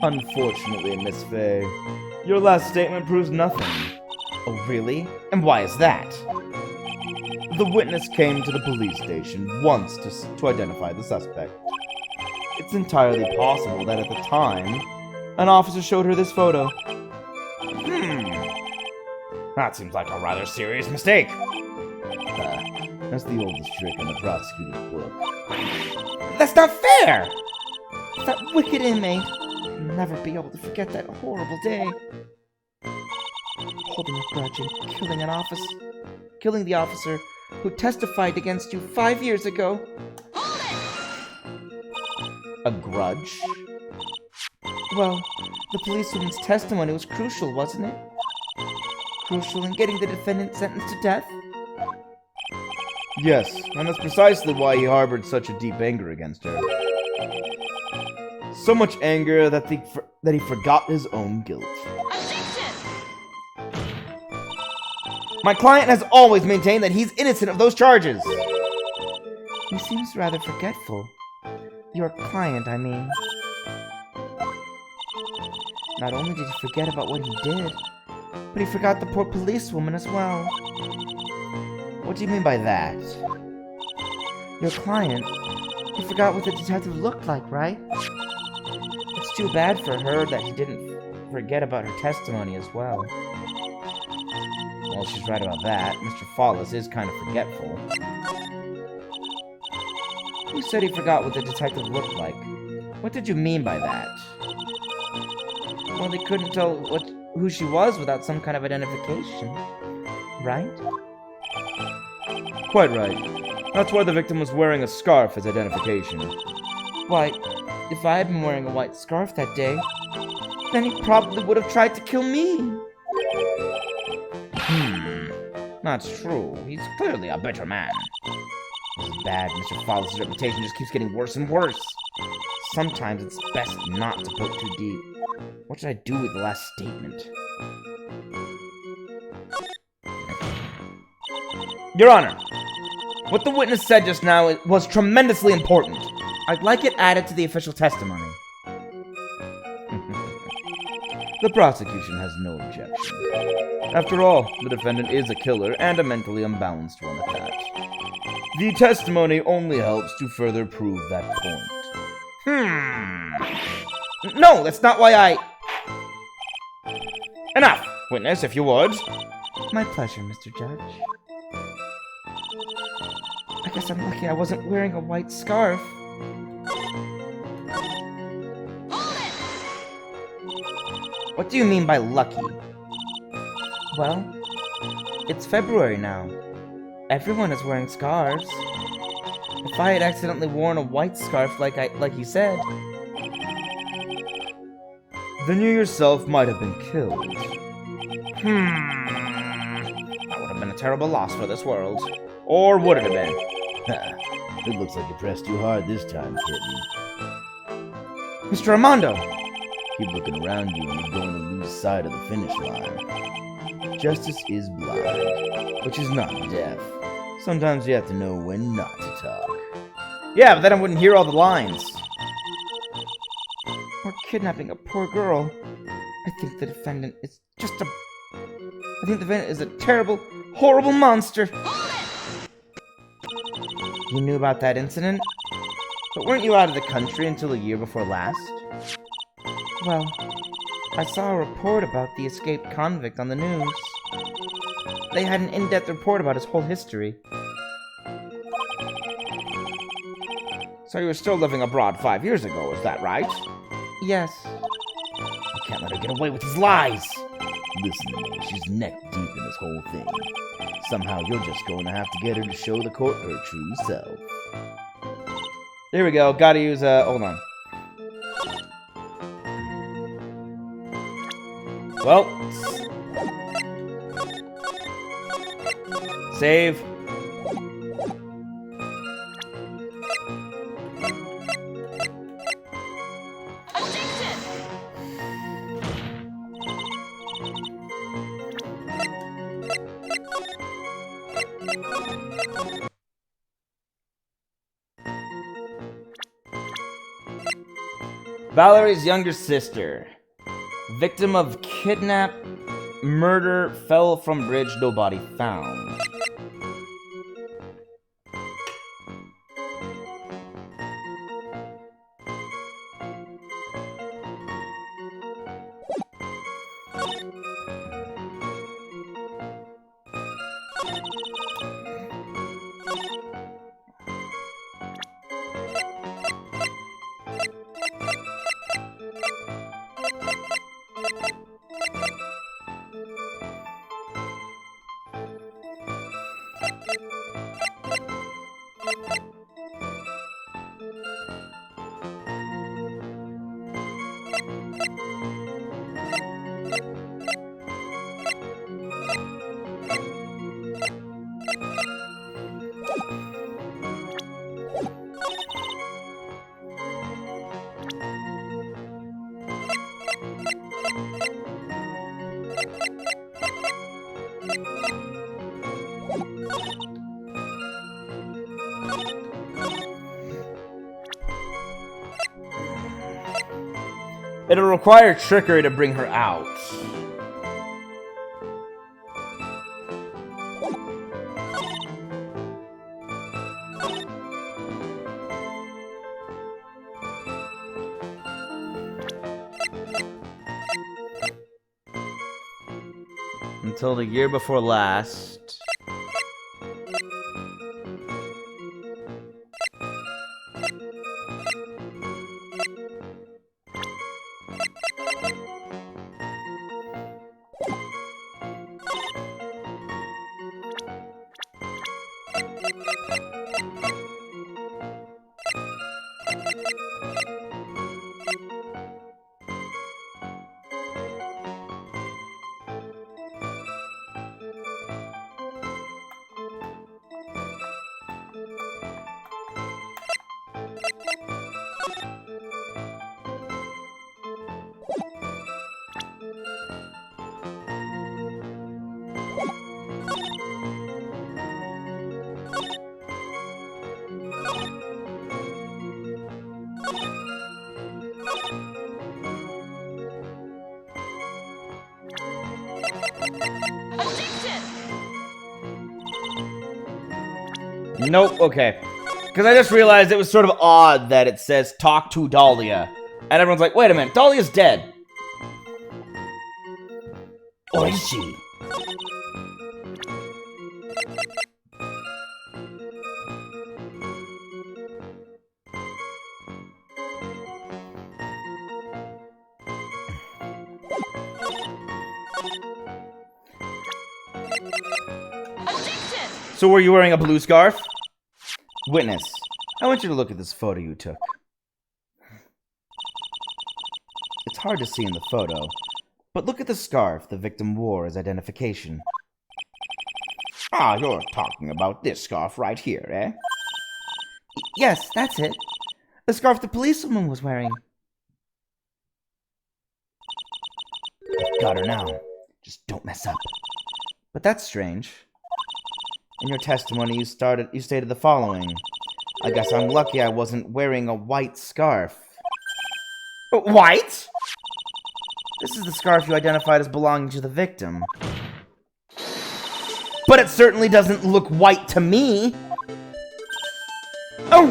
Unfortunately, Miss Fay, your last statement proves nothing. Oh, really? And why is that? The witness came to the police station once to identify the suspect. It's entirely possible that at the time, an officer showed her this photo. That seems like a rather serious mistake. That's the oldest trick in the prosecutor's book. That's not fair! That wicked inmate will never be able to forget that horrible day. Holding a grudge and killing the officer who testified against you 5 years ago. A grudge? Well, the policewoman's testimony was crucial, wasn't it? Crucial in getting the defendant sentenced to death? Yes, and that's precisely why he harbored such a deep anger against her. So much anger that he forgot his own guilt. My client has always maintained that he's innocent of those charges. He seems rather forgetful. Your client, I mean. Not only did he forget about what he did, but he forgot the poor policewoman as well. What do you mean by that? Your client, he forgot what the detective looked like, right? It's too bad for her that he didn't forget about her testimony as well. Well, she's right about that. Mr. Follis is kind of forgetful. Who said he forgot what the detective looked like? What did you mean by that? Well, they couldn't tell who she was without some kind of identification, right? Quite right. That's why the victim was wearing a scarf as identification. Why, if I had been wearing a white scarf that day, then he probably would have tried to kill me. That's true. He's clearly a bitter man. This is bad. Mr. Follis' reputation just keeps getting worse and worse. Sometimes it's best not to poke too deep. What should I do with the last statement? Your Honor, what the witness said just now was tremendously important. I'd like it added to the official testimony. The prosecution has no objection. After all, the defendant is a killer and a mentally unbalanced one at that. The testimony only helps to further prove that point. No, that's not why I... Enough, witness, if you would. My pleasure, Mr. Judge. I guess I'm lucky I wasn't wearing a white scarf. What do you mean by lucky? Well, it's February now. Everyone is wearing scarves. If I had accidentally worn a white scarf like you said, then you yourself might have been killed. That would have been a terrible loss for this world. Or would it have been? It looks like you pressed too hard this time, kitten. Mr. Armando! Keep looking around you and you're going to lose sight of the finish line. Justice is blind, which is not deaf. Sometimes you have to know when not to talk. Yeah, but then I wouldn't hear all the lines. Or kidnapping a poor girl. I think the defendant is just a... I think the defendant is a terrible, horrible monster. You knew about that incident? But weren't you out of the country until a year before last? Well, I saw a report about the escaped convict on the news. They had an in-depth report about his whole history. So you were still living abroad 5 years ago, is that right? Yes. I can't let her get away with these lies! Listen to me, she's neck deep in this whole thing. Somehow you're just going to have to get her to show the court her true self. Here we go, gotta use, hold on. Well. Save. Valerie's younger sister. Victim of kidnap, murder, fell from bridge, no body found. It'll require trickery to bring her out. Until the year before last. Nope, okay. Because I just realized it was sort of odd that it says, talk to Dahlia. And everyone's like, wait a minute, Dahlia's dead. Or is she? So were you wearing a blue scarf? Witness, I want you to look at this photo you took. It's hard to see in the photo, but look at the scarf the victim wore as identification. Ah, you're talking about this scarf right here, eh? Yes, that's it. The scarf the policewoman was wearing. I've got her now. Just don't mess up. But that's strange. In your testimony, you stated the following. I guess I'm lucky I wasn't wearing a white scarf. White? This is the scarf you identified as belonging to the victim. But it certainly doesn't look white to me. Oh!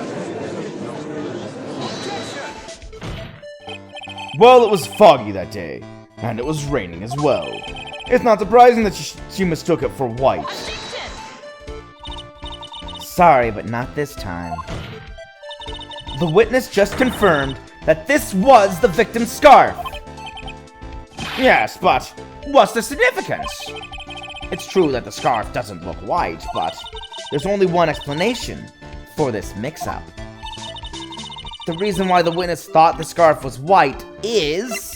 Well, it was foggy that day, and it was raining as well. It's not surprising that she mistook it for white. Sorry, but not this time. The witness just confirmed that this was the victim's scarf. Yes, but what's the significance? It's true that the scarf doesn't look white, but there's only one explanation for this mix-up. The reason why the witness thought the scarf was white is...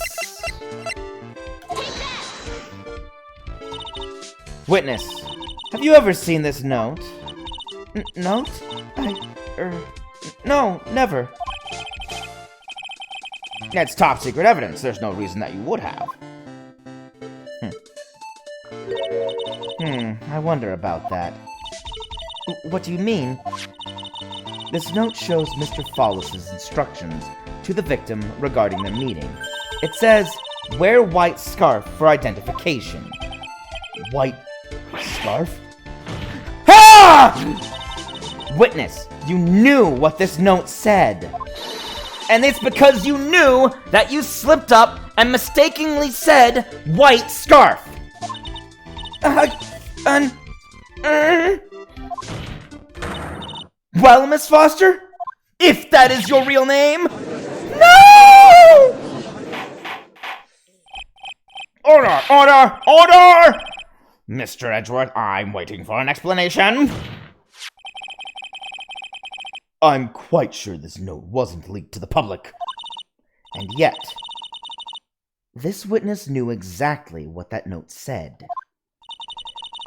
Witness, have you ever seen this note? Note? No, never. It's top secret evidence. There's no reason that you would have. I wonder about that. What do you mean? This note shows Mr. Follis's instructions to the victim regarding their meeting. It says, wear white scarf for identification. White scarf? Ah! Witness, you knew what this note said. And it's because you knew that you slipped up and mistakenly said white scarf. Well, Miss Foster? If that is your real name? No! Order! Order! Order! Mr. Edgeworth, I'm waiting for an explanation. I'm quite sure this note wasn't leaked to the public. And yet, this witness knew exactly what that note said.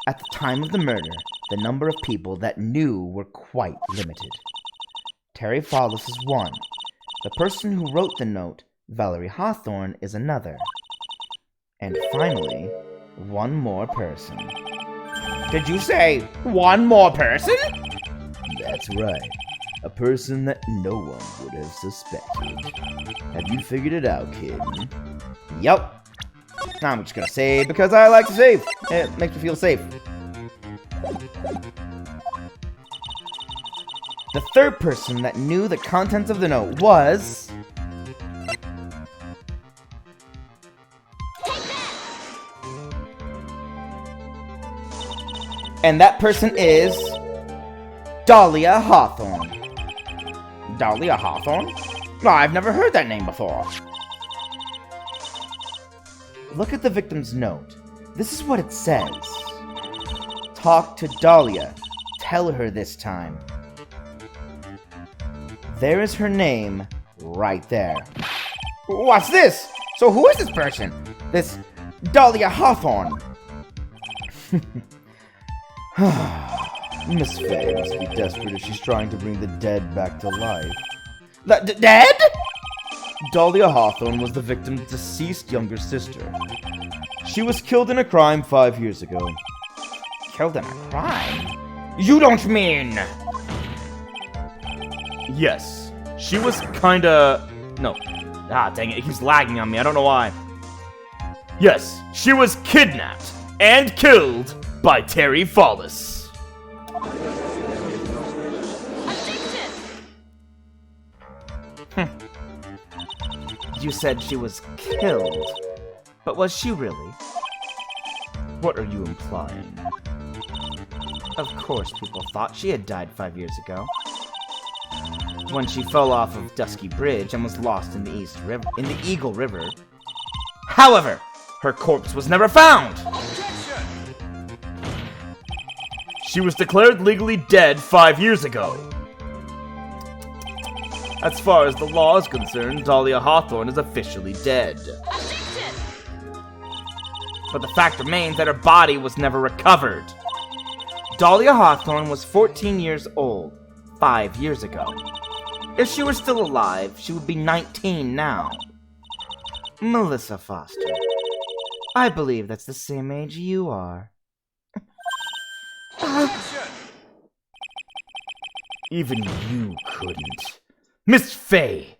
At the time of the murder, the number of people that knew were quite limited. Terry Follis is one. The person who wrote the note, Valerie Hawthorne, is another. And finally, one more person. Did you say one more person? That's right. A person that no one would have suspected. Have you figured it out, kid? Yup. I'm just gonna save because I like to save. It makes me feel safe. The third person that knew the contents of the note was... And that person is... Dahlia Hawthorne. Dahlia Hawthorne? No, I've never heard that name before. Look at the victim's note. This is what it says. Talk to Dahlia. Tell her this time. There is her name right there. What's this? So who is this person? This Dahlia Hawthorne. Miss Faye must be desperate if she's trying to bring the dead back to life. Dead? Dahlia Hawthorne was the victim's deceased younger sister. She was killed in a crime 5 years ago. Killed in a crime? You don't mean... Yes. She was kinda... No. Ah, dang it. It keeps lagging on me. I don't know why. Yes. She was kidnapped and killed by Terry Follis. You said she was killed. But was she really? What are you implying? Of course, people thought she had died 5 years ago. When she fell off of Dusky Bridge and was lost in the Eagle River. However, her corpse was never found. She was declared legally dead 5 years ago. As far as the law is concerned, Dahlia Hawthorne is officially dead. But the fact remains that her body was never recovered. Dahlia Hawthorne was 14 years old 5 years ago. If she were still alive, she would be 19 now. Melissa Foster, I believe that's the same age you are. Even you couldn't. Miss Faye!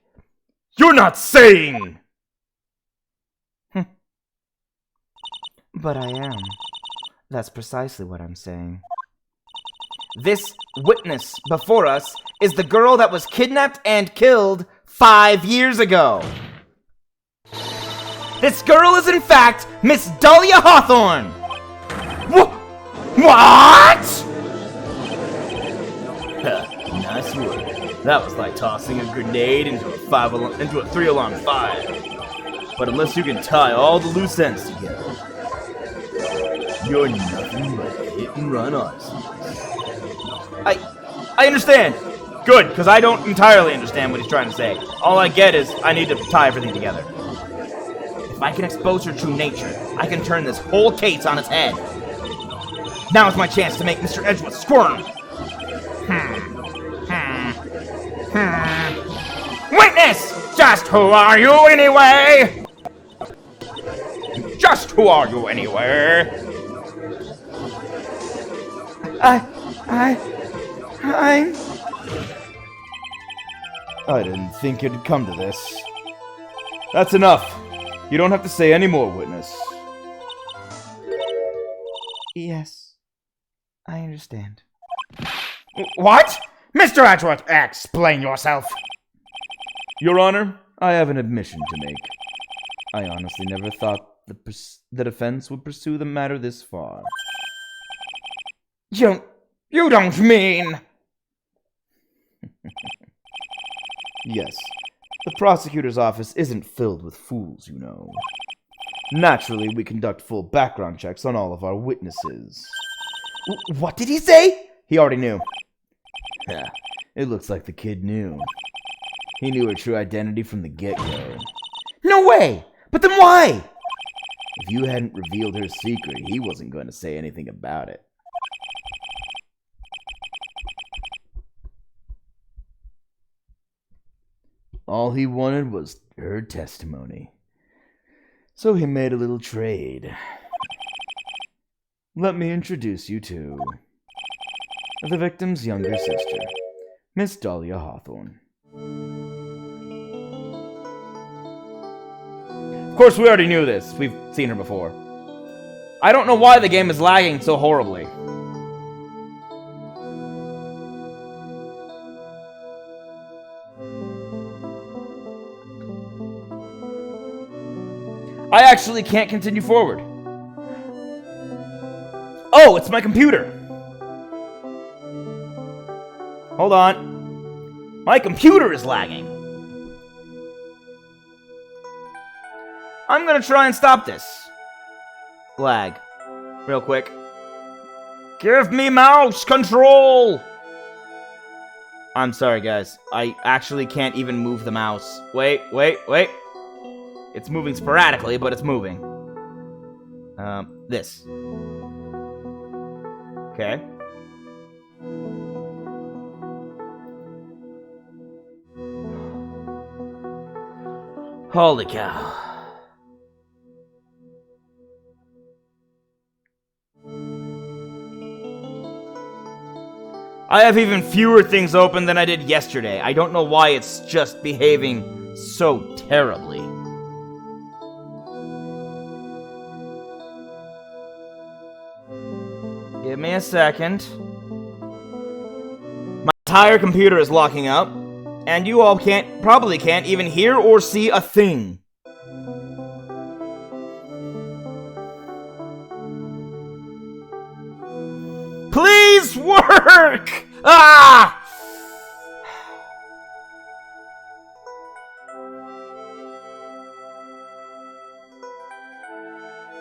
You're not saying! But I am. That's precisely what I'm saying. This witness before us is the girl that was kidnapped and killed 5 years ago. This girl is in fact Miss Dahlia Hawthorne! What?! Nice work. That was like tossing a grenade into a 3-alarm fire. But unless you can tie all the loose ends together, you're nothing but a hit-and-run artist. I understand. Good, because I don't entirely understand what he's trying to say. All I get is I need to tie everything together. If I can expose her true nature, I can turn this whole case on its head. Now is my chance to make Mr. Edgeworth squirm. Witness! Just who are you anyway? Just who are you anyway? I didn't think it'd come to this. That's enough. You don't have to say any more, witness. Yes, I understand. What? Mr. Edgeworth, explain yourself. Your Honor, I have an admission to make. I honestly never thought the defense would pursue the matter this far. You don't mean... Yes, the prosecutor's office isn't filled with fools, you know. Naturally, we conduct full background checks on all of our witnesses. What did he say? He already knew. Yeah, it looks like the kid knew. He knew her true identity from the get-go. No way! But then why? If you hadn't revealed her secret, he wasn't going to say anything about it. All he wanted was her testimony. So he made a little trade. Let me introduce you to the victim's younger sister, Miss Dahlia Hawthorne. Of course, we already knew this. We've seen her before. I don't know why the game is lagging so horribly. I actually can't continue forward. Oh, it's my computer. Hold on. My computer is lagging. I'm gonna try and stop this lag real quick. Give me mouse control! I'm sorry, guys. I actually can't even move the mouse. Wait. It's moving sporadically, but it's moving. This. Okay. Holy cow. I have even fewer things open than I did yesterday. I don't know why it's just behaving so terribly. Give me a second. My entire computer is locking up, and you all probably can't even hear or see a thing. Please work! Ah!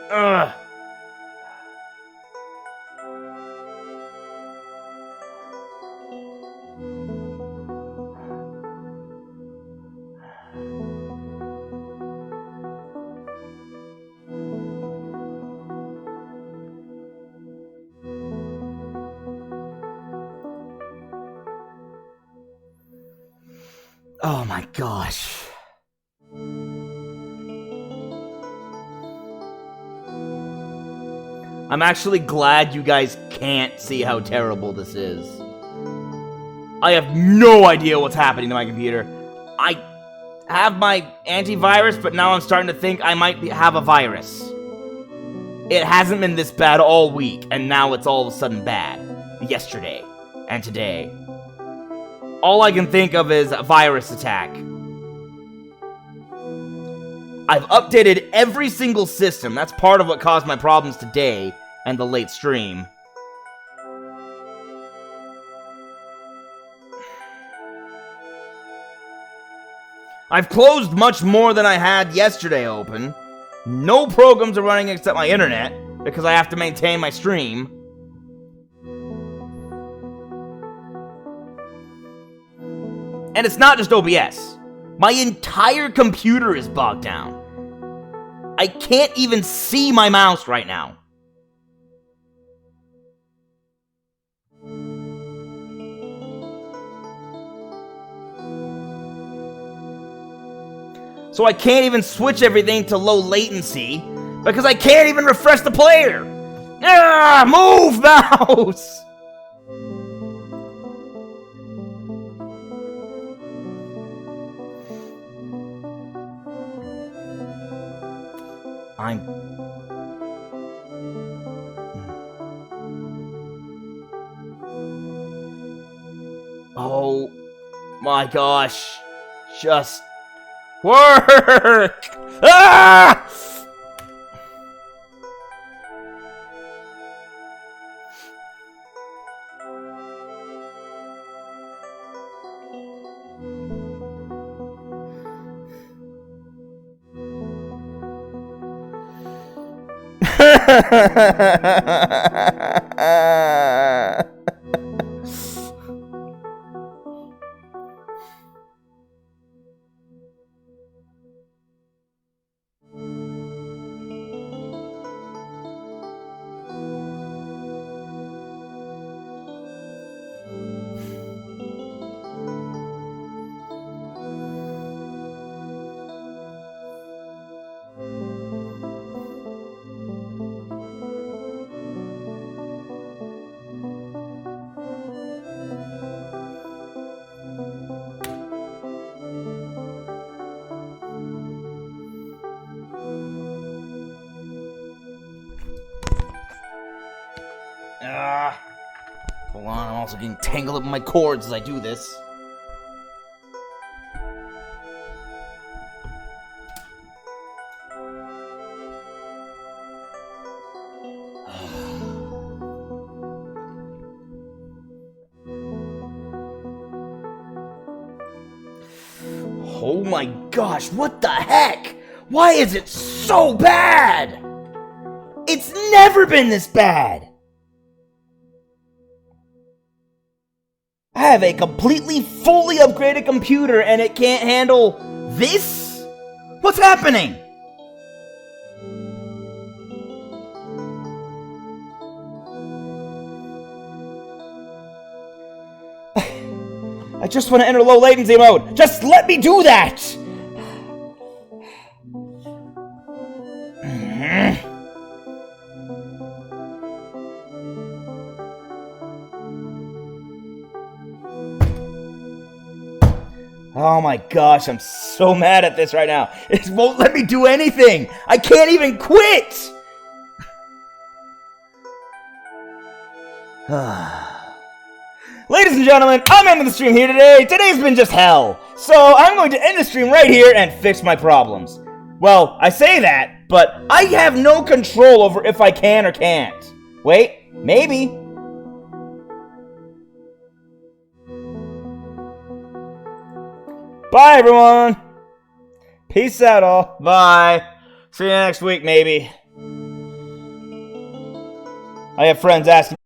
Ugh. Oh my gosh. I'm actually glad you guys can't see how terrible this is. I have no idea what's happening to my computer. I have my antivirus, but now I'm starting to think I might have a virus. It hasn't been this bad all week, and now it's all of a sudden bad. Yesterday and today. All I can think of is a virus attack. I've updated every single system. That's part of what caused my problems today and the late stream. I've closed much more than I had yesterday open. No programs are running except my internet, because I have to maintain my stream. And it's not just OBS. My entire computer is bogged down. I can't even see my mouse right now. So I can't even switch everything to low latency because I can't even refresh the player. Ah, move, mouse! I'm... Oh my gosh. Just work! Ah! Hold on, I'm also getting tangled up in my cords as I do this. Oh my gosh, what the heck? Why is it so bad? It's never been this bad! I have a completely, fully upgraded computer and it can't handle this? What's happening? I just want to enter low latency mode. Just let me do that! Oh my gosh, I'm so mad at this right now. It won't let me do anything. I can't even quit. Ladies and gentlemen, I'm ending the stream here today. Today's been just hell. So I'm going to end the stream right here and fix my problems. Well, I say that, but I have no control over if I can or can't. Wait, maybe. Bye, everyone. Peace out, all. Bye. See you next week, maybe. I have friends asking.